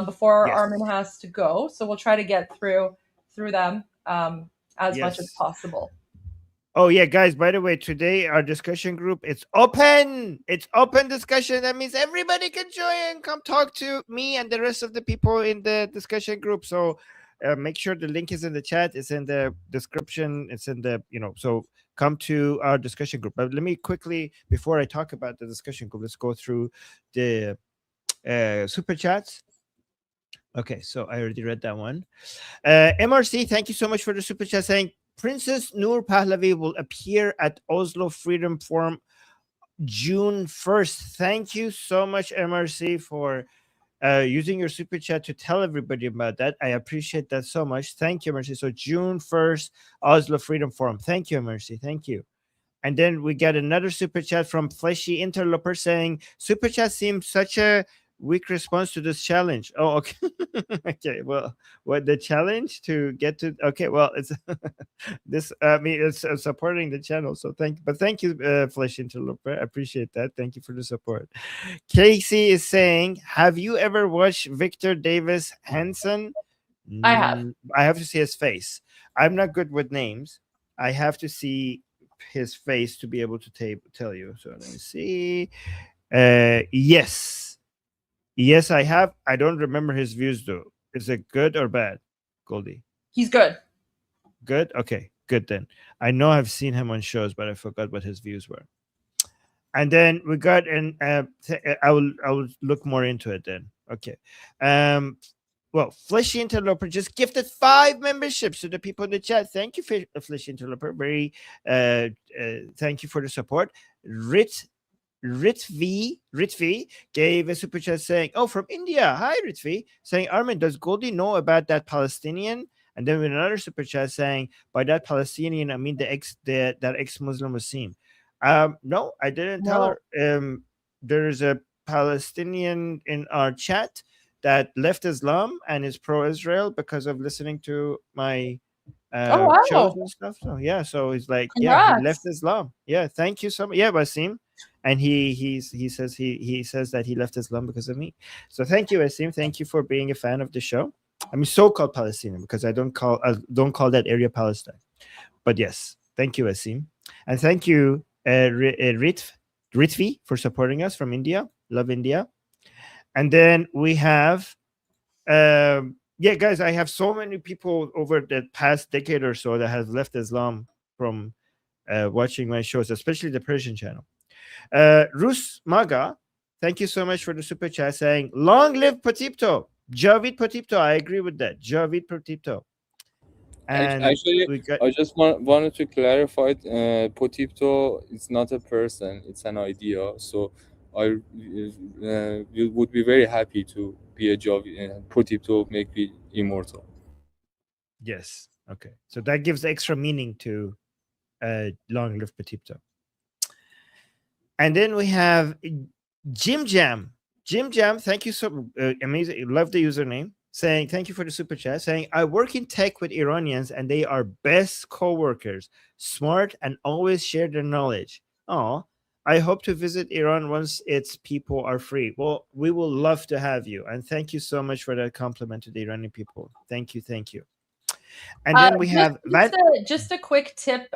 before Armin has to go. So we'll try to get through them as much as possible. Oh yeah, guys, by the way, today our discussion group, it's open discussion. That means everybody can join, come talk to me and the rest of the people in the discussion group. So make sure the link is in the chat, it's in the description, it's in the, so come to our discussion group. But let me quickly, before I talk about the discussion group, let's go through the super chats. Okay, so I already read that one. MRC, thank you so much for the super chat, saying Princess Noor Pahlavi will appear at Oslo Freedom Forum June 1st. Thank you so much, MRC, for using your super chat to tell everybody about that. I appreciate that so much. Thank you, MRC. So June 1st, Oslo Freedom Forum. Thank you, MRC. Thank you. And then we got another super chat from Fleshy Interloper saying, super chat seems such a weak response to this challenge. Oh, okay. Okay, well, what the challenge to get to? Okay, well, it's this. I mean, it's supporting the channel. So thank you, Flesh Interloper. I appreciate that. Thank you for the support. Casey is saying, have you ever watched Victor Davis Hanson? I have. I have to see his face. I'm not good with names. I have to see his face to be able to tell you. So let me see. Yes, I have. I don't remember his views though. Is it good or bad, Goldie? He's good. Good? Okay, good then. I know I've seen him on shows, but I forgot what his views were. And then we got I will look more into it then. Okay. Well, Fleshy Interloper just gifted 5 memberships to the people in the chat. Thank you, Fleshy Interloper. Very thank you for the support. Ritvi gave a super chat saying, "Oh, from India. Hi, Ritvi." Saying, "Armin, does Goldie know about that Palestinian?" And then with another super chat saying, "By that Palestinian, I mean that ex-Muslim Wasim." No, I didn't tell her. There is a Palestinian in our chat that left Islam and is pro-Israel because of listening to my shows and stuff. So yeah, so he's like, Congrats. he left Islam. Yeah, thank you so much. Yeah, Wasim. and he says that he left Islam because of me. So thank you, Asim. Thank you for being a fan of the show. I mean, so-called Palestinian, because I don't call that area Palestine. But yes, thank you, Asim, and thank you, Ritvi, for supporting us from India. Love India. And then we have, yeah, guys, I have so many people over the past decade or so that has left Islam from watching my shows, especially the Persian channel. Rus Maga, thank you so much for the super chat saying, long live Potipto. Javid Potipto. I agree with that. Javid Potipto. And Actually, I just wanted to clarify, Potipto is not a person, it's an idea. So I would be very happy to be a Javid. Potipto make me immortal. Yes. Okay. So that gives extra meaning to long live Potipto. And then we have Jim Jam. Jim Jam, thank you so amazing. Love the username. Saying thank you for the super chat. Saying I work in tech with Iranians and they are best co-workers, smart and always share their knowledge. Oh, I hope to visit Iran once its people are free. Well, we will love to have you, and thank you so much for that compliment to the Iranian people. Thank you, thank you. And then we have just a quick tip,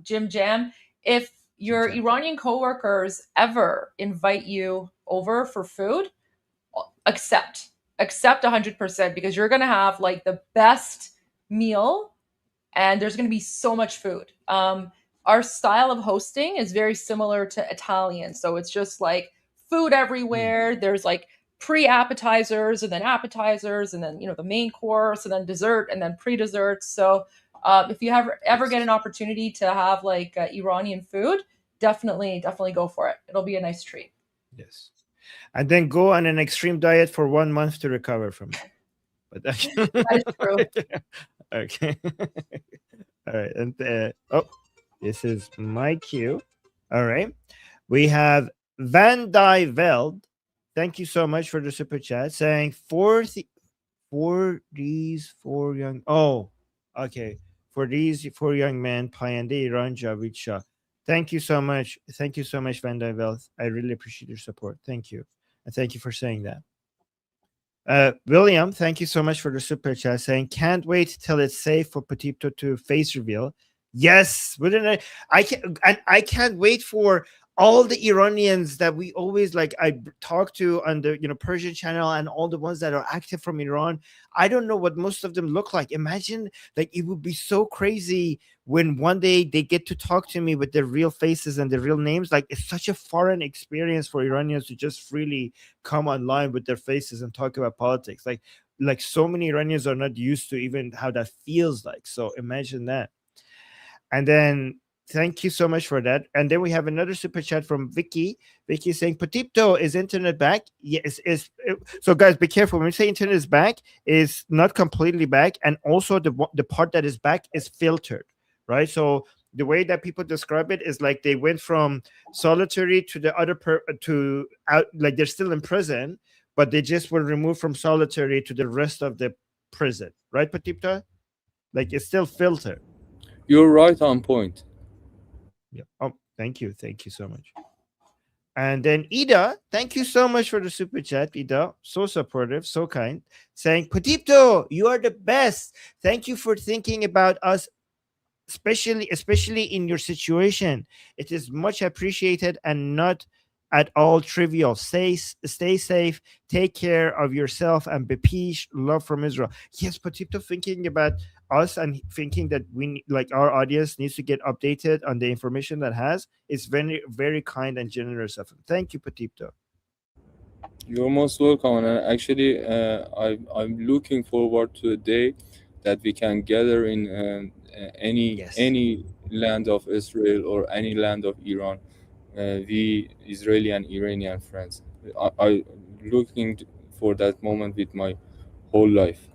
Jim Jam. If your Iranian coworkers ever invite you over for food, accept 100%, because you're going to have like the best meal and there's going to be so much food. Our style of hosting is very similar to Italian. So it's just like food everywhere. There's like pre-appetizers and then appetizers and then, the main course and then dessert and then pre-dessert. So if you ever get an opportunity to have like Iranian food, definitely go for it. It'll be a nice treat. Yes. And then go on an extreme diet for 1 month to recover from it. But that is true. Okay. All right. And this is my cue. All right. We have Van Die Veld. Thank you so much for the super chat saying for these four young. Oh, okay. For these four young men, Payande Iran Javid Shah. Thank you so much. Thank you so much, Van Die Veld. I really appreciate your support. Thank you. And thank you for saying that. William, thank you so much for the super chat saying, can't wait till it's safe for Potipto to face reveal. Yes, wouldn't I can't wait for all the Iranians that we always I talk to on the Persian channel, and all the ones that are active from Iran. I don't know what most of them look like. Imagine it would be so crazy when one day they get to talk to me with their real faces and their real names. It's such a foreign experience for Iranians to just freely come online with their faces and talk about politics. Like so many Iranians are not used to even how that feels like. So imagine that. And then thank you so much for that. And then we have another super chat from Vicky. Vicky saying, Potipto, is internet back? Yes. So guys, be careful. When we say internet is back, is not completely back. And also the part that is back is filtered, right? So the way that people describe it is they went from solitary to the other they're still in prison, but they just were removed from solitary to the rest of the prison, right, Potipto? It's still filtered. You're right on point. Yeah. Oh, thank you so much. And then Ida, thank you so much for the super chat, Ida. So supportive, so kind, saying, Potipto, you are the best. Thank you for thinking about us, especially in your situation. It is much appreciated and not at all trivial. Stay safe, take care of yourself, and be peace. Love from Israel. Yes, Potipto thinking about us and thinking that we our audience needs to get updated on the information that has is very, very kind and generous of him. Thank you, Potipto. You're most welcome. And actually, I'm looking forward to a day that we can gather in any land of Israel or any land of Iran. We Israeli and Iranian friends. I'm looking for that moment with my whole life.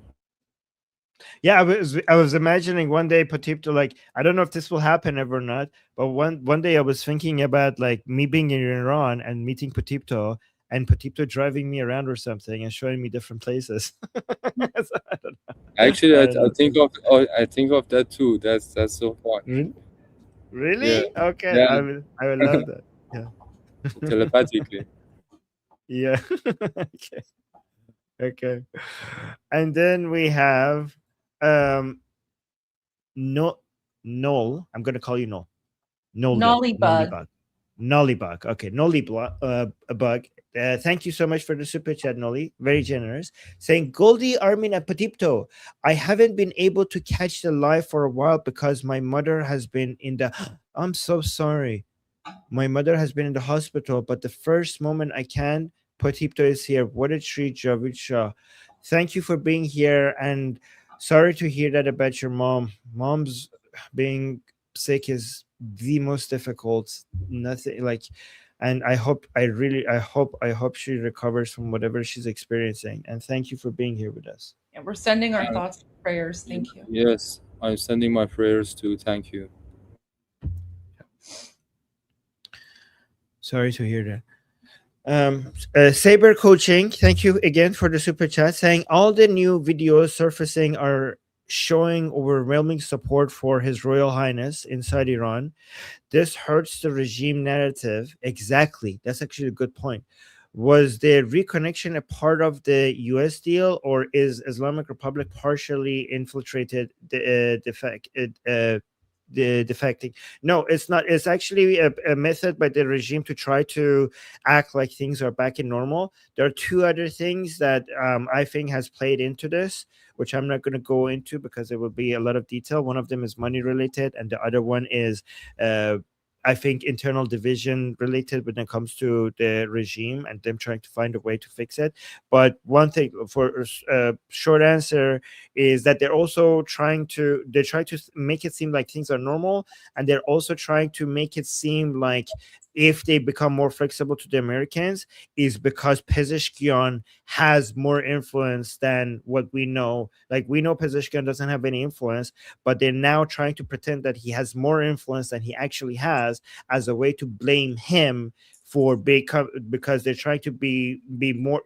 Yeah, I was imagining one day Potipto, I don't know if this will happen ever or not, but one day I was thinking about me being in Iran and meeting Potipto, and Potipto driving me around or something and showing me different places. So, I don't know. Actually, I think of that too. That's so fun. Really? Yeah. Okay, Yeah. I will love that. Yeah. telepathically. Yeah. Okay. Okay. And then we have no Noel. I'm gonna call you Noel. Nollybug. Nollybug. Okay, Nollybug. Bug. Thank you so much for the super chat, Nolly. Very generous. Saying Goldie, Armin, and Patipto. I haven't been able to catch the live for a while because my mother has been in the. I'm so sorry. My mother has been in the hospital, but the first moment I can, Patipto is here. What a treat, Javid Shah. Thank you for being here, and sorry to hear that about your mom. Mom's being sick is the most difficult. Nothing like, and I hope she recovers from whatever she's experiencing. And thank you for being here with us. Yeah, we're sending our thoughts and prayers. Thank you. Yes, I'm sending my prayers too. Thank you. Sorry to hear that. Saber Coaching, thank you again for the super chat, saying all the new videos surfacing are showing overwhelming support for His Royal Highness inside Iran. This hurts the regime narrative. Exactly. That's actually a good point. Was the reconnection a part of the US deal, or is Islamic Republic partially infiltrated the defecting? No, it's not. It's actually a method by the regime to try to act like things are back in normal. There are two other things that I think has played into this, which I'm not going to go into because it will be a lot of detail. One of them is money related, and the other one is I think internal division related when it comes to the regime and them trying to find a way to fix it. But one thing for short answer is that they're also trying to make it seem like things are normal, and they're also trying to make it seem like if they become more flexible to the Americans is because Pezeshkian has more influence than what we know. Like we know Pezeshkian doesn't have any influence, but they're now trying to pretend that he has more influence than he actually has as a way to blame him for because they're trying to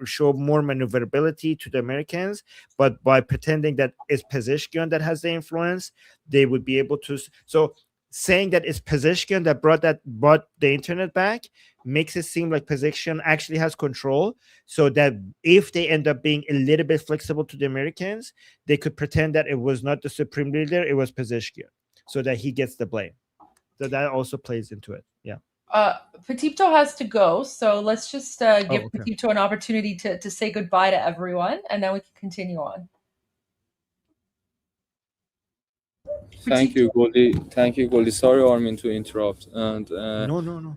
show more maneuverability to the Americans, but by pretending that it's Pezeshkian that has the influence, they would be able to. So saying that it's Pezeshkian that brought the internet back makes it seem like Pezeshkian actually has control, so that if they end up being a little bit flexible to the Americans, they could pretend that it was not the supreme leader, it was Pezeshkian, so that he gets the blame. So that also plays into it. Yeah. Patipto has to go, so let's just give Patipto an opportunity to say goodbye to everyone, and then we can continue on. Thank you, Goldie. Thank you, Goldie. Sorry, Armin, to interrupt. And no.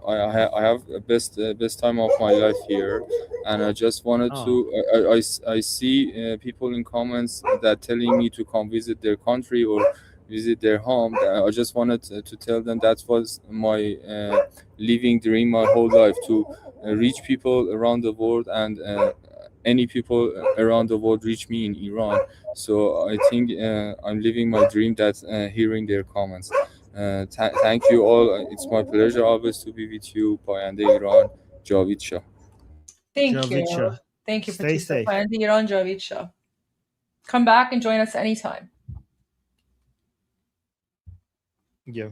I have the best time of my life here, and I just wanted to. I see people in comments that telling me to come visit their country or visit their home. I just wanted to tell them that was my living dream my whole life, to reach people around the world, and any people around the world reach me in Iran. So I think I'm living my dream. That's hearing their comments. Thank you all. It's my pleasure always to be with you. Payande Iran, Javid Shah. Thank you. Thank you, Patipto. Payande Iran, Javid Shah. Come back and join us anytime. Yeah.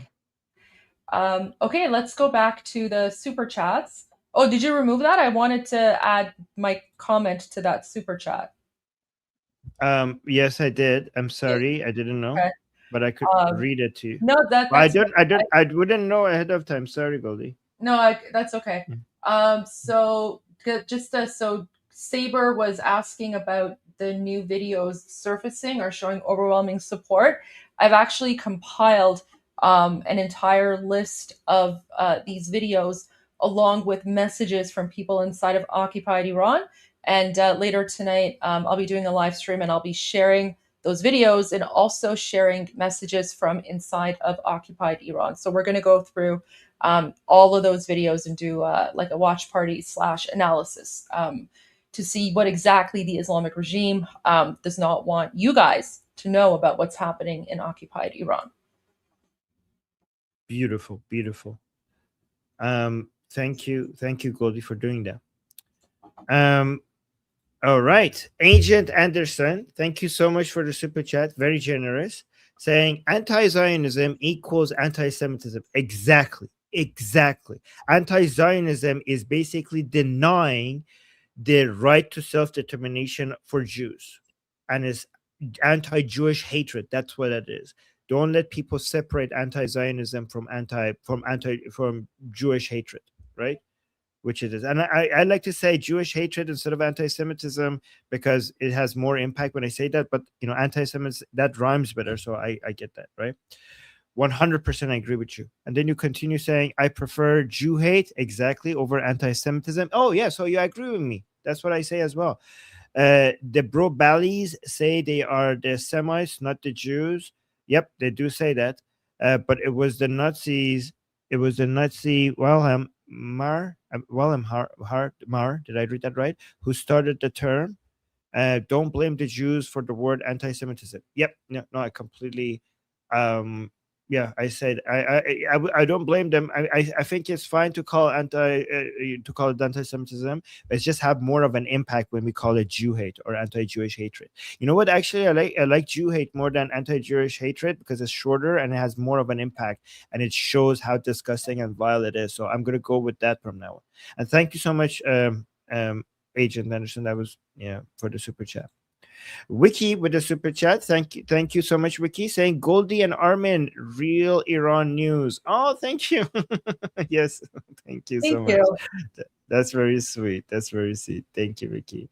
Okay, let's go back to the super chats. Oh, did you remove that? I wanted to add my comment to that super chat. Yes, I did. I'm sorry, I didn't know, but I could read it to you. No, I wouldn't know ahead of time. Sorry, Goldie. No, that's okay. So so Saber was asking about the new videos surfacing or showing overwhelming support. I've actually compiled an entire list of these videos along with messages from people inside of occupied Iran. And later tonight, I'll be doing a live stream and I'll be sharing those videos and also sharing messages from inside of occupied Iran. So we're going to go through all of those videos and do like a watch party / analysis to see what exactly the Islamic regime does not want you guys to know about what's happening in occupied Iran. Beautiful, beautiful. Thank you, Goldie, for doing that. All right, Agent Anderson, thank you so much for the super chat. Very generous. Saying anti-Zionism equals anti-Semitism. Exactly. Exactly. Anti-Zionism is basically denying the right to self-determination for Jews, and is anti-Jewish hatred. That's what it is. Don't let people separate anti-Zionism from Jewish hatred, right? Which it is. And I like to say Jewish hatred instead of anti-Semitism because it has more impact when I say that. But anti-Semitism, that rhymes better, so I get that, right? 100% I agree with you. And then you continue saying, I prefer Jew hate exactly over anti-Semitism. Oh, yeah, so you agree with me. That's what I say as well. The bro Ballies say they are the Semites, not the Jews. Yep, they do say that. But it was the Nazis. It was the Nazi Wilhelm Marr. Did I read that right? Who started the term. Don't blame the Jews for the word anti-Semitism. Yep, no, I completely. Yeah, I said I don't blame them. I think it's fine to call it anti-Semitism. But it's just have more of an impact when we call it Jew hate or anti-Jewish hatred. You know what? Actually, I like Jew hate more than anti-Jewish hatred because it's shorter and it has more of an impact and it shows how disgusting and vile it is. So I'm gonna go with that from now on. And thank you so much, Agent Anderson. That was for the super chat. Wiki with the super chat. Thank you so much, Wiki. Saying Goldie and Armin, real Iran news. Oh, thank you. Yes, thank you so much. That's very sweet. That's very sweet. Thank you, Wiki.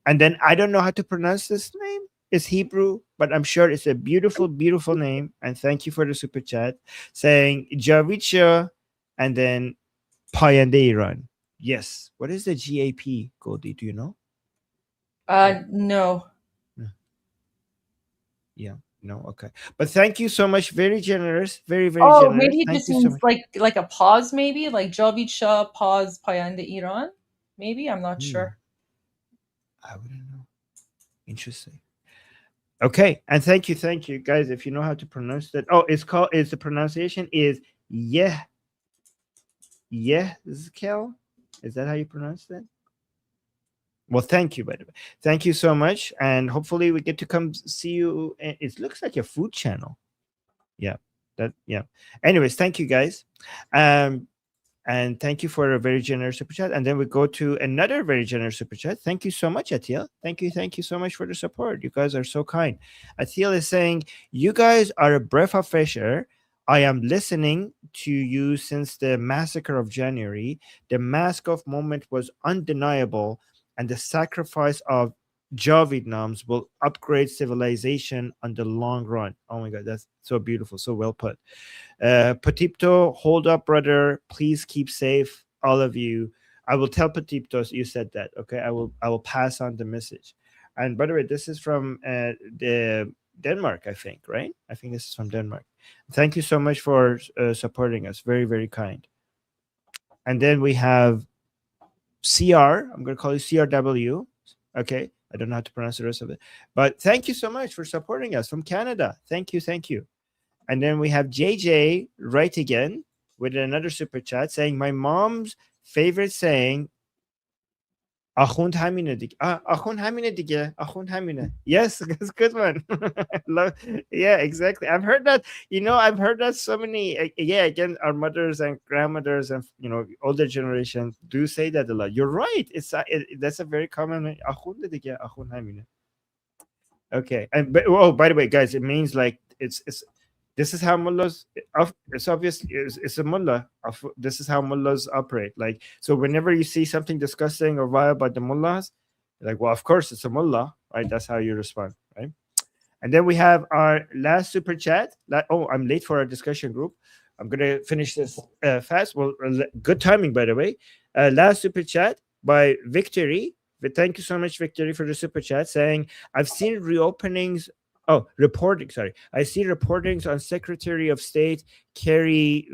And then I don't know how to pronounce this name. It's Hebrew, but I'm sure it's a beautiful, beautiful name. And thank you for the super chat. Saying Javicha and then Payande Iran. Yes. What is the GAP, Goldie? Do you know? No. Yeah, no, okay. But thank you so much. Very generous. Very, very generous. Oh, maybe it thank just you so means much. like a pause, maybe like Javid Shah pause Payande Iran. Maybe I'm not sure. I wouldn't know. Interesting. Okay, and thank you, guys. If you know how to pronounce that, the pronunciation is Yehzkel. Is that how you pronounce that? Well, thank you, by the way. Thank you so much, and hopefully we get to come see you. It looks like a food channel. Yeah, Anyways, thank you, guys, and thank you for a very generous super chat. And then we go to another very generous super chat. Thank you so much, Atil. Thank you so much for the support. You guys are so kind. Atil is saying, "You guys are a breath of fresh air. I am listening to you since the massacre of January. The mask off moment was undeniable, and the sacrifice of Javidnams will upgrade civilization on the long run." Oh my God, that's so beautiful, so well put. Patipto, hold up, brother. Please keep safe, all of you. I will tell Patipto you said that. Okay, I will pass on the message. And by the way, this is from the Denmark, I think, right? I think this is from Denmark. Thank you so much for supporting us. Very, very kind. And then we have CR. I'm going to call you CRW. Okay. I don't know how to pronounce the rest of it. But thank you so much for supporting us from Canada. Thank you. And then we have JJ right again with another super chat saying, my mom's favorite saying, "Akhund hamine dige." Akhund hamine dige. Akhund hamine. Yes, that's a good one. Yeah, exactly. I've heard that. I've heard that so many. Again, our mothers and grandmothers and older generation do say that a lot. You're right. That's a very common. Akhund dige. Akhund hamine. Okay, by the way, guys, it means like it's. This is how mullahs. It's obvious. It's a mullah. This is how mullahs operate. Like, so, whenever you see something disgusting or vile by the mullahs, you're like, well, of course it's a mullah, right? That's how you respond, right? And then we have our last super chat. I'm late for our discussion group. I'm gonna finish this fast. Well, good timing, by the way. Last super chat by Victory. Thank you so much, Victory, for the super chat, saying, "I've seen reopenings." Reporting. Sorry, I see reportings on Secretary of State Kerry.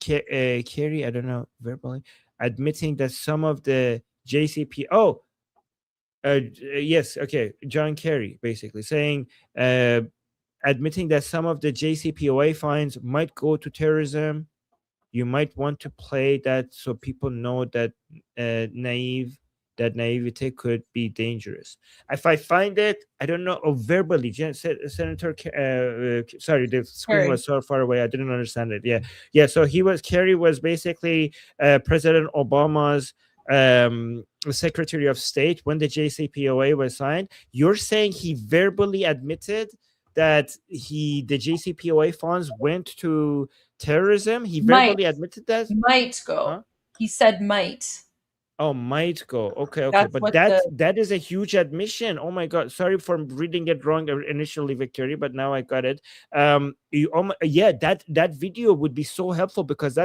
I don't know verbally admitting that some of the JCP. Yes, okay, John Kerry basically saying, admitting that some of the JCPOA fines might go to terrorism. You might want to play that so people know that naive that naivete could be dangerous. If I find it, I don't know, verbally, Senator, sorry, the screen was so far away, I didn't understand it. Yeah. So Kerry was basically President Obama's Secretary of State when the JCPOA was signed. You're saying he verbally admitted that the JCPOA funds went to terrorism? He verbally admitted that? Might go. Huh? He said might. Oh, might go. Okay. That's But what that is a huge admission. Oh my God. Sorry for reading it wrong initially, Victoria, but now I got it. Yeah, that video would be so helpful, because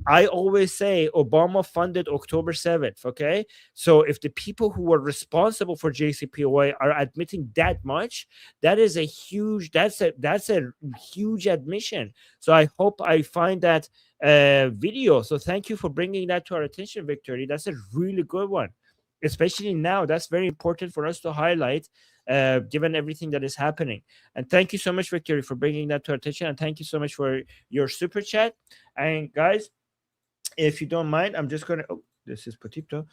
I always say Obama funded October 7th. Okay. So if the people who were responsible for JCPOA are admitting that much, that's a huge admission. So I hope I find that video. So thank you for bringing that to our attention, Victoria. That's a really good one, especially now. That's very important for us to highlight, given everything that is happening. And thank you so much, Victoria, for bringing that to our attention. And thank you so much for your super chat. And guys, if you don't mind, I'm just gonna this is Potito.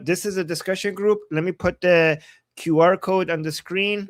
This is a discussion group. Let me put the QR code on the screen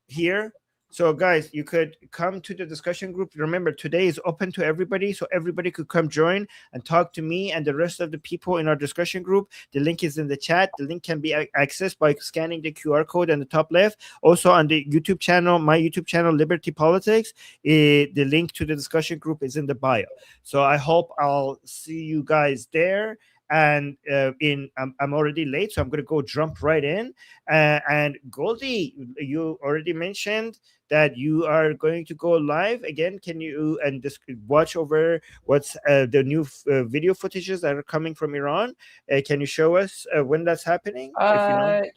here. So guys, you could come to the discussion group. Remember, today is open to everybody, so everybody could come join and talk to me and the rest of the people in our discussion group. The link is in the chat. The link can be accessed by scanning the QR code on the top left. Also on the YouTube channel, my YouTube channel, Liberty Politics, the link to the discussion group is in the bio. So I hope I'll see you guys there. And I'm already late, so I'm going to go jump right in. And Goldie, you already mentioned that you are going to go live again. Can you just watch over what's the new video footages that are coming from Iran? Can you show us when that's happening?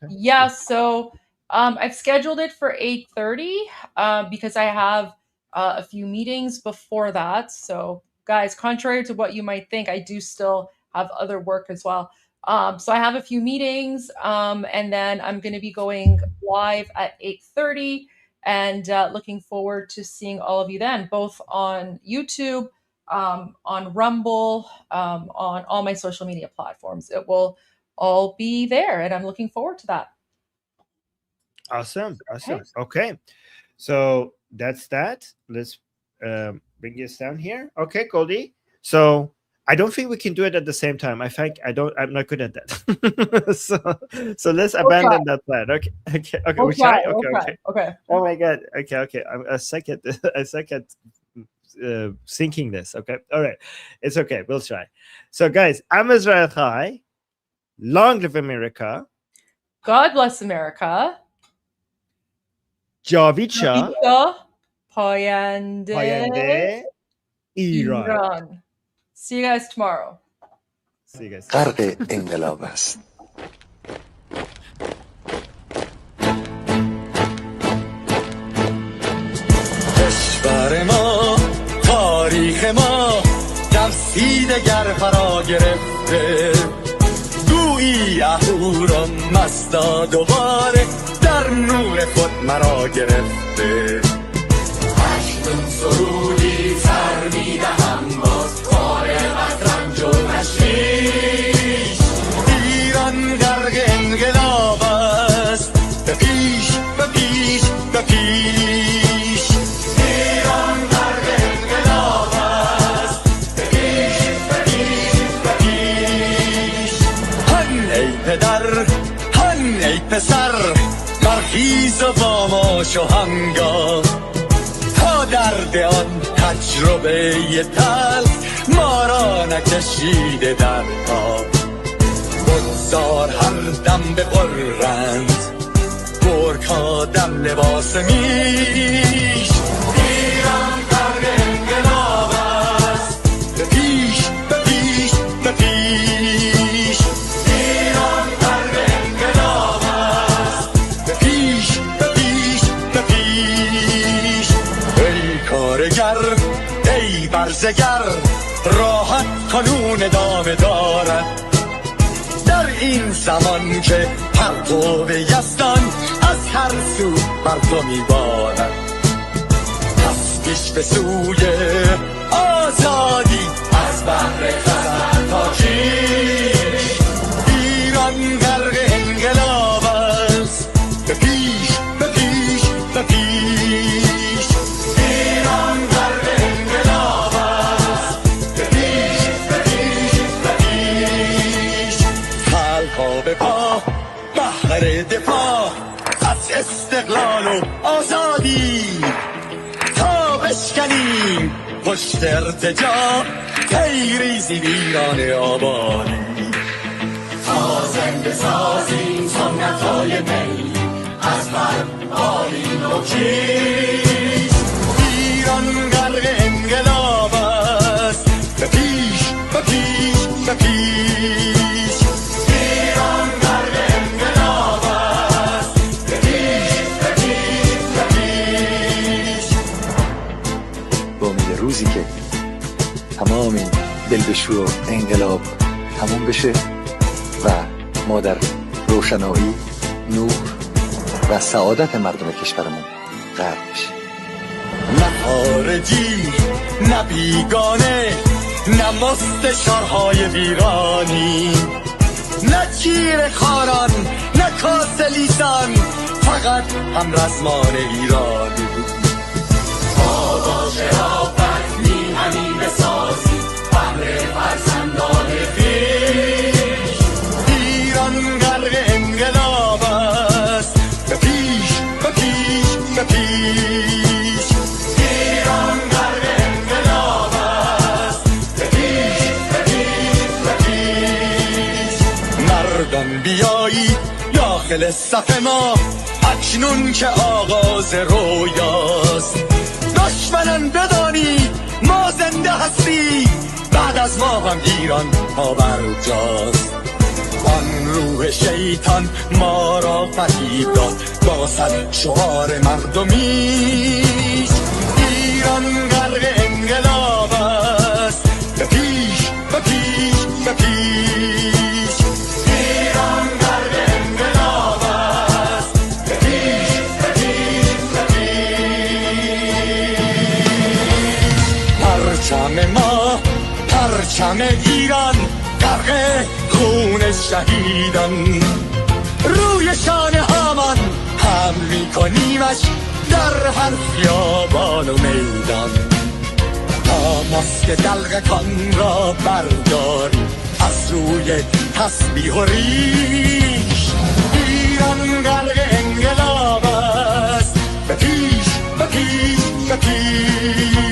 Yeah, so I've scheduled it for 8:30 because I have a few meetings before that. So guys, contrary to what you might think, I do still have other work as well. So I have a few meetings, and then I'm going to be going live at 8:30, and looking forward to seeing all of you then, both on YouTube, on Rumble, on all my social media platforms. It will all be there, and I'm looking forward to that. Awesome. Okay. So that's that. Let's bring this down here. Okay, Goldie. So I don't think we can do it at the same time. I'm not good at that. so let's abandon that plan. Okay. We'll try. Okay. Oh my God. Okay. I suck at syncing this. Okay. All right. It's okay. We'll try. So guys, I'm Israel Chai. Long live America. God bless America. Javid Shah. Payande Iran. See you guys tomorrow. See you guys. غرق انقلاب است. کشور ما، تاریخ ما در سینگر فرا گرفته، گویی اهورا مستا دوباره در نور خود مرا گرفته. هشتم سرودی سر میدهم باز فارغ از رنج و تشویش، ایران غرق انقلاب است، به پیش به پیش به پیش. ایران غرق انقلاب است، به پیش به پیش به پیش. هن ای پدر، هن ای پسر، برخیز و با ما شهنگاه، تا درد آن تجربه تلخ ما را نکشیده در پا. بگذار هر دم ببرند گرگ‌ها دم لباس میش. ایران غرق انقلاب است، به پیش به پیش به پیش. ایران غرق انقلاب است، به پیش به پیش به پیش. ای کارگر، ای برزگر، راحت کنون ادامه دارد در این زمان که پرتو یزدان از هر سو بر تو میبارد. پس پیش به سوی آزادی از بحر خزر تا چین. ایران و آزادی تا بشکنیم پشت ارتجاع تیریزی ویران آبادی تا زنده سازیم سنت‌های می از بر آیین و کیش ایران غرق انقلاب است به پیش به پیش به پیش ایران غرق انقلاب است به پیش به پیش به پیش به امید روزی که تمام این دلبشو و انقلاب تموم بشه و ما در روشنایی، نور و سعادت مردم کشورمون غرق بشیم. نه خارجی نه بیگانه نه مستشارهای ویرانی نه چیر خاران نه کاسلیسان فقط هم رزمان ایرانی با شرافت میهنی بسازی بهر فرزندان خویش ایران غرق انقلاب است به پیش به پیش به پیش ایران غرق انقلاب است به پیش به پیش به پیش مردان بیایی داخل صف ما اکنون که آغاز رویاست دشمنان بدانید ما زنده هستیم بعد از ما هم ایران پابرجاست آن روح شیطان ما را فریب داد با صد شعار مردمیش ایران غرق انقلاب است به پیش به پیش به پیش ایران غرق انقلاب است به پیش به پیش به پیش پرچم ما پرچم ایران غرق خون شهیدان روی شانه هامان حمل میکنیمش در هر خیابان و میدان تا ماسک دلقکان را برداریم از روی تسبیح و ریش ایران غرق انقلاب است به پیش به پیش به پیش